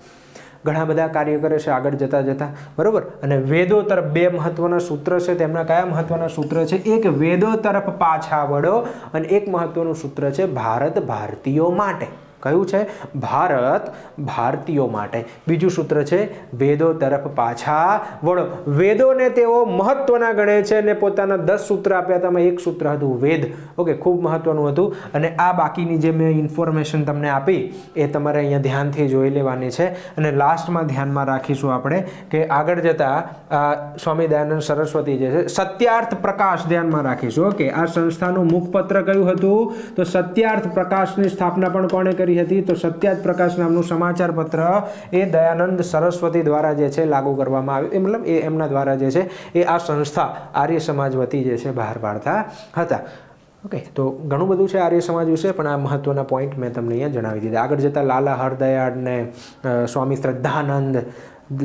Speaker 1: ઘણા બધા કાર્ય કરે છે આગળ જતાં બરોબર. અને વેદો તરફ બે મહત્વના સૂત્ર છે. તેમના કયા મહત્વના સૂત્ર છે? એક વેદો તરફ પાછા વળો અને એક મહત્વનું સૂત્ર છે ભારત ભારતીયો માટે. કયું છે? ભારત ભારતીયો માટે. બીજું સૂત્ર છે વેદો તરફ પાછા વળો. વેદોને તેઓ મહત્વના ગણે છે અને પોતાના 10 સૂત્ર આપ્યા હતા. એક સૂત્ર હતું વેદ. ઓકે, ખૂબ મહત્વનું હતું. અને આ બાકીની જે મેં ઇન્ફોર્મેશન તમને આપી એ તમારે અહીંયા ધ્યાનથી જોઈ લેવાની છે. અને લાસ્ટમાં ધ્યાનમાં રાખીશું આપણે કે આગળ જતા સ્વામી દયાનંદ સરસ્વતી જે છે સત્યાર્થ પ્રકાશ ધ્યાનમાં રાખીશું. ઓકે, આ સંસ્થાનું મુખપત્ર કયું હતું? તો સત્યાર્થ પ્રકાશની સ્થાપના પણ કોણે કરી હતી? તો સત્યાર્થ પ્રકાશ નામનું સમાચાર પત્ર એ દયાનંદ સરસ્વતી દ્વારા જે છે લાગુ કરવામાં આવ્યું. મતલબ એ એમના દ્વારા જે છે એ આ સંસ્થા આર્ય સમાજ વતી જે છે બહાર પાડતા હતા. ઓકે, તો ઘણું બધું છે આર્ય સમાજ વિશે, પણ આ મહત્વના પોઈન્ટ મેં તમને અહીંયા જણાવી દીધા. આગળ જતાં લાલા હરદયાળ ને સ્વામી શ્રદ્ધાનંદ,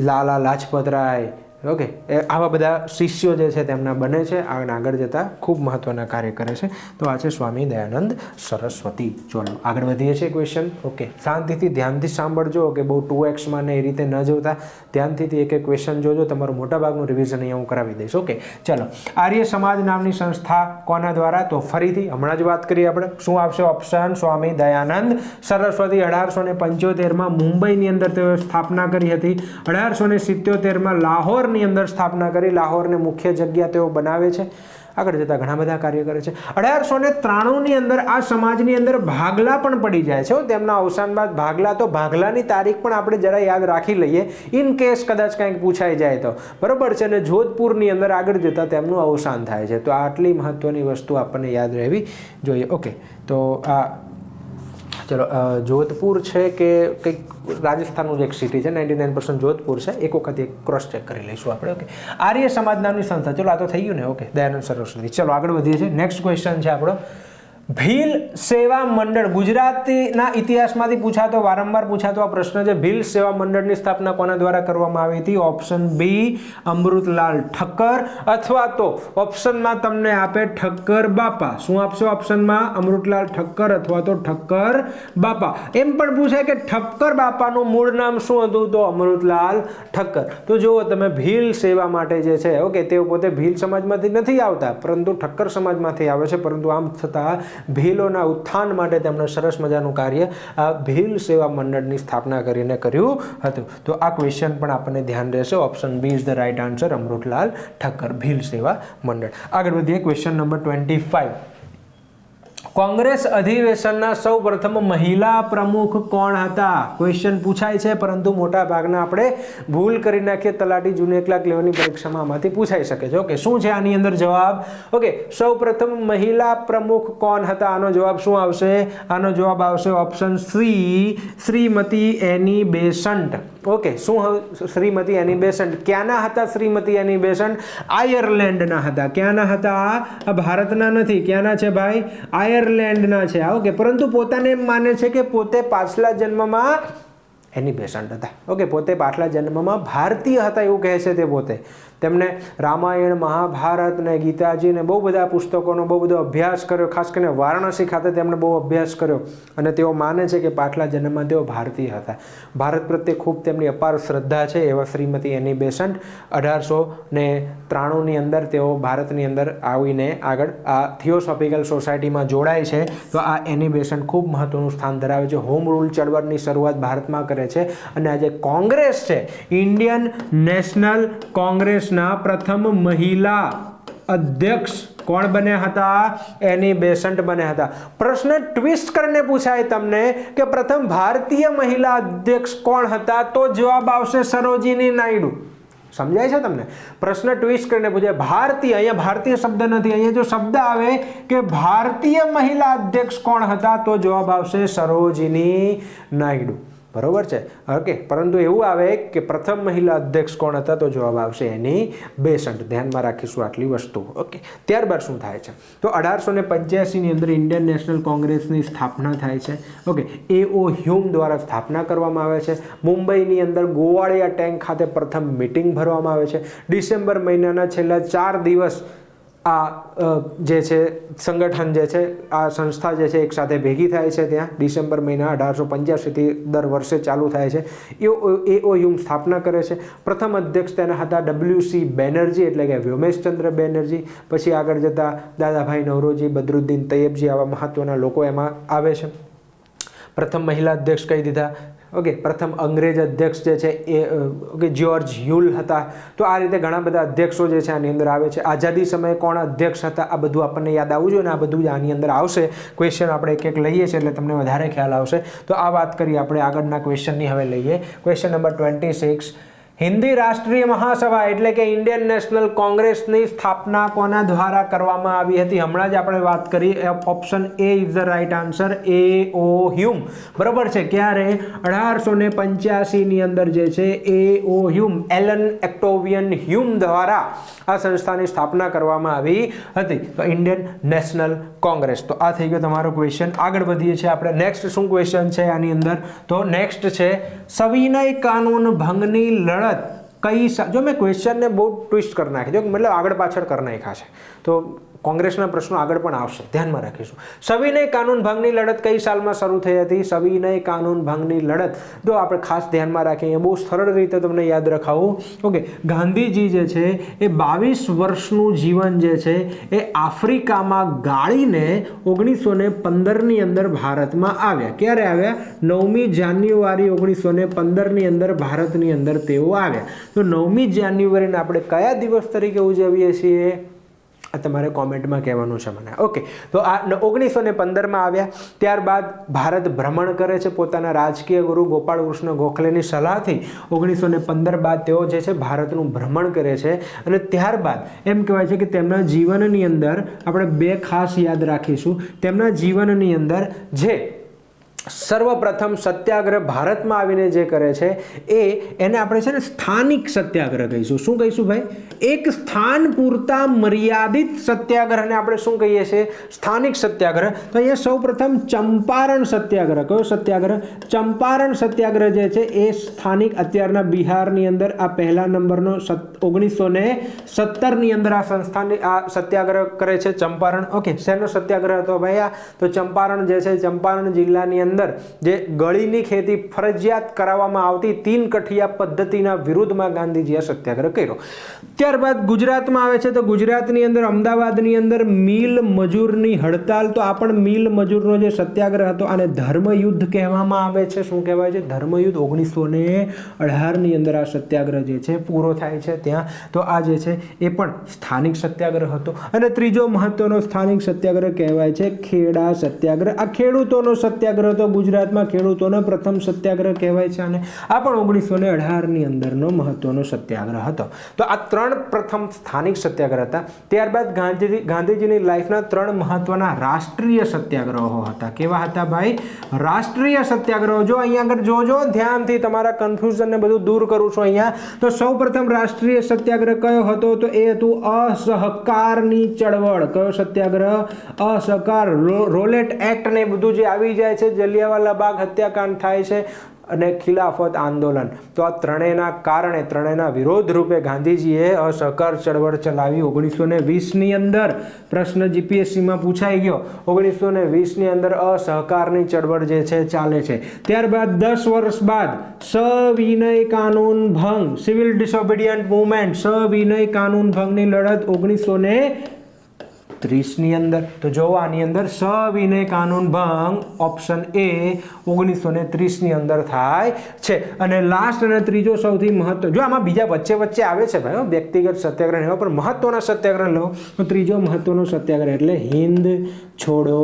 Speaker 1: લાલા લાજપતરાય, ઓકે, આવા બધા શિષ્યો જે છે તેમના બને છે અને આગળ જતાં ખૂબ મહત્વના કાર્ય કરે છે. તો આ છે સ્વામી દયાનંદ સરસ્વતી. ચલો આગળ વધીએ છીએ ક્વેશ્ચન. ઓકે, શાંતિથી ધ્યાનથી સાંભળજો. કે બહુ 2xમાં ને એ રીતે ન જોતા, ધ્યાનથી એક ક્વેશ્ચન જોજો. તમારું મોટાભાગનું રિવિઝન અહીંયા હું કરાવી દઈશ. ઓકે, ચલો. આર્ય સમાજ નામની સંસ્થા કોના દ્વારા? તો ફરીથી હમણાં જ વાત કરીએ આપણે. શું આવશે ઓપ્શન? સ્વામી દયાનંદ સરસ્વતી. 1875માં મુંબઈની અંદર તેઓએ સ્થાપના કરી હતી. 1877માં લાહોર ની અંદર સ્થાપના કરી. લાહોરને મુખ્ય જગ્યા તેઓ બનાવે છે. આગળ જતાં ઘણા બધા કાર્ય કરે છે. 1893ની અંદર આ સમાજની અંદર ભાગલા પણ પડી જાય છે. તેમના અવસાન બાદ ભાગલા, તો ભાગલાની તારીખ પણ આપણે જરા યાદ રાખી લઈએ ઇન કેસ કદાચ કંઈક પૂછાઈ જાય તો, બરોબર છે. અને જોધપુરની અંદર આગળ જતાં તેમનું અવસાન થાય છે. તો આટલી મહત્વની વસ્તુ આપણને યાદ રહેવી જોઈએ. ઓકે, તો આ ચલો જોધપુર છે કે કંઈક રાજસ્થાનનું જ એક સિટી છે, 99% જોધપુર છે. એક વખત એક ક્રોસ ચેક કરી લઈશું આપણે. ઓકે, આર્ય સમાજ નામની સંસ્થા. ચલો, આ તો થઈ ગયું ને. ઓકે, દયાનંદ સરસ્વતી. ચલો આગળ વધીએ છીએ. નેક્સ્ટ ક્વેશ્ચન છે આપણો ભીલ સેવા મંડળ. ગુજરાતીના ઇતિહાસમાંથી પૂછાતો, વારંવાર પૂછાતો આ પ્રશ્ન છે. ભીલ સેવા મંડળની સ્થાપના કોના દ્વારા કરવામાં આવી હતી? ઓપ્શન બી અમૃતલાલ ઠક્કર, અથવા તો ઓપ્શનમાં તમને આપે ઠક્કર બાપા. શું આપશો ઓપ્શનમાં? અમૃતલાલ ઠક્કર અથવા તો ઠક્કર બાપા. એમ પણ પૂછાય કે ઠક્કર બાપાનું મૂળ નામ શું હતું? તો અમૃતલાલ ઠક્કર. તો જુઓ તમે, ભીલ સેવા માટે જે છે ઓકે, તેઓ પોતે ભીલ સમાજમાંથી નથી આવતા, પરંતુ ઠક્કર સમાજમાંથી આવે છે. પરંતુ આમ છતાં ભીલોના ઉત્થાન માટે તેમણે સરસ મજાનું કાર્ય આ ભીલ સેવા મંડળની સ્થાપના કરીને કર્યું હતું. તો આ ક્વેશ્ચન પણ આપણને ધ્યાન રહેશે. Option B is the right answer, Amritlal Thakkar, Bhil Seva Mandal. આગળ વધીએ. Question number 25. કોંગ્રેસ અધિવેશનના સૌ પ્રથમ મહિલા પ્રમુખ કોણ હતા? ક્વેશ્ચન પૂછાય છે, પરંતુ મોટા ભાગના આપણે ભૂલ કરી નાખીએ. તલાટી જુનિયર ક્લાર્ક લેવલની પરીક્ષામાં આમાંથી પૂછાઈ શકે છે. ઓકે, શું છે આની અંદર જવાબ? ઓકે, સૌ પ્રથમ મહિલા પ્રમુખ કોણ હતા? આનો જવાબ શું આવશે? આનો જવાબ આવશે ઓપ્શન સી, શ્રીમતી એની બેસન્ટ. ઓકે, શું શ્રીમતી એની બેસન્ટ. ક્યાંના હતા શ્રીમતી એની બેસન્ટ? આયર્લેન્ડના હતા. ક્યાંના હતા? આ ભારતના નથી. ક્યાંના છે ભાઈ? આયર્લેન્ડના છે. ઓકે, પરંતુ પોતાને એમ માને છે કે પોતે પાછલા જન્મમાં એની બેસન્ટ હતા. ઓકે, પોતે પાછલા જન્મમાં ભારતીય હતા એવું કહે છે તે પોતે. તેમણે રામાયણ, મહાભારત ને ગીતાજી ને બહુ બધા પુસ્તકોનો બહુ બધો અભ્યાસ કર્યો. ખાસ કરીને વારાણસી ખાતે તેમણે બહુ અભ્યાસ કર્યો અને તેઓ માને છે કે પાછલા જન્મમાં તેઓ ભારતીય હતા. ભારત પ્રત્યે ખૂબ તેમની અપાર શ્રદ્ધા છે એવા શ્રીમતી એની બેસન્ટ 1893ની અંદર તેઓ ભારતની અંદર આવીને આગળ આ થિયોસોફિકલ સોસાયટીમાં જોડાય છે. તો આ એની બેસન્ટ ખૂબ મહત્વનું સ્થાન ધરાવે છે. હોમ રૂલ ચળવળની શરૂઆત ભારતમાં કરે છે અને આજે કોંગ્રેસ છે, ઇન્ડિયન નેશનલ કોંગ્રેસના પ્રથમ મહિલા અધ્યક્ષ કોણ બન્યા હતા? એની બેસન્ટ બન્યા હતા. પ્રશ્ન ટ્વિસ્ટ કરીને પૂછાય તમને કે પ્રથમ ભારતીય મહિલા અધ્યક્ષ કોણ હતા? તો જવાબ આવશે સરોજિની નાયડુ. સમજાય છે તમને? પ્રશ્ન ટ્વિસ્ટ કરીને પૂછાય ભારતીય, અહીંયા ભારતીય શબ્દ નથી, અહીંયા જો શબ્દ આવે કે ભારતીય મહિલા અધ્યક્ષ કોણ હતા તો જવાબ આવશે સરોજિની નાયડુ. બરોબર છે, ઓકે. પરંતુ એવું આવે કે પ્રથમ મહિલા અધ્યક્ષ કોણ હતા તો જવાબ આવશે એની બેસન્ટ. ધ્યાનમાં રાખીશું આટલી વસ્તુ, ઓકે. ત્યારબાદ શું થાય છે તો 1885ની અંદર ઇન્ડિયન નેશનલ કોંગ્રેસની સ્થાપના થાય છે, ઓકે. A.O. હ્યુમ દ્વારા સ્થાપના કરવામાં આવે છે. મુંબઈની અંદર ગોવાળિયા ટેંક ખાતે પ્રથમ મિટિંગ ભરવામાં આવે છે. ડિસેમ્બર મહિનાના છેલ્લા 4 દિવસ આ જે છે સંગઠન જે છે આ સંસ્થા જે છે એક સાથે ભેગી થાય છે. ત્યાં ડિસેમ્બર મહિના 1885થી દર વર્ષે ચાલુ થાય છે. A.O. હ્યુમ સ્થાપના કરે છે. પ્રથમ અધ્યક્ષ તેના હતા W.C. બેનર્જી એટલે કે વ્યોમેશચંદ્ર બેનર્જી. પછી આગળ જતા દાદાભાઈ નવરોજી, બદરુદ્દીન તૈયબજી આવા મહત્વના લોકો એમાં આવે છે. પ્રથમ મહિલા અધ્યક્ષ કહી દીધા, ઓકે. પ્રથમ અંગ્રેજ અધ્યક્ષ જે છે એ ઓકે જ્યોર્જ હ્યુલ હતા. તો આ રીતે ઘણા બધા અધ્યક્ષો જે છે આની અંદર આવે છે. આઝાદી સમયે કોણ અધ્યક્ષ હતા આ બધું આપણને યાદ આવવું જોઈએ ને આ બધું આની અંદર આવશે. ક્વેશ્ચન આપણે એક એક લઈએ છીએ એટલે તમને વધારે ખ્યાલ આવશે. તો આ વાત કરી આપણે આગળના ક્વેશ્ચનની હવે લઈએ. Question number 26. હિન્દી રાષ્ટ્રીય મહાસભા એટલે કે ઇન્ડિયન નેશનલ કોંગ્રેસની સ્થાપના કોના દ્વારા કરવામાં આવી હતી? હમણાં જ આપણે વાત કરી. Option A is the right answer, A.O. Hume. બરોબર છે. ક્યારે? 1885ની અંદર જે છે A.O. હ્યુમ, એલન ઓક્ટેવિયન હ્યુમ દ્વારા આ સંસ્થાની સ્થાપના કરવામાં આવી હતી. તો ઇન્ડિયન નેશનલ કોંગ્રેસ. તો આ થઈ ગયો તમારો ક્વેશ્ચન. આગળ વધીએ છીએ આપણે. નેક્સ્ટ શું ક્વેશ્ચન છે આની અંદર? તો નેક્સ્ટ છે સવિનય કાનૂન ભંગની લડત કઈ જો મેં ક્વેશ્ચનને બહુ ટ્વિસ્ટ કરી નાખી જો મતલબ આગળ પાછળ કરી નાખ્યા છે તો કોંગ્રેસના પ્રશ્નો આગળ પણ આવશે, ધ્યાનમાં રાખીશું. સવિનય કાનૂન ભંગની લડત કઈ સાલમાં શરૂ થઈ હતી? સવિનય કાનૂન ભંગની લડત જો આપણે ખાસ ધ્યાનમાં રાખીએ, બહુ સરળ રીતે તમને યાદ રખાવું, ઓકે. ગાંધીજી જે છે એ 22 વર્ષનું જીવન જે છે એ આફ્રિકામાં ગાળીને 1915ની અંદર ભારતમાં આવ્યા. ક્યારે આવ્યા? 9મી જાન્યુઆરી 1915ની અંદર ભારતની અંદર તેઓ આવ્યા. તો 9મી જાન્યુઆરીને આપણે કયા દિવસ તરીકે ઉજવીએ છીએ? આ તમારે કોમેન્ટમાં કહેવાનું છે મને, ઓકે. તો આ 1915માં આવ્યા. ત્યારબાદ ભારત ભ્રમણ કરે છે પોતાના રાજકીય ગુરુ ગોપાળ કૃષ્ણ ગોખલેની સલાહથી. 1915 બાદ તેઓ જે છે ભારતનું ભ્રમણ કરે છે અને ત્યારબાદ એમ કહેવાય છે કે તેમના જીવનની અંદર આપણે બે ખાસ યાદ રાખીશું. તેમના જીવનની અંદર જે સર્વપ્રથમ સત્યાગ્રહ ભારતમાં આવીને જે કરે છે એને આપણે છે ને સ્થાનિક સત્યાગ્રહ કહીશું. શું કહીશું ભાઈ? એક સ્થાન પૂરતા મર્યાદિત સત્યાગ્રહને આપણે શું કહીએ છીએ? સ્થાનિક સત્યાગ્રહ. તો અહીંયા સૌપ્રથમ ચંપારણ સત્યાગ્રહ. કયો સત્યાગ્રહ? ચંપારણ સત્યાગ્રહ જે છે એ સ્થાનિક અત્યારના બિહારની અંદર આ પહેલા નંબરનો 1917ની અંદર આ સંસ્થાની આ સત્યાગ્રહ કરે છે ચંપારણ, ઓકે. શેનો સત્યાગ્રહ હતો ભાઈ આ? તો ચંપારણ જે છે ચંપારણ જિલ્લાની અંદર જે ગળીની ખેતી ફરજિયાત કરાવવામાં આવતી 3 કઠિયા પદ્ધતિના વિરુદ્ધમાં ગાંધીજીએ સત્યાગ્રહ કર્યો. ત્યારબાદ ગુજરાતમાં આવે છે તો ગુજરાતની અંદર અમદાવાદની અંદર મિલ મજૂરની હડતાલ. તો આ પણ મિલ મજૂરનો જે સત્યાગ્રહ હતો આને ધર્મયુદ્ધ કહેવામાં આવે છે. શું કહેવાય છે? ધર્મયુદ્ધ. 1918ની અંદર આ સત્યાગ્રહ જે છે પૂરો થાય છે ત્યાં. તો આ જે છે એ પણ સ્થાનિક સત્યાગ્રહ હતો. અને ત્રીજો મહત્વનો સ્થાનિક સત્યાગ્રહ કહેવાય છે ખેડા સત્યાગ્રહ. આ ખેડૂતોનો સત્યાગ્રહ તો ગુજરાતમાં ખેડૂતોનો પ્રથમ સત્યાગ્રહ કહેવાય છે અને આ પણ 1918ની અંદરનો મહત્વનો સત્યાગ્રહ હતો. તો આ 3 પ્રથમ સ્થાનિક સત્યાગ્રહ હતા. ત્યારબાદ ગાંધીજીની લાઈફના 3 મહત્વના રાષ્ટ્રીય સત્યાગ્રહો હતા. કેવા હતા ભાઈ? રાષ્ટ્રીય સત્યાગ્રહો. જો અહીંયા આગળ જોજો ધ્યાનથી, તમારા કન્ફ્યુઝનને બધું દૂર કરું છું અહીંયા. તો સૌપ્રથમ રાષ્ટ્રીય સત્યાગ્રહ કયો હતો? તો એ હતું અસહકારની ચળવળ. કયો સત્યાગ્રહ? અસહકાર. રોલેટ એક્ટ ને બધું જે આવી જાય છે, જલિયાવાલા બાગ હત્યાકાંડ થાય છે, અને ખિલાફત આંદોલન. તો આ ત્રણેયના કારણે, ત્રણેયના વિરોધ રૂપે ગાંધીજીએ અસહકાર ચળવળ ચલાવી 1920ની અંદર. પ્રશ્ન જીપીએસસીમાં પૂછાઈ ગયો. 1920ની અંદર અસહકારની ચળવળ જે છે ચાલે છે. ત્યારબાદ 10 વર્ષ બાદ સવિનય કાનૂન ભંગ, સિવિલ ડિસઓબિડિયન્ટ મુવમેન્ટ, સવિનય કાનૂન ભંગની લડત 1930ની અંદર. તો જો આની અંદર સવિનય કાનૂન ભંગ ઓપ્શન એ 1930ની અંદર થાય છે. અને લાસ્ટ અને ત્રીજો સૌથી મહત્વ, જો આમાં બીજા વચ્ચે આવે છે ભાઈ વ્યક્તિગત સત્યાગ્રહ એવા, પણ મહત્વના સત્યાગ્રહ લો તો ત્રીજો મહત્વનો સત્યાગ્રહ એટલે હિન્દ છોડો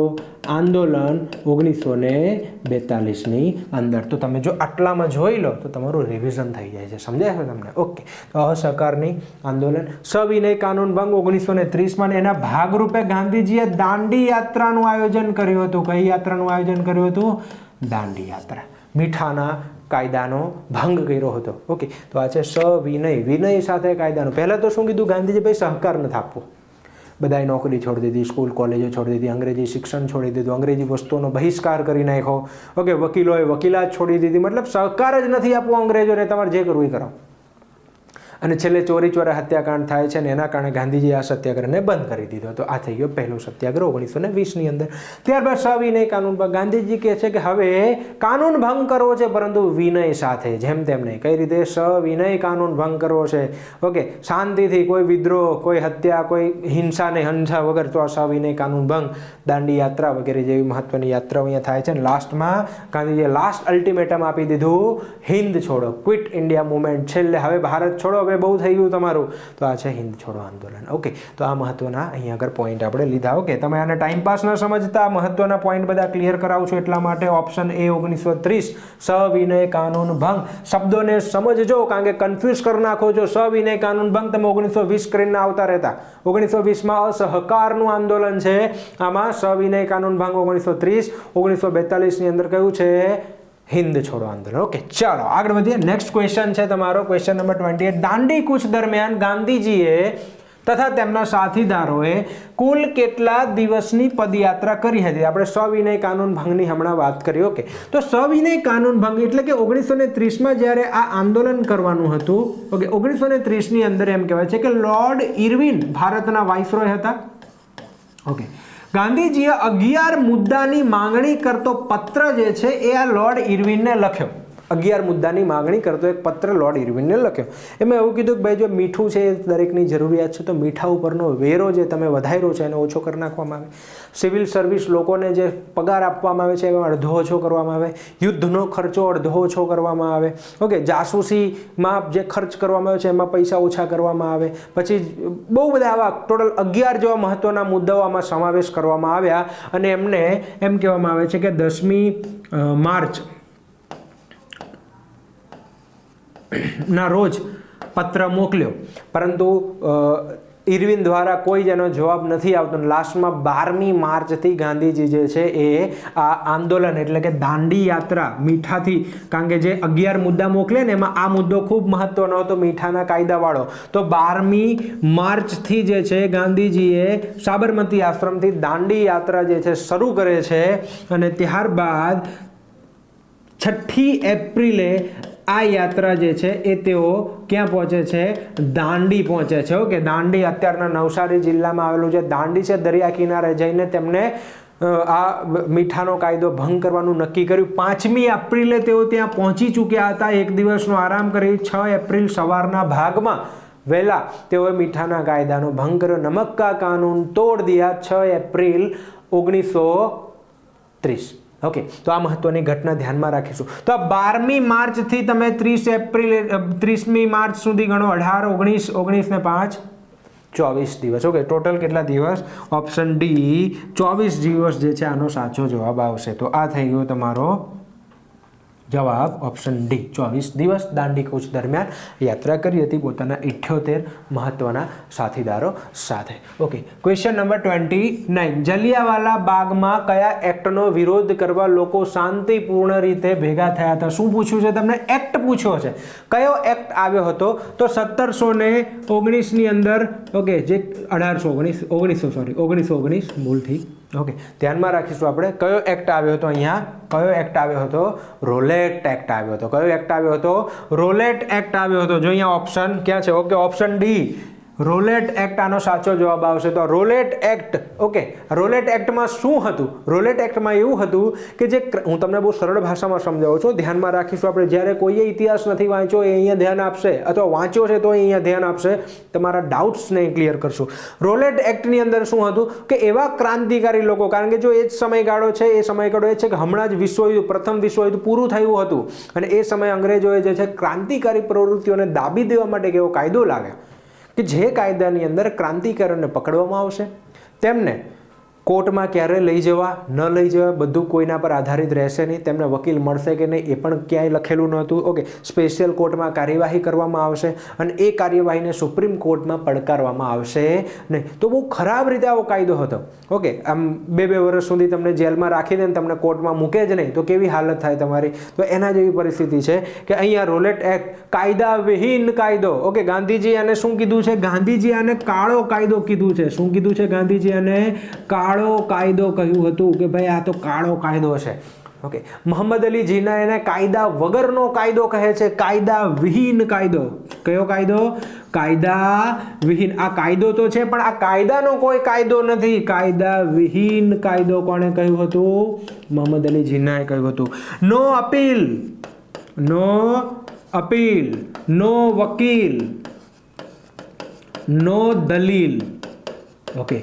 Speaker 1: આંદોલન 1942ની અંદર. તો તમે જો આટલામાં જોઈ લો તો તમારું રિવિઝન થઈ જાય છે. સમજાય છે તમને? ઓકે. તો અસહકારની આંદોલન, સવિનય કાનૂન ભંગ 1930માં, એના ભાગરૂપે ગાંધીજીએ દાંડી યાત્રાનું આયોજન કર્યું હતું. કઈ યાત્રાનું આયોજન કર્યું હતું? દાંડી યાત્રા. મીઠાના કાયદાનો ભંગ કર્યો હતો. ઓકે. તો આ છે સવિનય, વિનય સાથે કાયદાનો. પહેલા તો શું કીધું ગાંધીજી? ભાઈ સહકાર નથી આપવો. બધાએ નોકરી છોડી દીધી, સ્કૂલ કોલેજો છોડી દીધી, અંગ્રેજી શિક્ષણ છોડી દીધું, અંગ્રેજી વસ્તુઓનો બહિષ્કાર કરી નાખ્યો. ઓકે. વકીલોએ વકીલાત છોડી દીધી. મતલબ સહકાર જ નથી આપવો અંગ્રેજોને, તમારે જે કરવું એ કરો. અને છેલ્લે ચોરી ચોરા હત્યાકાંડ થાય છે, અને એના કારણે ગાંધીજી આ સત્યાગ્રહને બંધ કરી દીધો. તો આ થઈ ગયો પહેલો સત્યાગ્રહ 1920ની અંદર. ત્યારબાદ સવિનય કાનૂન ભંગ. ગાંધીજી કહે છે કે હવે કાનૂન ભંગ કરવો છે, પરંતુ વિનય સાથે, જેમ તેમ નહીં. કઈ રીતે? સવિનય કાનૂન ભંગ કરવો છે. ઓકે. શાંતિથી, કોઈ વિદ્રોહ, કોઈ હત્યા, કોઈ હિંસા ને હંસા વગર. તો આ સવિનય કાનૂન ભંગ, દાંડી યાત્રા વગેરે જેવી મહત્વની યાત્રાઓ અહીંયા થાય છે. અને લાસ્ટમાં ગાંધીજીએ લાસ્ટ અલ્ટિમેટમ આપી દીધું, હિન્દ છોડો, ક્વિટ ઇન્ડિયા મુવમેન્ટ. છેલ્લે હવે ભારત છોડો, હવે બહુ થઈ ગયું તમારું. તો આ છે હિન્દ છોડો આંદોલન. ઓકે. તો આ મહત્વના અહીંયા આગળ પોઈન્ટ આપણે લીધા. ઓકે. તમે આને ટાઈમ પાસ ન સમજતા, મહત્વના પોઈન્ટ બધા ક્લિયર કરાવું છું એટલા માટે ઓપ્શન એ 1930 સવિનય કાનૂન ભંગ. શબ્દોને સમજજો, કારણ કે કન્ફ્યુઝ કરી નાખો છો. સવિનય કાનૂન ભંગ તમે 1920 કરીને આવતા રહેતા. 1920માં અસહકારનું આંદોલન છે. આમાં સવિનય કાનૂન ભંગ 1930. 1942ની અંદર કયું છે? હિન્દ છોડો આંદોલન. ઓકે. ચાલો આગળ વધીએ. નેક્સ્ટ ક્વેશ્ચન છે તમારો, ક્વેશ્ચન નંબર 28. દાંડી કૂચ દરમિયાન ગાંધીજીએ તથા તેમના સાથીદારોએ કુલ કેટલા દિવસની પદયાત્રા કરી હતી? આપણે સવિનય કાનૂન ભંગની હમણાં વાત કરી. ઓકે. તો સવિનય કાનૂન ભંગ એટલે કે 1930માં જ્યારે આ આંદોલન કરવાનું હતું. ઓકે. 1930ની અંદર એમ કહેવાય છે કે લોર્ડ ઇરવિન ભારતના વાઇસરોય હતા. ઓકે. ગાંધીજીએ 11 મુદ્દાની માંગણી કરતો પત્ર જે છે એ આ લોર્ડ ઇરવિનને લખ્યો. 11 મુદ્દાની માંગણી કરતો એક પત્ર લોર્ડ ઇરવિનને લખ્યો. એમાં એવું કીધું કે ભાઈ જો મીઠું છે એ દરેકની જરૂરિયાત છે, તો મીઠા ઉપરનો વેરો જે તમે વધાર્યો છે એને ઓછો કરી નાખવામાં આવે. સિવિલ સર્વિસ લોકોને જે પગાર આપવામાં આવે છે એમાં અડધો ઓછો કરવામાં આવે. યુદ્ધનો ખર્ચો અડધો ઓછો કરવામાં આવે. ઓકે. જાસૂસીમાં જે ખર્ચ કરવામાં આવે છે એમાં પૈસા ઓછા કરવામાં આવે. પછી બહુ બધા આવા ટોટલ 11 જેવા મહત્વના મુદ્દાઓ આમાં સમાવેશ કરવામાં આવ્યા. અને એમને એમ કહેવામાં આવે છે કે 10મી માર્ચ ના રોજ પત્ર મોકલ્યો, પરંતુ ઇરવિન દ્વારા કોઈ જ એનો જવાબ નથી આવતો. લાસ્ટમાં 12મી માર્ચથી ગાંધીજી જે છે એ આ આંદોલન એટલે કે દાંડી યાત્રા મીઠાથી, કારણ કે જે 11 મુદ્દા મોકલે ને એમાં આ મુદ્દો ખૂબ મહત્વનો હતો, મીઠાના કાયદાવાળો. તો 12મી માર્ચથી જે છે ગાંધીજીએ સાબરમતી આશ્રમથી દાંડી યાત્રા જે છે શરૂ કરે છે. અને ત્યારબાદ 6ઠી એપ્રિલે આ યાત્રા જે છે એ તેઓ ક્યાં પહોંચે છે? દાંડી પહોંચે છે. ઓકે. દાંડી અત્યારના નવસારી જિલ્લામાં આવેલું છે. દાંડી છે દરિયા કિનારે જઈને તેમને આ મીઠાનો કાયદો ભંગ કરવાનું નક્કી કર્યું. 5મી એપ્રિલે તેઓ ત્યાં પહોંચી ચૂક્યા હતા. એક દિવસનો આરામ કરી 6 એપ્રિલ સવારના ભાગમાં વહેલા તેઓએ મીઠાના કાયદાનો ભંગ કર્યો. નમક કા કાનૂન તોડ દિયા 6 એપ્રિલ 1930. ઓકે. તો આ મહત્વની ઘટના ધ્યાનમાં રાખીશું. તો આ 12મી માર્ચથી તમે 30મી માર્ચ સુધી ગણો. 18, 19, 19 ને 5 24 દિવસ. ઓકે. ટોટલ કેટલા દિવસ? ઓપ્શન ડી 24 દિવસ જે છે આનો સાચો જવાબ આવશે. તો આ થઈ ગયો તમારો જવાબ, ઓપ્શન ડી 24 દિવસ દાંડી કૂચ દરમિયાન યાત્રા કરી હતી પોતાના 78 મહત્વના સાથીદારો સાથે. ઓકે. Question number 29. જલિયાવાલા બાગમાં કયા એક્ટનો વિરોધ કરવા લોકો શાંતિપૂર્ણ રીતે ભેગા થયા હતા? શું પૂછ્યું છે તમને? એક્ટ પૂછ્યો છે. કયો એક્ટ આવ્યો હતો? તો 1719ની અંદર. ઓકે. જે 1919 ભૂલથી ઓકે, ધ્યાનમાં રાખીશું આપણે કયો એક્ટ આવ્યો હતો અહીંયા, કયો એક્ટ આવ્યો હતો? રોલેટ એક્ટ આવ્યો હતો. કયો એક્ટ આવ્યો હતો? રોલેટ એક્ટ આવ્યો હતો. જો અહીંયા ઓપ્શન ક્યાં છે? Okay, option D, Rowlatt act આનો સાચો જવાબ આવશે. તો રોલેટ એક્ટ, ઓકે, રોલેટ એક્ટમાં શું હતું? રોલેટ એક્ટમાં એવું હતું કે જે, હું તમને બહુ સરળ ભાષામાં સમજાવું છું, ધ્યાનમાં રાખીશું આપણે. જ્યારે કોઈએ ઇતિહાસ નથી વાંચ્યો એ અહીંયા ધ્યાન આપશે, અથવા વાંચ્યો છે તો અહીંયા ધ્યાન આપશે, તમારા ડાઉટ્સને ક્લિયર કરશું. રોલેટ એક્ટની અંદર શું હતું કે એવા ક્રાંતિકારી લોકો, કારણ કે જો એ જ સમયગાળો છે, એ સમયગાળો એ છે કે હમણાં જ વિશ્વયુદ્ધ, પ્રથમ વિશ્વયુદ્ધ પૂરું થયું હતું, અને એ સમયે અંગ્રેજોએ જે છે ક્રાંતિકારી પ્રવૃત્તિઓને દાબી દેવા માટે કેવો કાયદો લાગ્યો કે જે કાયદાની અંદર ક્રાંતિકારીઓને પકડવામાં આવશે, તેમને કોર્ટમાં ક્યારે લઈ જવા, ન લઈ જવા, બધું કોઈના પર આધારિત રહેશે નહીં, તેમને વકીલ મળશે કે નહીં એ પણ ક્યાંય લખેલું નહોતું. ઓકે, સ્પેશિયલ કોર્ટમાં કાર્યવાહી કરવામાં આવશે અને એ કાર્યવાહીને સુપ્રીમ કોર્ટમાં પડકારવામાં આવશે નહીં. તો બહુ ખરાબ રીતે આવો કાયદો હતો. ઓકે, આમ 2-2 વર્ષ સુધી તમને જેલમાં રાખી દે ને તમને કોર્ટમાં મૂકે જ નહીં તો કેવી હાલત થાય તમારી? તો એના જેવી પરિસ્થિતિ છે કે અહીંયા રોલેટ એક્ટ, કાયદા વિહીન કાયદો. ઓકે, ગાંધીજી આને શું કીધું છે? ગાંધીજી આને કાળો કાયદો કીધું છે. શું કીધું છે ગાંધીજી આને? કાળો કાયદો કહ્યું હતું કે ભાઈ આ તો કાળો કાયદો છે. ઓકે, મોહમ્મદ અલી જીના એને કાયદા વગરનો કાયદો કહે છે, કાયદા વિહીન કાયદો. કયો કાયદો? કાયદા વિહીન. આ કાયદો તો છે પણ આ કાયદાનો કોઈ કાયદો નથી, કાયદા વિહીન કાયદો કોણે કહ્યું હતું? મોહમ્મદ અલી જીનાએ કહ્યું હતું. નો અપીલ, નો અપીલ, નો વકીલ, નો દલીલ. ઓકે,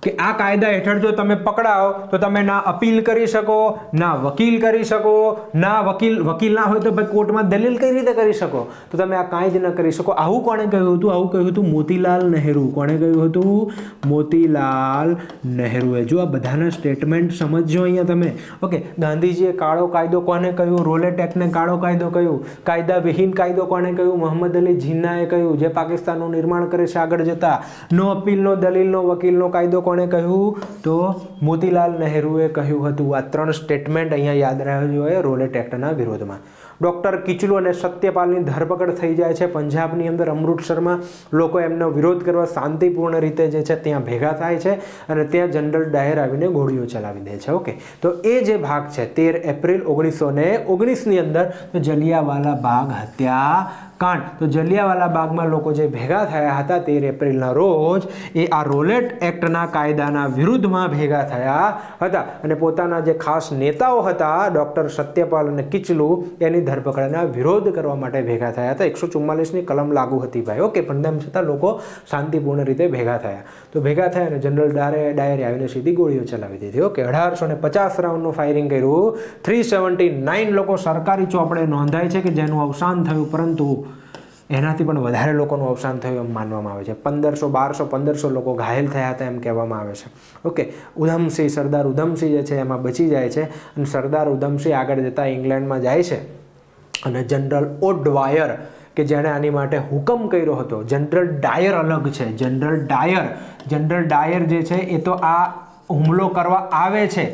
Speaker 1: કે આ કાયદા હેઠળ જો તમે પકડાઓ તો તમે ના અપીલ કરી શકો, ના વકીલ કરી શકો, ના વકીલ ના હોય તો ભાઈ કોર્ટમાં દલીલ કઈ રીતે કરી શકો? તો તમે આ કાંઈ જ ન કરી શકો. આવું કોણે કહ્યું હતું? આવું કહ્યું હતું મોતીલાલ નહેરુ. કોણે કહ્યું હતું? મોતીલાલ નહેરુએ. જો આ બધાના સ્ટેટમેન્ટ સમજજો અહીંયા તમે. ઓકે, ગાંધીજીએ કાળો કાયદો કોને કહ્યું? રોલેટ એક્ટને કાળો કાયદો કહ્યું. કાયદા વિહીન કાયદો કોણે કહ્યું? મોહમ્મદ અલી જીન્નાએ કહ્યું, જે પાકિસ્તાનનું નિર્માણ કરે છે આગળ જતા. નો અપીલનો, દલીલનો, વકીલનો કાયદો કોણે કહ્યું? તો મોતીલાલ નહેરુએ કહ્યું હતું. આ 3 સ્ટેટમેન્ટ અહીંયા યાદ રાખવા જોઈએ રોલેટ એક્ટના વિરોધમાં. ડૉક્ટર કિચલુ અને સત્યપાલની ધરપકડ થઈ જાય છે પંજાબની અંદર, અમૃતસરમાં. લોકો એમનો વિરોધ કરવા શાંતિપૂર્ણ રીતે જે છે ત્યાં ભેગા થાય છે અને ત્યાં જનરલ ડાયર આવીને ગોળીઓ ચલાવી દે છે. ઓકે, તો એ જે ભાગ છે 13 એપ્રિલ 1919ની અંદર તો જલિયાવાલા બાગ હત્યાકાંડ. તો જલિયાવાલા બાગમાં લોકો જે ભેગા થયા હતા 13 એપ્રિલના રોજ, એ આ રોલેટ એક્ટના કાયદાના વિરુદ્ધમાં ભેગા થયા હતા અને પોતાના જે ખાસ નેતાઓ હતા ડૉક્ટર સત્યપાલ અને કિચલુ, એની ધરપકડના વિરોધ કરવા માટે ભેગા થયા હતા. 144ની કલમ લાગુ હતી ભાઈ. ઓકે, પણ તેમ છતાં લોકો શાંતિપૂર્ણ રીતે ભેગા થયા. તો ભેગા થયા અને જનરલ ડાયરે આવીને સીધી ગોળીઓ ચલાવી દીધી. ઓકે, 1850 રાઉન્ડનું ફાયરિંગ કર્યું. 379 લોકો સરકારી ચોપડે નોંધાય છે કે જેનું અવસાન થયું, પરંતુ એનાથી પણ વધારે લોકોનું અવસાન થયું એમ માનવામાં આવે છે. 1500, 1200, 1500 લોકો ઘાયલ થયા હતા એમ કહેવામાં આવે છે. ઓકે, ઉધમસિંહ, સરદાર ઉધમસિંહ જે છે એમાં બચી જાય છે અને સરદાર ઉધમસિંહ આગળ જતા ઇંગ્લેન્ડમાં જાય છે અને જનરલ ઓડવાયર કે જેણે આની માટે હુકમ કર્યો હતો. જનરલ ડાયર અલગ છે. જનરલ ડાયર જે છે એ તો આ હુમલો કરવા આવે છે,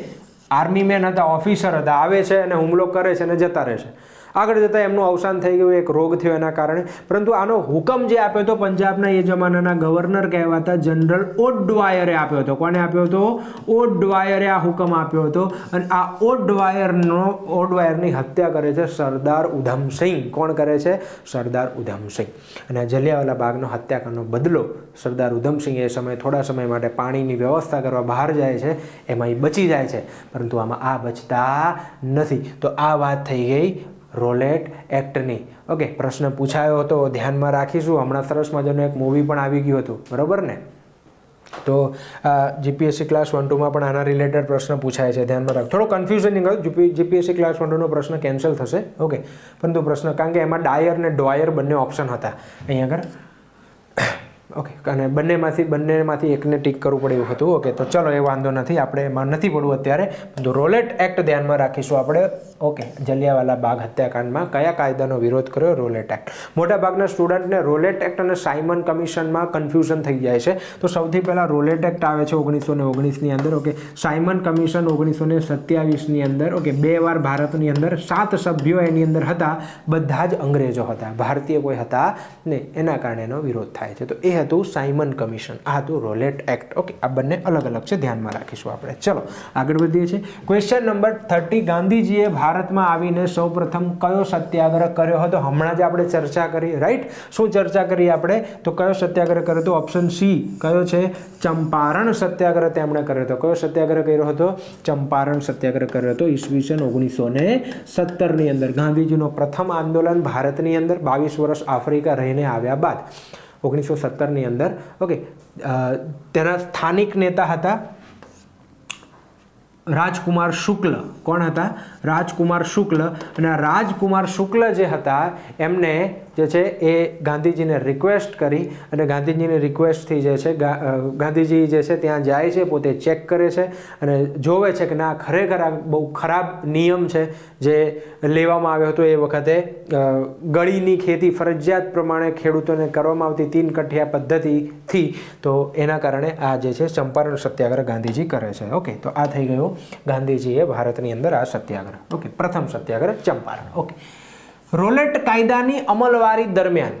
Speaker 1: આર્મી મેન હતા, ઓફિસર હતા, આવે છે અને હુમલો કરે છે અને જતા રહે છે. આગળ જતાં એમનું અવસાન થઈ ગયું, એક રોગ થયો એના કારણે. પરંતુ આનો હુકમ જે આપ્યો હતો પંજાબના એ જમાનાના ગવર્નર કહેવાતા જનરલ ઓડવાયરે આપ્યો હતો. કોને આપ્યો હતો? ઓડવાયરે આ હુકમ આપ્યો હતો. અને આ ઓડવાયરની હત્યા કરે છે સરદાર ઉધમસિંહ. કોણ કરે છે? સરદાર ઉધમસિંહ. અને જલિયાવાલા બાગનો હત્યાકાંડનો બદલો સરદાર ઉધમસિંહ એ સમયે થોડા સમય માટે પાણીની વ્યવસ્થા કરવા બહાર જાય છે, એમાં એ બચી જાય છે, પરંતુ આમાં આ બચતા નથી. તો આ વાત થઈ ગઈ રોલેટ એક્ટની. ઓકે, પ્રશ્ન પૂછાયો હતો, ધ્યાનમાં રાખીશું. હમણાં સરસ મજાનું એક મૂવી પણ આવી ગયું હતું, બરાબર ને? તો જીપીએસસી ક્લાસ 1-2માં પણ આના રિલેટેડ પ્રશ્ન પૂછાય છે, ધ્યાનમાં રાખો. થોડો કન્ફ્યુઝનિંગ હતું, જીપીએસસી ક્લાસ 1-2નો પ્રશ્ન કેન્સલ થશે. ઓકે, પરંતુ પ્રશ્ન, કારણ કે એમાં ડાયર ને ડ્વાયર બંને ઓપ્શન હતા અહીંયા આગળ. ઓકે, અને બંનેમાંથી એકને ટીક કરવું પડે એવું હતું. ઓકે, તો ચલો એ વાંધો નથી, આપણે એમાં નથી પડવું અત્યારે. તો રોલેટ એક્ટ ધ્યાનમાં રાખીશું આપણે. ઓકે, જલિયાવાલા બાગ હત્યાકાંડમાં કયા કાયદાનો વિરોધ કર્યો? Rowlatt act. મોટાભાગના સ્ટુડન્ટને રોલેટ એક્ટ અને સાયમન કમિશનમાં કન્ફ્યુઝન થઈ જાય છે. તો સૌથી પહેલાં રોલેટ એક્ટ આવે છે 1919ની અંદર. ઓકે, સાયમન કમિશન 1927ની અંદર. ઓકે, 2 વાર ભારતની અંદર 7 સભ્યો એની અંદર હતા, બધા જ અંગ્રેજો હતા, ભારતીય કોઈ હતા નહીં, એના કારણે એનો વિરોધ થાય છે. તો એ હતું સાયમન કમિશન, આ હતું રોલેટ એક્ટ. ઓકે, આ બંને અલગ અલગ છે, ધ્યાનમાં રાખીશું આપણે. ચલો આગળ વધીએ છીએ. ક્વેશ્ચન નંબર 30, ગાંધીજીએ ભારતમાં આવીને સૌપ્રથમ કયો સત્યાગ્રહ કર્યો હતો? હમણાં જ આપણે ચર્ચા કરી, રાઈટ? શું ચર્ચા કરી આપણે? તો કયો સત્યાગ્રહ કર્યો હતો? ઓપ્શન સી કયો છે? ચંપારણ સત્યાગ્રહ તેમણે કર્યો હતો. કયો સત્યાગ્રહ કર્યો હતો? ચંપારણ સત્યાગ્રહ કર્યો હતો ઈસવીસન 1917 અંદર. ગાંધીજીનો પ્રથમ આંદોલન ભારતની અંદર 22 વર્ષ આફ્રિકા રહીને આવ્યા બાદ 1917 અંદર. ઓકે, તેના સ્થાનિક નેતા હતા રાજકુમાર શુક્લ. કોણ હતા? રાજકુમાર શુક્લ. અને આ રાજકુમાર શુક્લ જે હતા એમને જે છે એ ગાંધીજીને રિક્વેસ્ટ કરી, અને ગાંધીજીની રિક્વેસ્ટથી જે છે ગાંધીજી જે છે ત્યાં જાય છે, પોતે ચેક કરે છે અને જોવે છે કે ના, ખરેખર આ બહુ ખરાબ નિયમ છે જે લેવામાં આવ્યો હતો એ વખતે. ગળીની ખેતી ફરજિયાત પ્રમાણે ખેડૂતોને કરવામાં આવતી 3 કઠિયા પદ્ધતિથી, તો એના કારણે આ જે છે ચંપારણ સત્યાગ્રહ ગાંધીજી કરે છે. ઓકે, તો આ થઈ ગયું ગાંધીજીએ ભારતની અંદર આ સત્યાગ્રહ. ઓકે, પ્રથમ સત્યાગ્રહ ચંપારણ. ઓકે, રોલેટ કાયદાની અમલવારી દરમિયાન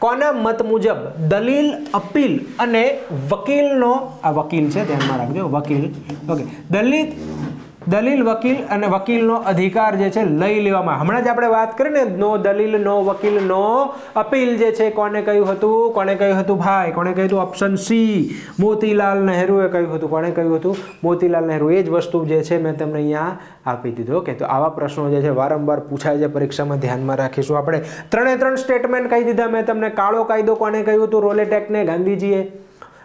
Speaker 1: કોના મત મુજબ દલીલ, અપીલ અને વકીલનો, આ વકીલ છે ધ્યાનમાં રાખજો, વકીલ. ઓકે, દલીલ, વકીલ અને વકીલનો અધિકાર જે છે લઈ લેવામાં? હમણાં જ આપણે વાત કરી ને, નો દલીલ, નો વકીલ, નો અપીલ જે છે કોને કહ્યું હતું? કોને કહ્યું હતું ભાઈ? કોને કહ્યું હતું? ઓપ્શન સી મોતીલાલ નહેરુએ કહ્યું હતું. કોને કહ્યું હતું? મોતીલાલ નહેરુ. એ જ વસ્તુ જે છે મેં તમને અહીંયા આપી દીધું. ઓકે, તો આવા પ્રશ્નો જે છે વારંવાર પૂછાય છે પરીક્ષામાં, ધ્યાનમાં રાખીશું આપણે. 3 સ્ટેટમેન્ટ કહી દીધા મેં તમને. કાળો કાયદો કોને કહ્યું હતું? રોલેટ એક્ટને ગાંધીજીએ.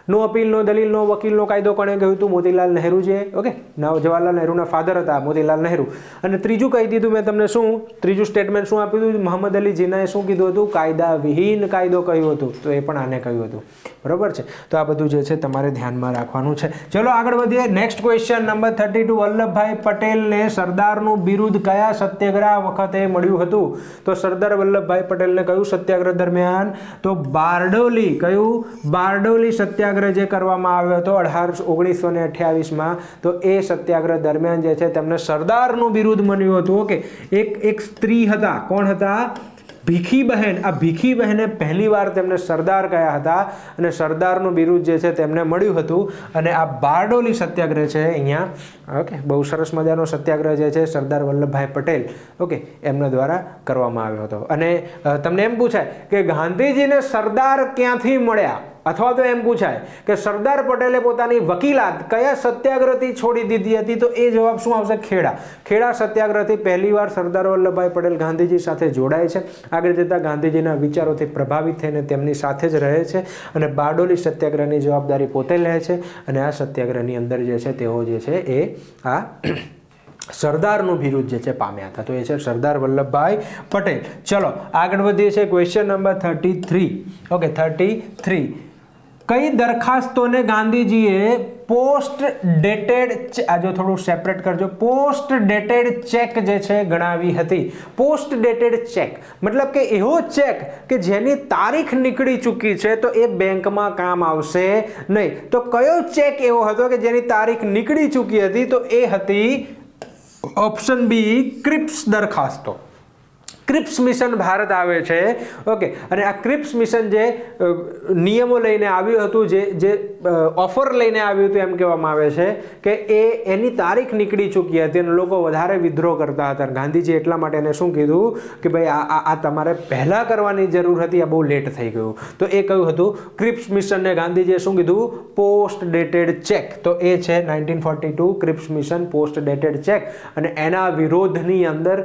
Speaker 1: નો અપીલ, નો દલીલ, નો વકીલનો કાયદો કોણે કહ્યું હતું? મોતીલાલ નહેરુજીએ. ઓકે, જવાહરલાલ નહેરુના ફાધર હતા મોતીલાલ નહેરુ. અને ત્રીજું કહી દીધું મેં તમને. શું ત્રીજું સ્ટેટમેન્ટ શું આપ્યું હતું? મોહમ્મદ અલી જીનાએ શું કીધું હતું? કાયદા વિહીન કાયદો કહ્યું હતું. તો એ પણ આને કહ્યું હતું. બરોબર છે? તો આ બધું જે છે તમારે ધ્યાનમાં રાખવાનું છે. ચલો આગળ વધીએ. નેક્સ્ટ ક્વેશ્ચન નંબર 32, વલ્લભભાઈ પટેલને સરદારનું બિરુદ કયા સત્યાગ્રહ વખતે મળ્યું હતું? તો સરદાર વલ્લભભાઈ પટેલને કયું સત્યાગ્રહ દરમિયાન? તો બારડોલી. કયું? બારડોલી સત્યાગ્રહ જે કરવામાં આવ્યો હતો 1928માં, તો એ સત્યાગ્રહ દરમિયાન જે છે તેમને સરદારનું બિરુદ મળ્યું હતું. ઓકે, એક સ્ત્રી હતા. કોણ હતા? ભીખીબહેન. આ ભીખીબહેને પહેલી વાર તેમને સરદાર કયા હતા અને સરદારનું બિરુદ જે છે તેમને મળ્યું હતું. અને આ બારડોલી સત્યાગ્રહ છે અહીંયા. ઓકે, બહુ સરસ મજાનો સત્યાગ્રહ જે છે સરદાર વલ્લભભાઈ પટેલ, ઓકે, એમના દ્વારા કરવામાં આવ્યો હતો. અને તમને એમ પૂછાય કે ગાંધીજીને સરદાર ક્યાંથી મળ્યા? અથવા તો એમ પૂછાય કે સરદાર પટેલે પોતાની વકીલાત કયા સત્યાગ્રહથી છોડી દીધી હતી? તો એ જવાબ શું આવશે? ખેડા. ખેડા સત્યાગ્રહથી પહેલીવાર સરદાર વલ્લભભાઈ પટેલ ગાંધીજી સાથે જોડાય છે. આગળ જતાં ગાંધીજીના વિચારોથી પ્રભાવિત થઈને તેમની સાથે જ રહે છે અને બારડોલી સત્યાગ્રહની જવાબદારી પોતે લે છે. અને આ સત્યાગ્રહની અંદર જે છે તેઓ જે છે એ આ સરદારનું બિરુદ જે છે પામ્યા હતા. તો એ છે સરદાર વલ્લભભાઈ પટેલ. ચલો આગળ વધીએ છીએ. Question number 33. ઓકે, 33. કઈ દરખાસ્તોને ગાંધીજીએ પોસ્ટ ડેટેડ, આ જો થોડું સેપરેટ કરજો, પોસ્ટ ડેટેડ ચેક જે છે ગણાવી હતી? પોસ્ટ ડેટેડ ચેક મતલબ કે એવો ચેક કે જેની તારીખ નીકળી ચૂકી છે તો એ બેંકમાં કામ આવશે નહીં. તો કયો ચેક એવો હતો કે જેની તારીખ નીકળી ચૂકી હતી? તો એ હતી ઓપ્શન બી ક્રિપ્સ દરખાસ્તો. ક્રિપ્સ મિશન ભારત આવે છે. ઓકે, અને આ ક્રિપ્સ મિશન જે નિયમો લઈને આવ્યું હતું, જે ઓફર લઈને આવ્યું હતું, એમ કહેવામાં આવે છે કે એની તારીખ નીકળી ચૂકી હતી અને લોકો વધારે વિદ્રોહ કરતા હતા. ગાંધીજી એટલા માટે એને શું કીધું કે ભાઈ આ તમારે પહેલાં કરવાની જરૂર હતી, આ બહુ લેટ થઈ ગયું. તો એ કયું હતું? ક્રિપ્સ મિશનને ગાંધીજીએ શું કીધું? Post dated check. તો એ છે 1942 Cripps mission, post dated check. અને એના વિરોધની અંદર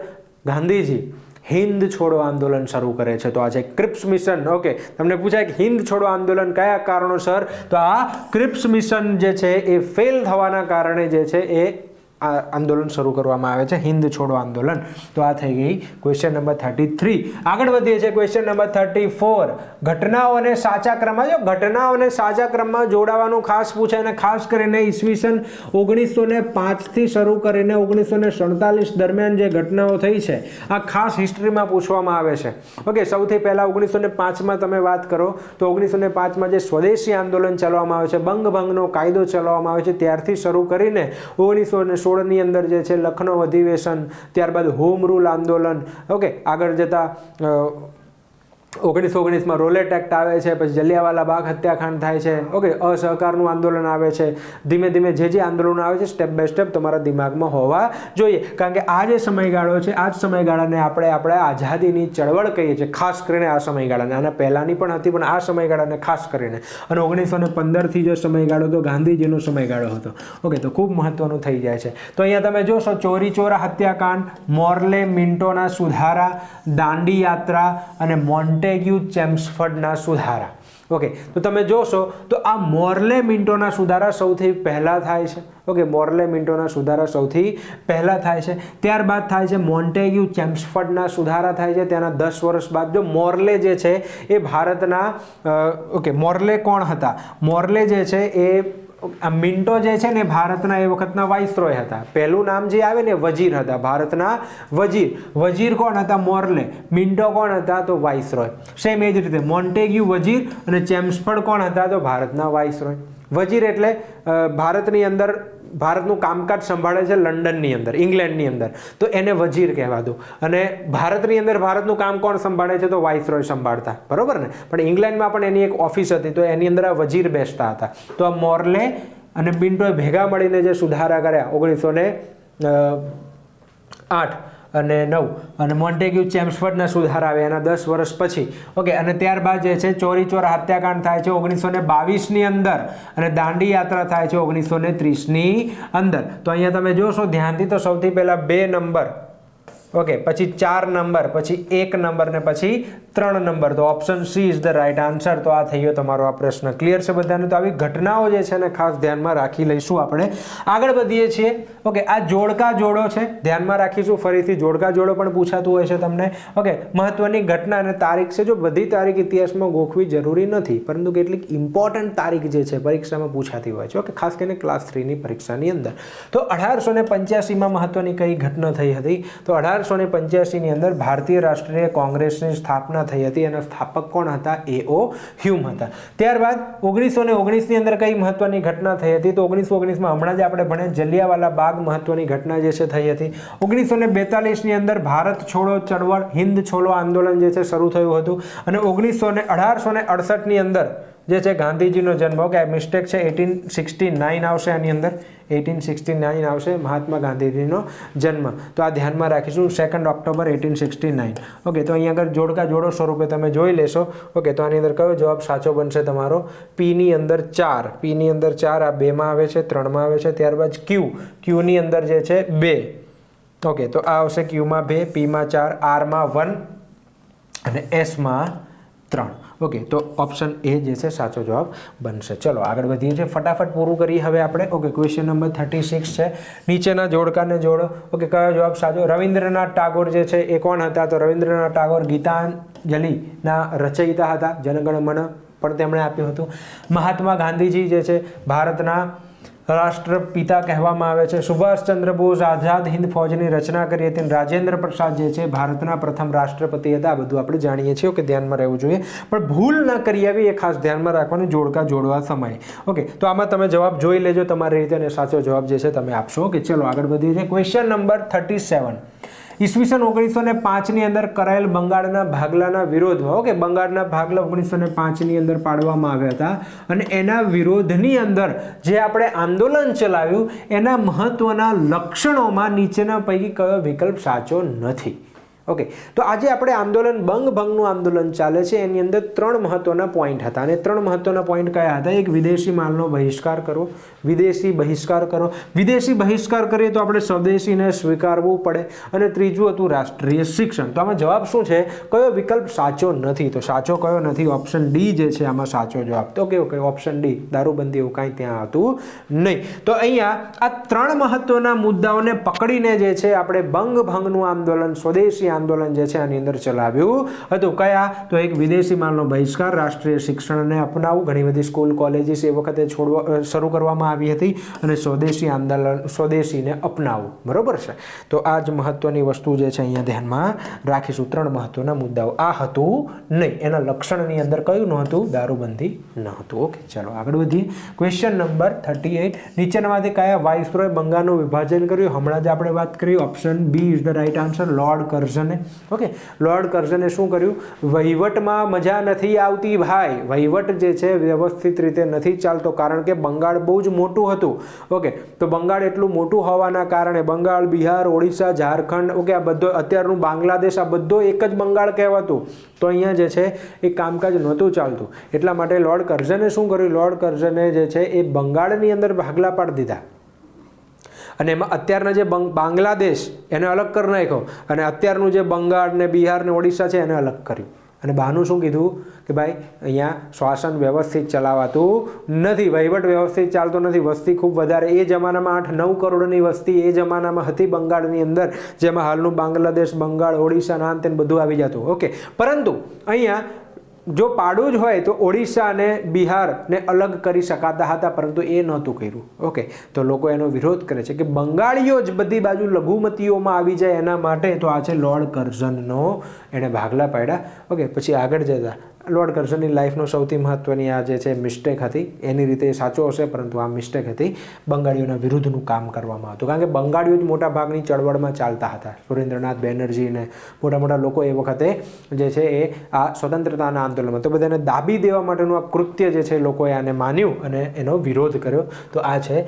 Speaker 1: ગાંધીજી હિન્દ છોડો આંદોલન શરૂ કરે છે. તો આ છે ક્રિપ્સ મિશન. ઓકે, તમને પૂછાય કે હિન્દ છોડો આંદોલન કયા કારણોસર? તો આ ક્રિપ્સ મિશન જે છે એ ફેલ થવાના કારણે જે છે એ આ આંદોલન શરૂ કરવામાં આવે છે, હિન્દ છોડો આંદોલન. તો આ થઈ ગઈ ક્વેશ્ચન નંબર 33. આગળ વધીએ છીએ. Question number 34. ઘટનાઓને સાચા ક્રમમાં, જો ઘટનાઓને સાચા ક્રમમાં જોડાવાનું ખાસ પૂછાય, અને ખાસ કરીને ઈસવીસન 1905 થી શરૂ કરીને 1947 દરમિયાન જે ઘટનાઓ થઈ છે આ ખાસ હિસ્ટ્રીમાં પૂછવામાં આવે છે. ઓકે, સૌથી પહેલા 1905માં તમે વાત કરો તો 1905માં જે સ્વદેશી આંદોલન ચલાવવામાં આવે છે, બંગભંગનો કાયદો ચલાવવામાં આવે છે, ત્યારથી શરૂ કરીને 1916 ની અંદર જે છે લખનૌ અધિવેશન, ત્યારબાદ હોમ રૂલ આંદોલન. ઓકે, આગળ જતા 1919 રોલેટ એક્ટ આવે છે, પછી જલિયાવાલા બાગ હત્યાકાંડ થાય છે, ઓકે, અસહકારનું આંદોલન આવે છે. ધીમે ધીમે જે આંદોલનો આવે છે સ્ટેપ બાય સ્ટેપ તમારા દિમાગમાં હોવા જોઈએ, કારણ કે આ જે સમયગાળો છે આ જ સમયગાળાને આપણે આઝાદીની ચળવળ કહીએ છીએ, ખાસ કરીને આ સમયગાળાને. આના પહેલાંની પણ હતી પણ આ સમયગાળાને ખાસ કરીને. અને 1915થી જે સમયગાળો હતો ગાંધીજીનો સમયગાળો હતો, ઓકે, તો ખૂબ મહત્વનું થઈ જાય છે. તો અહીંયા તમે જોશો ચોરી ચોરા હત્યાકાંડ, મોર્લે મિન્ટોના સુધારા, દાંડી યાત્રા અને મોન્ટેગ્યુ ચેમ્સફર્ડના સુધારા. ઓકે, તો તમે જોશો તો આ મોર્લે મિન્ટોના સુધારા સૌથી પહેલા થાય છે. ઓકે, મોર્લે મિન્ટોના સુધારા સૌથી પહેલા થાય છે. ત્યારબાદ થાય છે મોન્ટેગ્યુ ચેમ્સફર્ડના સુધારા થાય છે તેના 10 વર્ષ બાદ. જો મોર્લે જે છે એ ભારતના ઓકે, મોર્લે કોણ હતા? મોર્લે જે છે એ મિન્ટો જે છે ને ભારતના એ વખતના વાઇસરોય હતા. પહેલું નામ જે આવે ને વજીર હતા, ભારતના વજીર. વજીર કોણ હતા? મોર્લે. મિન્ટો કોણ હતા? તો વાઇસરોય. સેમ એ જ રીતે મોન્ટેગ્યુ વજીર અને ચેમ્સફર્ડ કોણ હતા? તો ભારતના વાઇસરોય. વજીર એટલે ભારતની અંદર ભારતનું કામકાજ સંભાળે છે લંડનની અંદર, ઇંગ્લેન્ડની અંદર, તો એને વજીર કહેવાતું. અને ભારતની અંદર ભારતનું કામ કોણ સંભાળે છે? તો વાઇસરોય સંભાળતા, બરોબર ને. પણ ઇંગ્લેન્ડમાં પણ એની એક ઓફિસ હતી, તો એની અંદર આ વજીર બેસતા હતા. તો આ મોર્લે અને મિન્ટોએ ભેગા મળીને જે સુધારા કર્યા 1908 અને 9, અને મોન્ટેગ્યુ ચેમ્સફર્ડના સુધારા આવે એના 10 વર્ષ પછી. ઓકે, અને ત્યારબાદ જે છે ચોરી ચોરા હત્યાકાંડ થાય છે 1922ની અંદર, અને દાંડી યાત્રા થાય છે 1930ની અંદર. તો અહીંયા તમે જોશો ધ્યાનથી, તો સૌથી પહેલા 2 નંબર, ઓકે, પછી 4 નંબર, પછી 1 નંબર ને પછી 3 નંબર. તો option C is the right answer. તો આ થઈ ગયો તમારો આ પ્રશ્ન. ક્લિયર છે બધાને? તો આવી ઘટનાઓ જે છે ને ખાસ ધ્યાનમાં રાખી લઈશું. આપણે આગળ વધીએ છીએ. ઓકે, આ જોડકા જોડો છે, ધ્યાનમાં રાખીશું. ફરીથી જોડકા જોડો પણ પૂછાતું હોય છે તમને. ઓકે, મહત્વની ઘટના અને તારીખ છે. જો બધી તારીખ ઇતિહાસમાં ગોખવી જરૂરી નથી, પરંતુ કેટલીક ઇમ્પોર્ટન્ટ તારીખ જે છે પરીક્ષામાં પૂછાતી હોય છે. ઓકે, ખાસ કરીને ક્લાસ 3ની પરીક્ષાની અંદર. તો 1885માં મહત્વની કઈ ઘટના થઈ હતી? તો 1885ની અંદર ભારતીય રાષ્ટ્રીય કોંગ્રેસની સ્થાપના થઈ હતી. એના સ્થાપક કોણ હતા? A.O. હ્યુમ હતા. ત્યારબાદ 1919ની અંદર કઈ મહત્વની ઘટના થઈ હતી? તો 1919માં હમણાં જ આપણે ભણે જલિયાવાલા બાગ મહત્વની ઘટના જે છે થઈ હતી. 1942ની અંદર ભારત છોડો ચળવળ, હિન્દ છોડો આંદોલન જે છે શરૂ થયું હતું. અને 1868ની અંદર જે છે ગાંધીજીનો જન્મ. ઓકે, મિસ્ટેક છે, 1869 આવશે આની અંદર, 1869 આવશે મહાત્મા ગાંધીજીનો જન્મ. તો આ ધ્યાનમાં રાખીશું, 2 ઓક્ટોબર 1869. ઓકે, તો અહીંયા આગળ જોડકા જોડો સ્વરૂપે તમે જોઈ લેશો. ઓકે, તો આની અંદર કયો જવાબ સાચો બનશે તમારો? પીની અંદર 4, પીની અંદર 4, આ 2માં આવે છે, 3માં આવે છે. ત્યારબાદ ક્યુની અંદર જે છે 2. ઓકે, તો આ આવશે ક્યુમાં 2, પીમાં 4, આરમાં 1 અને એસમાં 3. ઓકે, તો ઓપ્શન એ જે છે સાચો જવાબ બનશે. ચલો આગળ વધીએ છીએ, ફટાફટ પૂરું કરીએ હવે આપણે. ઓકે, ક્વેશ્ચન નંબર 36 છે. નીચેના જોડકાને જોડો. ઓકે, કયો જવાબ સાચો? રવિન્દ્રનાથ ટાગોર જે છે એ કોણ હતા? તો રવિન્દ્રનાથ ટાગોર ગીતાંજલિના રચયિતા હતા. જનગણ મન પણ તેમણે આપ્યું હતું. મહાત્મા ગાંધીજી જે છે ભારતના રાષ્ટ્રપિતા કહેવામાં આવે છે. સુભાષચંદ્ર બોઝ આઝાદ હિન્દ ફૌજની રચના કરી હતી. રાજેન્દ્ર પ્રસાદ જે છે ભારતના પ્રથમ રાષ્ટ્રપતિ હતા. આ બધું આપણે જાણીએ છીએ. ઓકે, ધ્યાનમાં રહેવું જોઈએ, પણ ભૂલ ન કરી આવી એ ખાસ ધ્યાનમાં રાખવાનું જોડકા જોડવા સમયે. ઓકે, તો આમાં તમે જવાબ જોઈ લેજો તમારી રીતે અને સાચો જવાબ જે છે તમે આપશો. ઓકે, ચલો આગળ વધીએ છીએ. Question number 37. ઈસવીસન 1905ની અંદર કરાયેલ બંગાળના ભાગલાના વિરોધમાં. ઓકે, બંગાળના ભાગલા 1905ની અંદર પાડવામાં આવ્યા હતા. અને એના વિરોધની અંદર જે આપણે આંદોલન ચલાવ્યું એના મહત્વના લક્ષણોમાં નીચેના પૈકી કયો વિકલ્પ સાચો નથી? ઓકે, તો આજે આપણે આંદોલન ભંગનું આંદોલન ચાલે છે, એની અંદર 3 મહત્વના પોઈન્ટ હતા. અને 3 મહત્વના પોઈન્ટ કયા હતા? એક, વિદેશી માલનો બહિષ્કાર કરો. વિદેશી બહિષ્કાર કરો. વિદેશી બહિષ્કાર કરીએ તો આપણે સ્વદેશીને સ્વીકારવું પડે. અને ત્રીજું હતું રાષ્ટ્રીય શિક્ષણ. તો આમાં જવાબ શું છે? કયો વિકલ્પ સાચો નથી? તો સાચો કયો નથી? ઓપ્શન ડી જે છે આમાં સાચો જવાબ. તો ઓકે, ઓપ્શન ડી, દારૂબંધી એવું કાંઈ ત્યાં હતું નહીં. તો અહીંયા આ 3 મહત્વના મુદ્દાઓને પકડીને જે છે આપણે ભંગનું આંદોલન, સ્વદેશી આંદોલન જે છે આની અંદર ચલાવ્યું હતું. કયા? તો એક, વિદેશી માલનો બહિષ્કાર, રાષ્ટ્રીય શિક્ષણને અપનાવવું, ઘણી બધી સ્કૂલ કોલેજીસ એ વખતે શરૂ કરવામાં આવી હતી, અને સ્વદેશી આંદોલન, સ્વદેશીને અપનાવવું. બરોબર છે? તો આ જ મહત્વની વસ્તુ જે છે અહીંયા ધ્યાનમાં રાખીશું. 3 મહત્વના મુદ્દાઓ આ હતું નહીં. એના લક્ષણની અંદર કયું નહોતું? દારૂબંધી ન હતું. ઓકે, ચાલો આગળ વધીએ. Question number 38. નીચેનામાંથી કયા વાઇસરોય બંગાળનું વિભાજન કર્યું? હમણાં જ આપણે વાત કરી. Option B is the right answer. Lord Curzon કર્ઝને. ઓકે, લોર્ડ કર્ઝને શું કર્યું? વહીવટમાં મજા નથી આવતી ભાઈ, વહીવટ જે છે વ્યવસ્થિત રીતે નથી ચાલતો, કારણ કે બંગાળ બહુ જ મોટું હતું. ઓકે, તો બંગાળ એટલું મોટું હોવાના કારણે બંગાળ, બિહાર, ઓડિશા, ઝારખંડ, ઓકે, આ બધો અત્યારનું બાંગ્લાદેશ, આ બધો એક જ બંગાળ કહેવાતું. તો અહીંયા જે છે એ કામકાજ નહોતું ચાલતું. એટલા માટે લોર્ડ કર્ઝને શું કર્યું? લોર્ડ કર્ઝને જે છે એ બંગાળની અંદર ભાગલા પાડી દીધા અને એમાં અત્યારના જે બાંગ્લાદેશ એને અલગ કરી નાખ્યો અને અત્યારનું જે બંગાળ ને બિહાર ને ઓડિશા છે એને અલગ કર્યું. અને બહાનું શું કીધું કે ભાઈ અહીંયા શાસન વ્યવસ્થિત ચલાવાતું નથી, વહીવટ વ્યવસ્થિત ચાલતો નથી, વસ્તી ખૂબ વધારે. એ જમાનામાં 8-9 કરોડની વસ્તી એ જમાનામાં હતી બંગાળની અંદર, જેમાં હાલનું બાંગ્લાદેશ, બંગાળ, ઓડિશા, નાન તેન બધું આવી જતું. ઓકે, પરંતુ અહીંયા જો પાડવું જ હોય તો ઓડિશા અને બિહારને અલગ કરી શકાતા હતા, પરંતુ એ નહોતું કર્યું. ઓકે, તો લોકો એનો વિરોધ કરે છે કે બંગાળીઓ જ બધી બાજુ લઘુમતીઓમાં આવી જાય એના માટે. તો આ છે લોર્ડ કર્ઝનનો, એણે ભાગલા પાડ્યા. ઓકે, પછી આગળ જતા લોર્ડ કર્ઝનની લાઈફનો સૌથી મહત્ત્વની આ જે છે મિસ્ટેક હતી, એની રીતે સાચો હશે પરંતુ આ મિસ્ટેક હતી, બંગાળીઓના વિરુદ્ધનું કામ કરવામાં હતું. કારણ કે બંગાળીઓ જ મોટા ભાગની ચળવળમાં ચાલતા હતા. સુરેન્દ્રનાથ બેનર્જી ને મોટા મોટા લોકો એ વખતે જે છે એ આ સ્વતંત્રતાના આંદોલનમાં, તો બધાને દાબી દેવા માટેનું આ કૃત્ય જે છે લોકોએ આને માન્યું અને એનો વિરોધ કર્યો. તો આ છે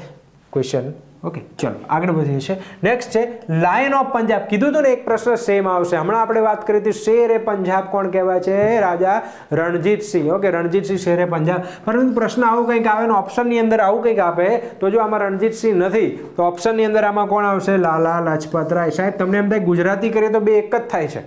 Speaker 1: ક્વેશ્ચન. ઓકે, ચલો આગળ વધીએ છીએ. નેક્સ્ટ છે લાયન ઓફ પંજાબ. કીધું હતું ને એક પ્રશ્ન સેમ આવશે. હમણાં આપણે વાત કરી હતી શેરે પંજાબ કોણ કહેવાય છે? રાજા રણજીતસિંહ. ઓકે, રણજીતસિંહ શેરે પંજાબ. પરંતુ પ્રશ્ન આવું કંઈક આવે ને ઓપ્શનની અંદર આવું કંઈક આપે, તો જો આમાં રણજીતસિંહ નથી તો ઓપ્શનની અંદર આમાં કોણ આવશે? લાલા લાજપત રાય. સાહેબ તમને એમ થાય ગુજરાતી કરીએ તો બે એક જ થાય છે,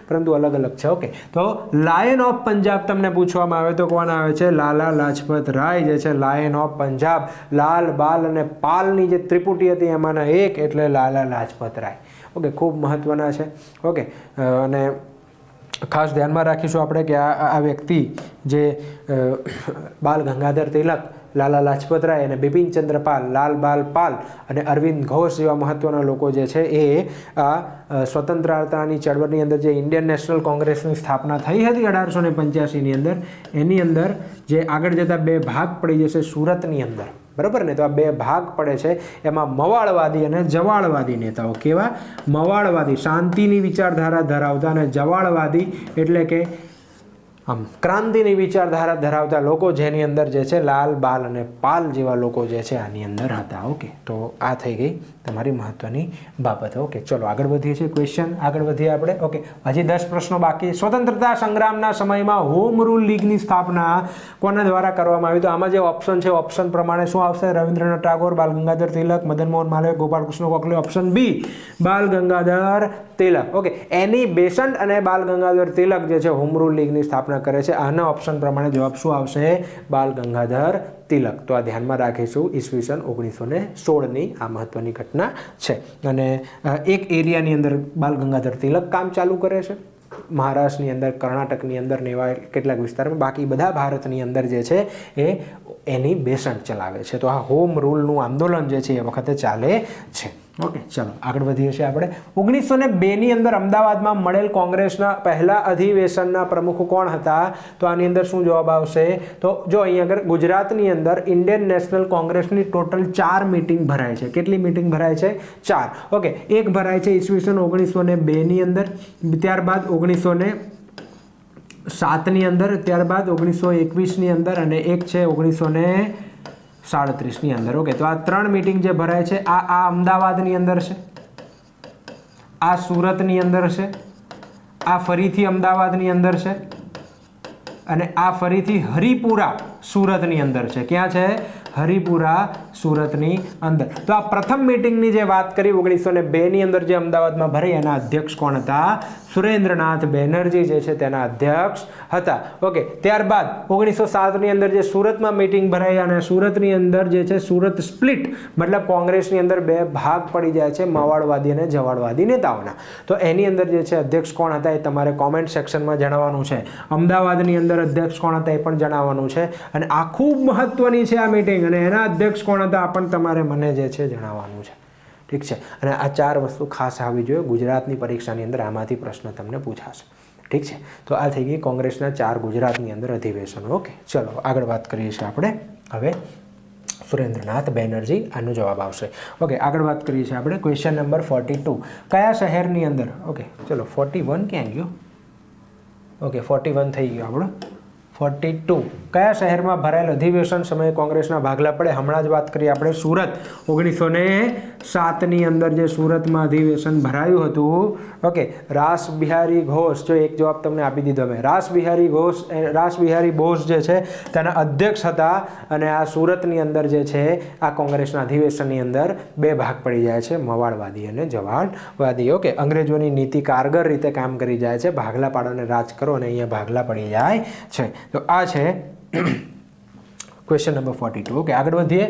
Speaker 1: પરંતુ અલગ અલગ છે. ઓકે, તો લાયન ઓફ પંજાબ તમને પૂછવામાં આવે તો કોણ આવે છે? લાલા લાજપત રાય જે છે લાયન ઓફ પંજાબ. લાલ, બાલ અને પાલની જે ત્રિપુટી હતી એમાંના એક એટલે લાલા લાજપત રાય. ઓકે, ખૂબ મહત્વના છે. ઓકે, અને ખાસ ધ્યાનમાં રાખીશું આપણે કે આ વ્યક્તિ જે બાલ ગંગાધર તિલક, લાલા લાજપત રાય અને બિપિનચંદ્ર પાલ, લાલ બાલ પાલ અને અરવિંદ ઘોષ જેવા મહત્વના લોકો જે છે એ આ સ્વતંત્રતાની ચળવળની અંદર જે ઇન્ડિયન નેશનલ કોંગ્રેસની સ્થાપના થઈ હતી 1885ની અંદર, એની અંદર જે આગળ જતા બે ભાગ પડી જશે સુરતની અંદર, બરાબર ને? તો આ બે ભાગ પડે છે, એમાં મવાળવાદી અને જવાળવાદી નેતાઓ. કેવા? મવાળવાદી શાંતિની વિચારધારા ધરાવતા અને જવાળવાદી એટલે કે આમ ક્રાંતિની વિચારધારા ધરાવતા લોકો, જેની અંદર જે છે લાલ, બાલ અને પાલ જેવા લોકો જે છે આની અંદર હતા. ઓકે, તો આ થઈ ગઈ તમારી મહત્વની બાબત. ઓકે, ચલો આગળ વધીએ છીએ. ક્વેશ્ચન આગળ વધીએ આપણે. ઓકે, હજી 10 પ્રશ્નો બાકી. સ્વતંત્રતા સંગ્રામના સમયમાં હોમ રૂલ લીગની સ્થાપના કોના દ્વારા કરવામાં આવી? તો આમાં જે ઓપ્શન છે ઓપ્શન પ્રમાણે શું આવશે? રવિન્દ્રનાથ ટાગોર, બાલ ગંગાધર તિલક, મદન મોહન માલવીય, ગોપાલકૃષ્ણ ગોખલે. ઓપ્શન બી બાલ ગંગાધર તિલક. ઓકે, એની બેસન્ટ અને બાલ ગંગાધર તિલક જે છે હોમ રૂલ લીગની સ્થાપના કરે છે. આના ઓપ્શન પ્રમાણે જવાબ શું આવશે? બાલ ગંગાધર તિલક. તો આ ધ્યાનમાં રાખીશું. ઈસવીસન 1916ની આ મહત્વની ઘટના છે. અને એક એરિયાની અંદર બાલ ગંગાધર તિલક કામ ચાલુ કરે છે, મહારાષ્ટ્રની અંદર, કર્ણાટકની અંદર ને એવા કેટલાક વિસ્તારમાં. બાકી બધા ભારતની અંદર જે છે એ એની બેસન્ટ ચલાવે છે. તો આ હોમ રૂલનું આંદોલન જે છે એ વખતે ચાલે છે. ઓકે, ચલો આગળ વધીએ છીએ આપણે. 1902ની અંદર અમદાવાદમાં મળેલ કોંગ્રેસના પહેલા અધિવેશનના પ્રમુખ કોણ હતા? તો આની અંદર શું જવાબ આવશે? તો જો અહીંયા આગળ ગુજરાતની અંદર ઇન્ડિયન નેશનલ કોંગ્રેસની ટોટલ 4 મિટિંગ ભરાય છે. કેટલી મિટિંગ ભરાય છે? 4. ઓકે, એક ભરાય છે ઈસવીસન 1902ની અંદર, ત્યારબાદ 1907ની અંદર, ત્યારબાદ 1921ની અંદર અને એક છે 1937ની અંદર. ઓકે, તો આ 3 મિટિંગ જે ભરાય છે આ અમદાવાદની અંદર છે, આ સુરતની અંદર છે, આ ફરીથી અમદાવાદની અંદર છે અને આ ફરીથી હરિપુરા સુરતની અંદર છે. ક્યાં છે? હરિપુરા સુરતની અંદર. તો આ પ્રથમ મિટિંગની જે વાત કરી 1902ની અંદર જે અમદાવાદમાં ભરાઈ, એના અધ્યક્ષ કોણ હતા? સુરેન્દ્રનાથ બેનર્જી જે છે તેના અધ્યક્ષ હતા. ઓકે, ત્યારબાદ 1907ની અંદર જે સુરતમાં મિટિંગ ભરાઈ અને સુરતની અંદર જે છે સુરત સ્પ્લિટ, મતલબ કોંગ્રેસની અંદર બે ભાગ પડી જાય છે માવાડવાદી અને જવાળવાદી નેતાઓના. તો એની અંદર જે છે અધ્યક્ષ કોણ હતા એ તમારે કોમેન્ટ સેક્શનમાં જણાવવાનું છે. અમદાવાદની અંદર અધ્યક્ષ કોણ હતા એ પણ જણાવવાનું છે. અને આ ખૂબ મહત્વની છે આ મિટિંગ, અને એના અધ્યક્ષ કોણ હતા આ પણ તમારે મને જે છે જણાવવાનું છે. ઠીક છે? અને આ 4 વસ્તુ ખાસ આવવી જોઈએ. ગુજરાતની પરીક્ષાની અંદર આમાંથી પ્રશ્ન તમને પૂછાશે. ઠીક છે? તો આ થઈ ગઈ કોંગ્રેસના 4 ગુજરાતની અંદર અધિવેશનો. ઓકે, ચલો આગળ વાત કરીએ છીએ આપણે હવે સુરેન્દ્રનાથ બેનર્જી આનો જવાબ આવશે. ઓકે, આગળ વાત કરીએ છીએ આપણે ક્વેશ્ચન નંબર 42. કયા શહેરની અંદર, ઓકે ચલો 41 ક્યાં ગયો? ઓકે 41 થઈ ગયો આપણો. 42 કયા શહેરમાં ભરાયેલ અધિવેશન સમયે કોંગ્રેસના ભાગલા પડે? હમણાં જ વાત કરીએ આપણે સુરત. 1907ની અંદર જે સુરતમાં અધિવેશન ભરાયું હતું. ઓકે, રાસ બિહારી ઘોષ, જો એક જવાબ તમને આપી દીધો મેં. રાસ બિહારી બોઝ જે છે તેના અધ્યક્ષ હતા અને આ સુરતની અંદર જે છે આ કોંગ્રેસના અધિવેશનની અંદર બે ભાગ પડી જાય છે, મવાળવાદી અને જવાળવાદી. ઓકે, અંગ્રેજોની નીતિ કારગર રીતે કામ કરી જાય છે, ભાગલા પાડો અને રાજ કરો, અને અહીંયા ભાગલા પડી જાય છે. તો આ છે ક્વેશ્ચન નંબર 42. ઓકે, આગળ વધીએ.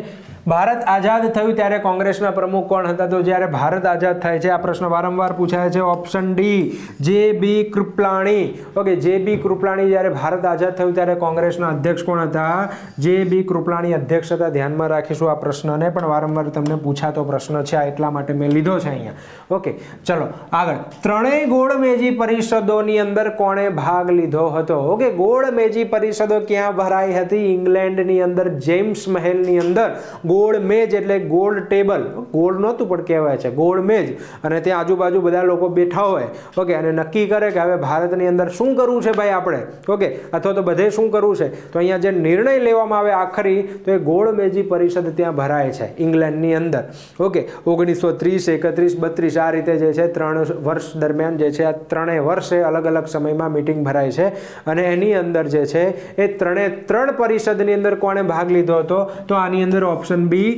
Speaker 1: ભારત આઝાદ થયું ત્યારે કોંગ્રેસના પ્રમુખ કોણ હતા? તો જ્યારે ભારત આઝાદ થાય છે, આ પ્રશ્ન વારંવાર પૂછાય છે. Option D J B. Kripalani. Okay, J B. Kripalani જ્યારે ભારત આઝાદ થયું ત્યારે કોંગ્રેસના અધ્યક્ષ કોણ હતા? જે.બી. કૃપલાણી અધ્યક્ષ હતા. ધ્યાનમાં રાખીશું આ પ્રશ્નને, પણ વારંવાર તમને પૂછાતો પ્રશ્ન છે, એટલા માટે મેં લીધો છે અહીંયા. ઓકે, ચલો આગળ. ત્રણેય ગોળમેજી પરિષદોની અંદર કોણે ભાગ લીધો હતો? ઓકે, ગોળમેજી પરિષદો ક્યાં ભરાઈ હતી? ઇંગ્લેન્ડની અંદર, જેમ્સ મહેલની અંદર. ગોળ મેજ એટલે ગોળ ટેબલ, ગોળ નહોતું પણ કહેવાય છે ગોળ મેજ, અને ત્યાં આજુબાજુ બધા લોકો બેઠા હોય. ઓકે, અને નક્કી કરે કે હવે ભારતની અંદર શું કરવું છે ભાઈ આપણે. ઓકે, અથવા તો બધે શું કરવું છે, તો અહીંયા જે નિર્ણય લેવામાં આવે આખરી, તો એ ગોળમેજી પરિષદ ત્યાં ભરાય છે ઇંગ્લેન્ડની અંદર. ઓકે, 1930, 31, 32 આ રીતે જે છે 3 વર્ષ દરમિયાન જે છે આ ત્રણેય વર્ષે અલગ અલગ સમયમાં મિટિંગ ભરાય છે, અને એની અંદર જે છે એ ત્રણ પરિષદની અંદર કોણે ભાગ લીધો હતો? તો આની અંદર option B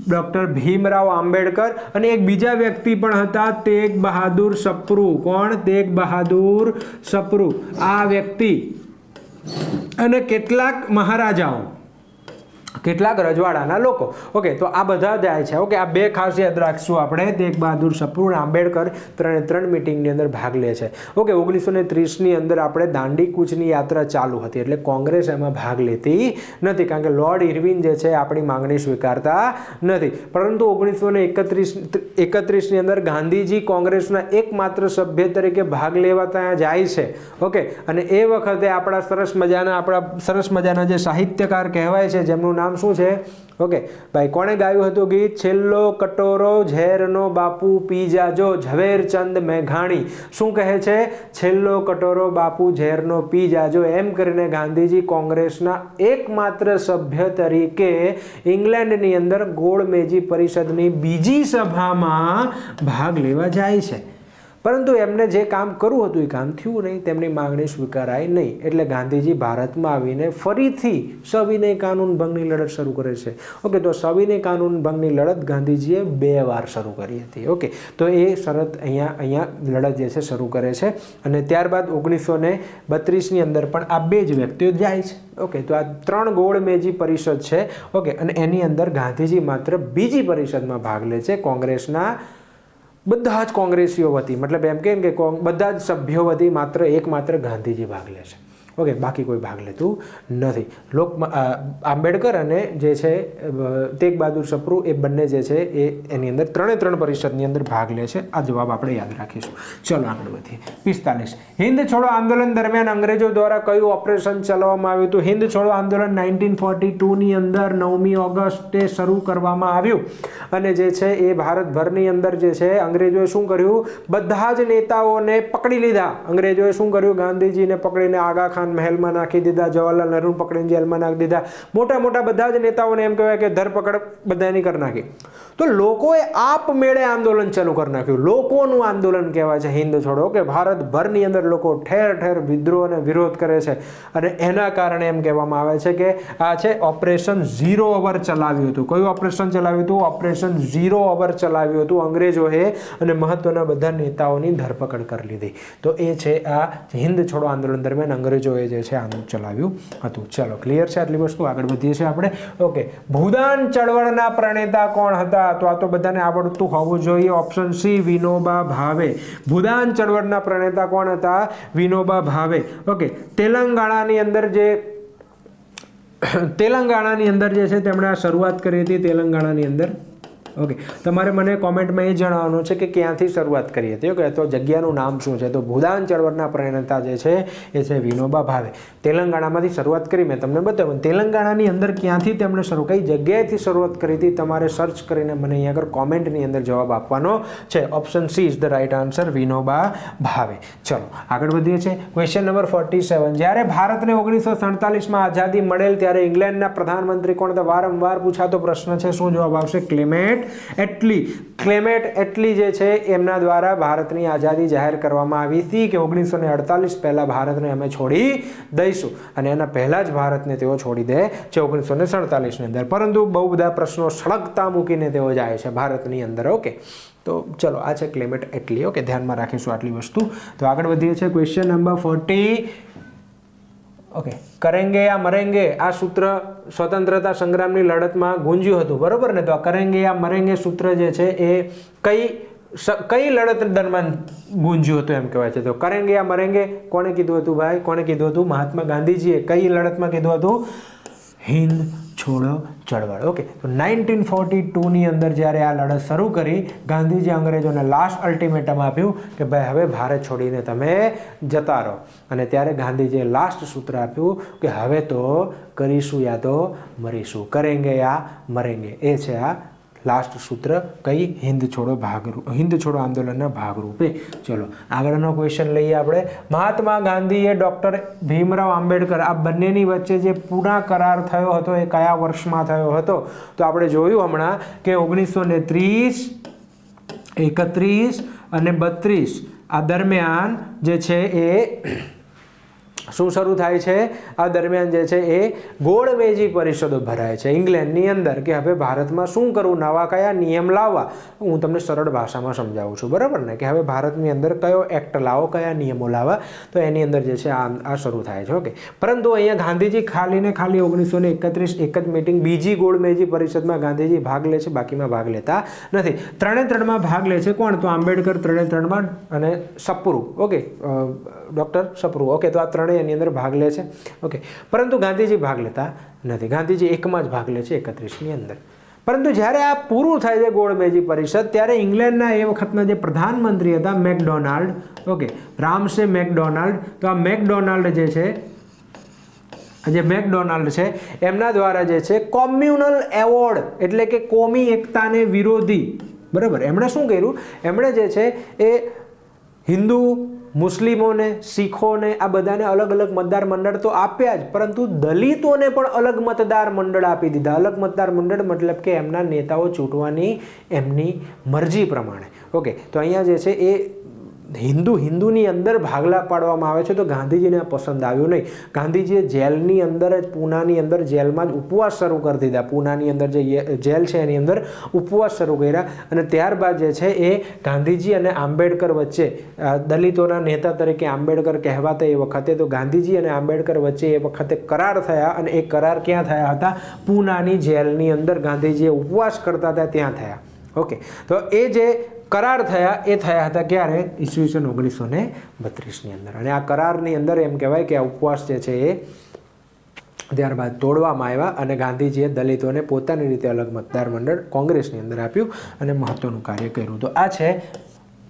Speaker 1: doctor Bhimrao Ambedkar, અને એક બીજા વ્યક્તિ પણ હતા, તેગ બહાદુર સપ્રુ. કોણ? તેગ બહાદુર સપ્રુ. આ વ્યક્તિ અને કેટલાક મહારાજાઓ, કેટલાક રજવાડાના લોકો. ઓકે, તો આ બધા જાય છે. ઓકે, આ બે ખાસ યાદ રાખશું આપણે. તેગ બહાદુર સપ્રુ અને આંબેડકર ત્રણ મિટિંગની અંદર ભાગ લે છે. ઓકે, 1930ની અંદર આપણે દાંડી કૂચની યાત્રા ચાલુ હતી, એટલે કોંગ્રેસ એમાં ભાગ લેતી નથી, કારણ કે લોર્ડ ઇરવિન જે છે આપણી માંગણી સ્વીકારતા નથી. પરંતુ 1931ની અંદર ગાંધીજી કોંગ્રેસના એકમાત્ર સભ્ય તરીકે ભાગ લેવા ત્યાં જાય છે. ઓકે, અને એ વખતે આપણા સરસ મજાના જે સાહિત્યકાર કહેવાય છે, જેમનું નામ શું છે? ઓકે ભાઈ, કોણે ગાયું હતું ગીત? છેલ્લો કટોરો ઝેરનો બાપુ પી જાજો, ઝવેરચંદ મેઘાણી. શું કહે છે? છેલ્લો કટોરો બાપુ ઝેરનો પી જાજો. એમ કરીને ગાંધીજી કોંગ્રેસના એકમાત્ર સભ્ય તરીકે ઇંગ્લેન્ડની અંદર ગોળમેજી પરિષદની બીજી સભામાં ભાગ લેવા જાય છે. પરંતુ એમને જે કામ કરવું હતું એ કામ થયું નહીં, તેમની માંગણી સ્વીકારાઈ નહીં. એટલે ગાંધીજી ભારતમાં આવીને ફરીથી સવિનય કાનૂન ભંગની લડત શરૂ કરે છે. ઓકે, તો સવિનય કાનૂન ભંગની લડત ગાંધીજીએ 2 વાર શરૂ કરી હતી. ઓકે, તો એ શરત અહીંયા લડત જે છે શરૂ કરે છે, અને ત્યારબાદ 1932ની અંદર પણ આ બે જ વ્યક્તિઓ જાય છે. ઓકે, તો આ 3 ગોળમેજી પરિષદ છે. ઓકે, અને એની અંદર ગાંધીજી માત્ર બીજી પરિષદમાં ભાગ લે છે. કોંગ્રેસના બધા જ કોંગ્રેસીઓ વતી, મતલબ એમ કે બધા જ સભ્યો વતી એકમાત્ર ગાંધીજી ભાગ લે છે. ઓકે, બાકી કોઈ ભાગ લેતું નથી. આંબેડકર અને જે છે તેગ બહાદુર સપ્રુ, એ બંને જે છે એની અંદર ત્રણ પરિષદની અંદર ભાગ લે છે. આ જવાબ આપણે યાદ રાખીશું. ચલો આગળ વધીએ. 45. હિન્દ છોડો આંદોલન દરમિયાન અંગ્રેજો દ્વારા કયું ઓપરેશન ચલાવવામાં આવ્યું હતું? હિન્દ છોડો આંદોલન 1942ની અંદર 9મી ઓગસ્ટે શરૂ કરવામાં આવ્યું, અને જે છે એ ભારતભરની અંદર જે છે અંગ્રેજોએ શું કર્યું? બધા જ નેતાઓને પકડી લીધા. અંગ્રેજોએ શું કર્યું? ગાંધીજીને પકડીને આગા ખાન મહેલમાં નાખી દીધા, જવાહરલાલ નહેરુ પકડીને જેલમાં નાખી દીધા. મોટા બધા જ નેતાઓને એમ કહેવાય કે ધરપકડ બધાની કરી નાખી. તો લોકોએ આપમેળે આંદોલન ચાલુ કરી નાખ્યું. લોકોનું આંદોલન કહેવાય છે હિન્દ છોડો. કે ભારતભરની અંદર લોકો ઠેર ઠેર વિદ્રોહ અને વિરોધ કરે છે, અને એના કારણે એમ કહેવામાં આવે છે કે આ છે ઓપરેશન 0 અવર ચલાવ્યું હતું. કયું ઓપરેશન ચલાવ્યું હતું? ઓપરેશન 0 અવર ચલાવ્યું હતું અંગ્રેજોએ, અને મહત્વના બધા નેતાઓની ધરપકડ કરી લીધી. તો એ છે આ હિન્દ છોડો આંદોલન દરમિયાન અંગ્રેજોએ જે છે આંદોલન ચલાવ્યું હતું. ચલો, ક્લિયર છે આટલી વસ્તુ? આગળ વધીએ છીએ આપણે. ઓકે, ભૂદાન ચળવળના પ્રણેતા કોણ હતા? તો આ તો બધાને આવડતું હોવું જોઈએ. ઓપ્શન સી વિનોબા ભાવે. ભૂદાન ચળવળના પ્રણેતા કોણ હતા? વિનોબા ભાવે. ઓકે, તેલંગાણાની અંદર જે છે તેમણે આ શરૂઆત કરી હતી. તેલંગાણાની અંદર ઓકે, તમારે મને કોમેન્ટમાં એ જણાવવાનું છે કે ક્યાંથી શરૂઆત કરી હતી. ઓકે, તો જગ્યાનું નામ શું છે? તો ભૂદાન ચળવળના પ્રણેતા જે છે એ છે વિનોબા ભાવે. તેલંગાણામાંથી શરૂઆત કરી, મેં તમને બતાવ્યું. તેલંગાણાની અંદર ક્યાંથી તેમણે કઈ જગ્યાએથી શરૂઆત કરી હતી, તમારે સર્ચ કરીને મને અહીંયા આગળ કોમેન્ટની અંદર જવાબ આપવાનો છે. Option C is the right answer, Vinoba Bhave. ચલો આગળ વધીએ છીએ. Question number 47. જ્યારે ભારતને 1947માં આઝાદી મળેલ ત્યારે ઇંગ્લેન્ડના પ્રધાનમંત્રી કોણ હતા? વારંવાર પૂછાતો પ્રશ્ન છે. શું જવાબ આવશે? ક્લેમેન્ટ એટલી. ક્લેમેન્ટ એટલી જે છે એમના દ્વારા ભારતની આઝાદી જાહેર કરવામાં આવી હતી કે 1948 પહેલા ભારતને અમે છોડી દઈશું, અને એના પહેલા જ ભારતને તેઓ છોડી દે છે 1947ની અંદર. પરંતુ બહુ બધા પ્રશ્નો સળગતા મૂકીને તેઓ જાય છે ભારતની અંદર. ઓકે, તો ચલો આ છે ક્લેમેન્ટ એટલી. ઓકે, ધ્યાનમાં રાખીશું આટલી વસ્તુ. તો આગળ વધીએ છીએ. Question number 40. ઓકે, કરેંગે યા મરેંગે આ સૂત્ર સ્વતંત્રતા સંગ્રામની લડતમાં ગુંજ્યું હતું, બરોબર ને? તો આ કરેંગે યા મરેંગે સૂત્ર જે છે એ કઈ લડત દરમિયાન ગુંજ્યું હતું એમ કહેવાય છે. તો કરેંગે યા મરેંગે કોણે કીધું હતું ભાઈ? કોણે કીધું હતું? મહાત્મા ગાંધીજીએ. કઈ લડતમાં કીધું હતું? હિન્દ છોડો ચળવળ. ઓકે, તો 1942ની અંદર જ્યારે આ લડત શરૂ કરી, ગાંધીજી અંગ્રેજોને લાસ્ટ અલ્ટિમેટમ આપ્યું કે ભાઈ હવે ભારત છોડીને તમે જતા રહો. અને ત્યારે ગાંધીજીએ લાસ્ટ સૂત્ર આપ્યું કે હવે તો કરીશું યા તો મરીશું. કરેંગે યા મરેંગે, એ છે આ લાસ્ટ સૂત્ર. કઈ? હિન્દ છોડો આંદોલનના ભાગરૂપે. ચલો આગળનો ક્વેશ્ચન લઈએ આપણે. મહાત્મા ગાંધીએ ડૉક્ટર ભીમરાવ આંબેડકર આ બંનેની વચ્ચે જે પૂના કરાર થયો હતો એ કયા વર્ષમાં થયો હતો? તો આપણે જોયું હમણાં કે 1930, 31 અને 32 આ દરમિયાન જે છે એ શું શરૂ થાય છે? આ દરમિયાન જે છે એ ગોળમેજી પરિષદો ભરાય છે ઇંગ્લેન્ડની અંદર કે હવે ભારતમાં શું કરવું, નવા કયા નિયમ લાવવા. હું તમને સરળ ભાષામાં સમજાવું છું, બરાબર ને? કે હવે ભારતની અંદર કયો એક્ટ લાવો, કયા નિયમો લાવવા. તો એની અંદર જે છે આ શરૂ થાય છે. ઓકે, પરંતુ અહીંયા ગાંધીજી ખાલી 1931 એક જ મિટિંગ, બીજી ગોળમેજી પરિષદમાં ગાંધીજી ભાગ લે છે, બાકીમાં ભાગ લેતા નથી. 3 ભાગ લે છે કોણ? તો આંબેડકર 3 અને Sapru. Okay, doctor Sapru. Okay, તો આ ત્રણેય એની અંદર ભાગ લે છે. ઓકે, પરંતુ ગાંધીજી ભાગ લેતા નથી. ગાંધીજી એકમાં જ ભાગ લે છે 31ની અંદર. પરંતુ જ્યારે આ પૂરું થાય છે ગોળમેજી પરિષદ, ત્યારે ઇંગ્લેન્ડના એ વખતના જે પ્રધાનમંત્રી હતા મેકડોનાલ્ડ, ઓકે, રામસે મેકડોનાલ્ડ. તો આ મેકડોનાલ્ડ છે એમના દ્વારા જે છે કોમ્યુનલ એવોર્ડ એટલે કે કોમી એકતાને વિરોધી, બરાબર, એમણે શું કર્યું? એમણે જે છે એ હિન્દુ, મુસ્લિમોને, શીખોને આ બધાને અલગ અલગ મતદાર મંડળ તો આપ્યા જ, પરંતુ દલિતોને પણ અલગ મતદાર મંડળ આપી દીધા. અલગ મતદાર મંડળ મતલબ કે એમના નેતાઓ ચૂંટવાની એમની મરજી પ્રમાણે. ઓકે, તો અહીંયા જે છે એ હિન્દુની અંદર ભાગલા પાડવામાં આવે છે. તો ગાંધીજીને આ પસંદ આવ્યું નહીં. ગાંધીજીએ જેલની અંદર જ, પૂનાની અંદર જેલમાં જ ઉપવાસ શરૂ કરી દીધા. પૂનાની અંદર જે જેલ છે એની અંદર ઉપવાસ શરૂ કર્યા. અને ત્યારબાદ જે છે એ ગાંધીજી અને આંબેડકર વચ્ચે, દલિતોના નેતા તરીકે આંબેડકર કહેવાતા એ વખતે, તો ગાંધીજી અને આંબેડકર વચ્ચે એ વખતે કરાર થયા. અને એ કરાર ક્યાં થયા હતા? પૂનાની જેલની અંદર ગાંધીજીએ ઉપવાસ કરતા હતા ત્યાં થયા. ઓકે, તો એ જે કરાર થયા એ થયા હતા ક્યારે? ઈસવીસન 1932ની અંદર. અને આ કરારની અંદર એમ કહેવાય કે આ ઉપવાસ જે છે એ ત્યારબાદ તોડવામાં આવ્યા અને ગાંધીજીએ દલિતોને પોતાની રીતે અલગ મતદાર મંડળ કોંગ્રેસની અંદર આપ્યું અને મહત્વનું કાર્ય કર્યું. તો આ છે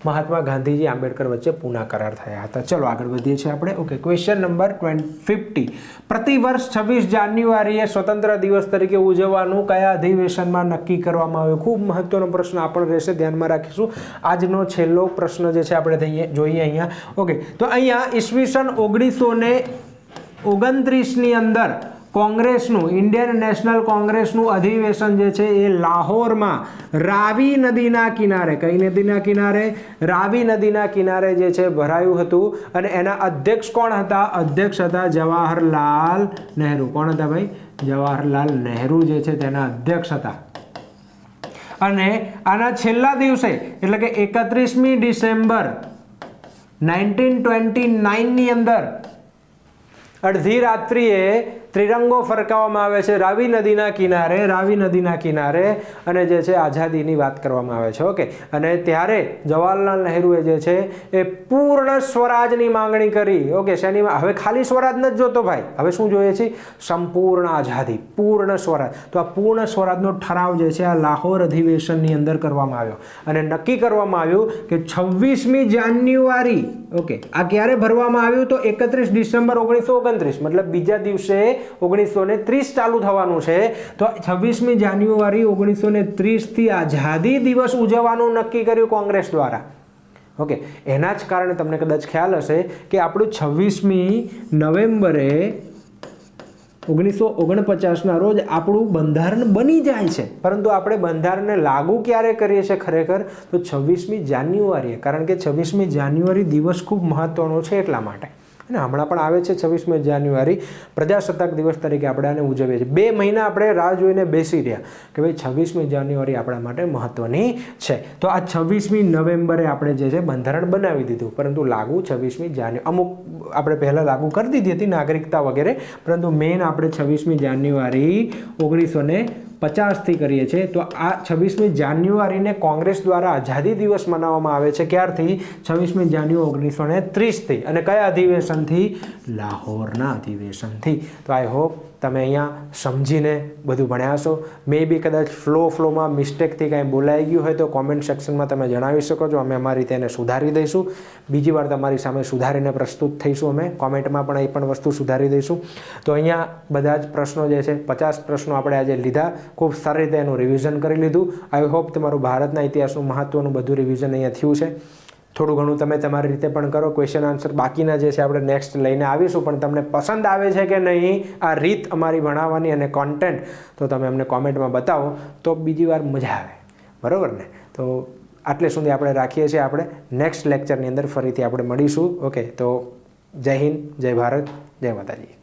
Speaker 1: મહાત્મા ગાંધીજી આંબેડકર વચ્ચે પૂના કરાર થયા હતા. ચલો આગળ વધીએ છીએ આપણે. Okay, question number 50. પ્રતિવર્ષ 26 જાન્યુઆરીએ સ્વતંત્ર દિવસ તરીકે ઉજવવાનું કયા અધિવેશનમાં નક્કી કરવામાં આવ્યું? ખૂબ મહત્વનો પ્રશ્ન આપણે રહેશે, ધ્યાનમાં રાખીશું. આજનો છેલ્લો પ્રશ્ન જે છે આપણે જોઈએ અહીંયા. ઓકે, તો અહીંયા ઈસવીસન 1929ની અંદર કોંગ્રેસનું, ઇન્ડિયન નેશનલ કોંગ્રેસનું અધિવેશન જે છે એ લાહોરમાં રાવી નદીના કિનારે, કઈ નદીના કિનારે? રાવી નદીના કિનારે જે છે ભરાયું હતું. અને એના અધ્યક્ષ કોણ હતા? અધ્યક્ષ હતા જવાહરલાલ નહેરુ. કોણ હતા ભાઈ? જવાહરલાલ નહેરુ જે છે તેના અધ્યક્ષ હતા. અને આના છેલ્લા દિવસે એટલે કે 31મી ડિસેમ્બર 1929ની અંદર અડધી રાત્રિએ ત્રિરંગો ફરકાવવામાં આવે છે રાવી નદીના કિનારે અને જે છે આઝાદીની વાત કરવામાં આવે છે. ઓકે, અને ત્યારે જવાહરલાલ નહેરુએ જે છે એ પૂર્ણ સ્વરાજની માંગણી કરી. ઓકે, શેની? હવે ખાલી સ્વરાજ નથી જોતો ભાઈ, હવે શું જોઈએ છે? સંપૂર્ણ આઝાદી, પૂર્ણ સ્વરાજ. તો આ પૂર્ણ સ્વરાજનો ઠરાવ જે છે આ લાહોર અધિવેશનની અંદર કરવામાં આવ્યો અને નક્કી કરવામાં આવ્યું કે 26મી જાન્યુઆરી, ઓકે, આ ક્યારે ભરવામાં આવ્યું? તો 31 ડિસેમ્બર 1929, મતલબ બીજા દિવસે 1930 ચાલુ થવાનું છે. તો 26મી જાન્યુઆરી 1930 થી આઝાદી દિવસ ઉજવવાનું નક્કી કર્યું કોંગ્રેસ દ્વારા. ઓકે, એના જ કારણે તમને કદાચ ખ્યાલ હશે કે આપણું 26મી નવેમ્બરે 1949ના રોજ આપણું બંધારણ બની જાય છે, પરંતુ આપણે બંધારણને લાગુ ક્યારે કરીએ છીએ ખરેખર? તો 26મી જાન્યુઆરીએ, કારણ કે 26મી જાન્યુઆરી દિવસ ખૂબ મહત્વનો છે એટલા માટે. અને હમણાં પણ આવે છે 26મી જાન્યુઆરી, પ્રજાસત્તાક દિવસ તરીકે આપણે આને ઉજવીએ છીએ. 2 મહિના આપણે રાહ જોઈને બેસી રહ્યા કે ભાઈ 26મી જાન્યુઆરી આપણા માટે મહત્વની છે. તો આ 26મી નવેમ્બરે આપણે જે છે બંધારણ બનાવી દીધું, પરંતુ લાગુ 26મી જાન્યુઆરી, અમુક આપણે પહેલાં લાગુ કરી દીધી હતી નાગરિકતા વગેરે, પરંતુ મેઇન આપણે 26મી જાન્યુઆરી 1950થી કરીએ છીએ. તો આ 26મી જાન્યુઆરીને કોંગ્રેસ દ્વારા આઝાદી દિવસ મનાવવામાં આવે છે. ક્યારથી? 26મી જાન્યુઆરી 1930થી. અને કયા અધિવેશનથી? લાહોરના અધિવેશનથી. તો આઈ હોપ તમે અહીંયા સમજીને બધું ભણ્યા છો. મે બી કદાચ ફ્લોમાં મિસ્ટેકથી કાંઈ બોલાઈ ગયું હોય તો કોમેન્ટ સેક્શનમાં તમે જણાવી શકો છો. અમે અમારી રીતે એને સુધારી દઈશું. બીજી વાર તમારી સામે સુધારીને પ્રસ્તુત થઈશું. અમે કોમેન્ટમાં પણ એ પણ વસ્તુ સુધારી દઈશું. તો અહીંયા બધા જ પ્રશ્નો જે છે 50 પ્રશ્નો આપણે આજે લીધા, ખૂબ સારી રીતે એનું રિવિઝન કરી લીધું. આઈ હોપ તમારું ભારતના ઇતિહાસનું મહત્વનું બધું રિવિઝન અહીંયા થયું છે. થોડું ઘણું તમે તમારી રીતે પણ કરો. ક્વેશ્ચન આન્સર બાકીના જે છે આપણે નેક્સ્ટ લઈને આવીશું, પણ તમને પસંદ આવે છે કે નહીં આ રીત અમારી ભણાવવાની અને કોન્ટેન્ટ, તો તમે અમને કોમેન્ટમાં બતાવો તો બીજી વાર મજા આવે, બરાબર ને? તો આટલે સુધી આપણે રાખીએ છીએ. આપણે નેક્સ્ટ લેક્ચરની અંદર ફરીથી આપણે મળીશું. ઓકે, તો જય હિન્દ, જય ભારત, જય માતાજી.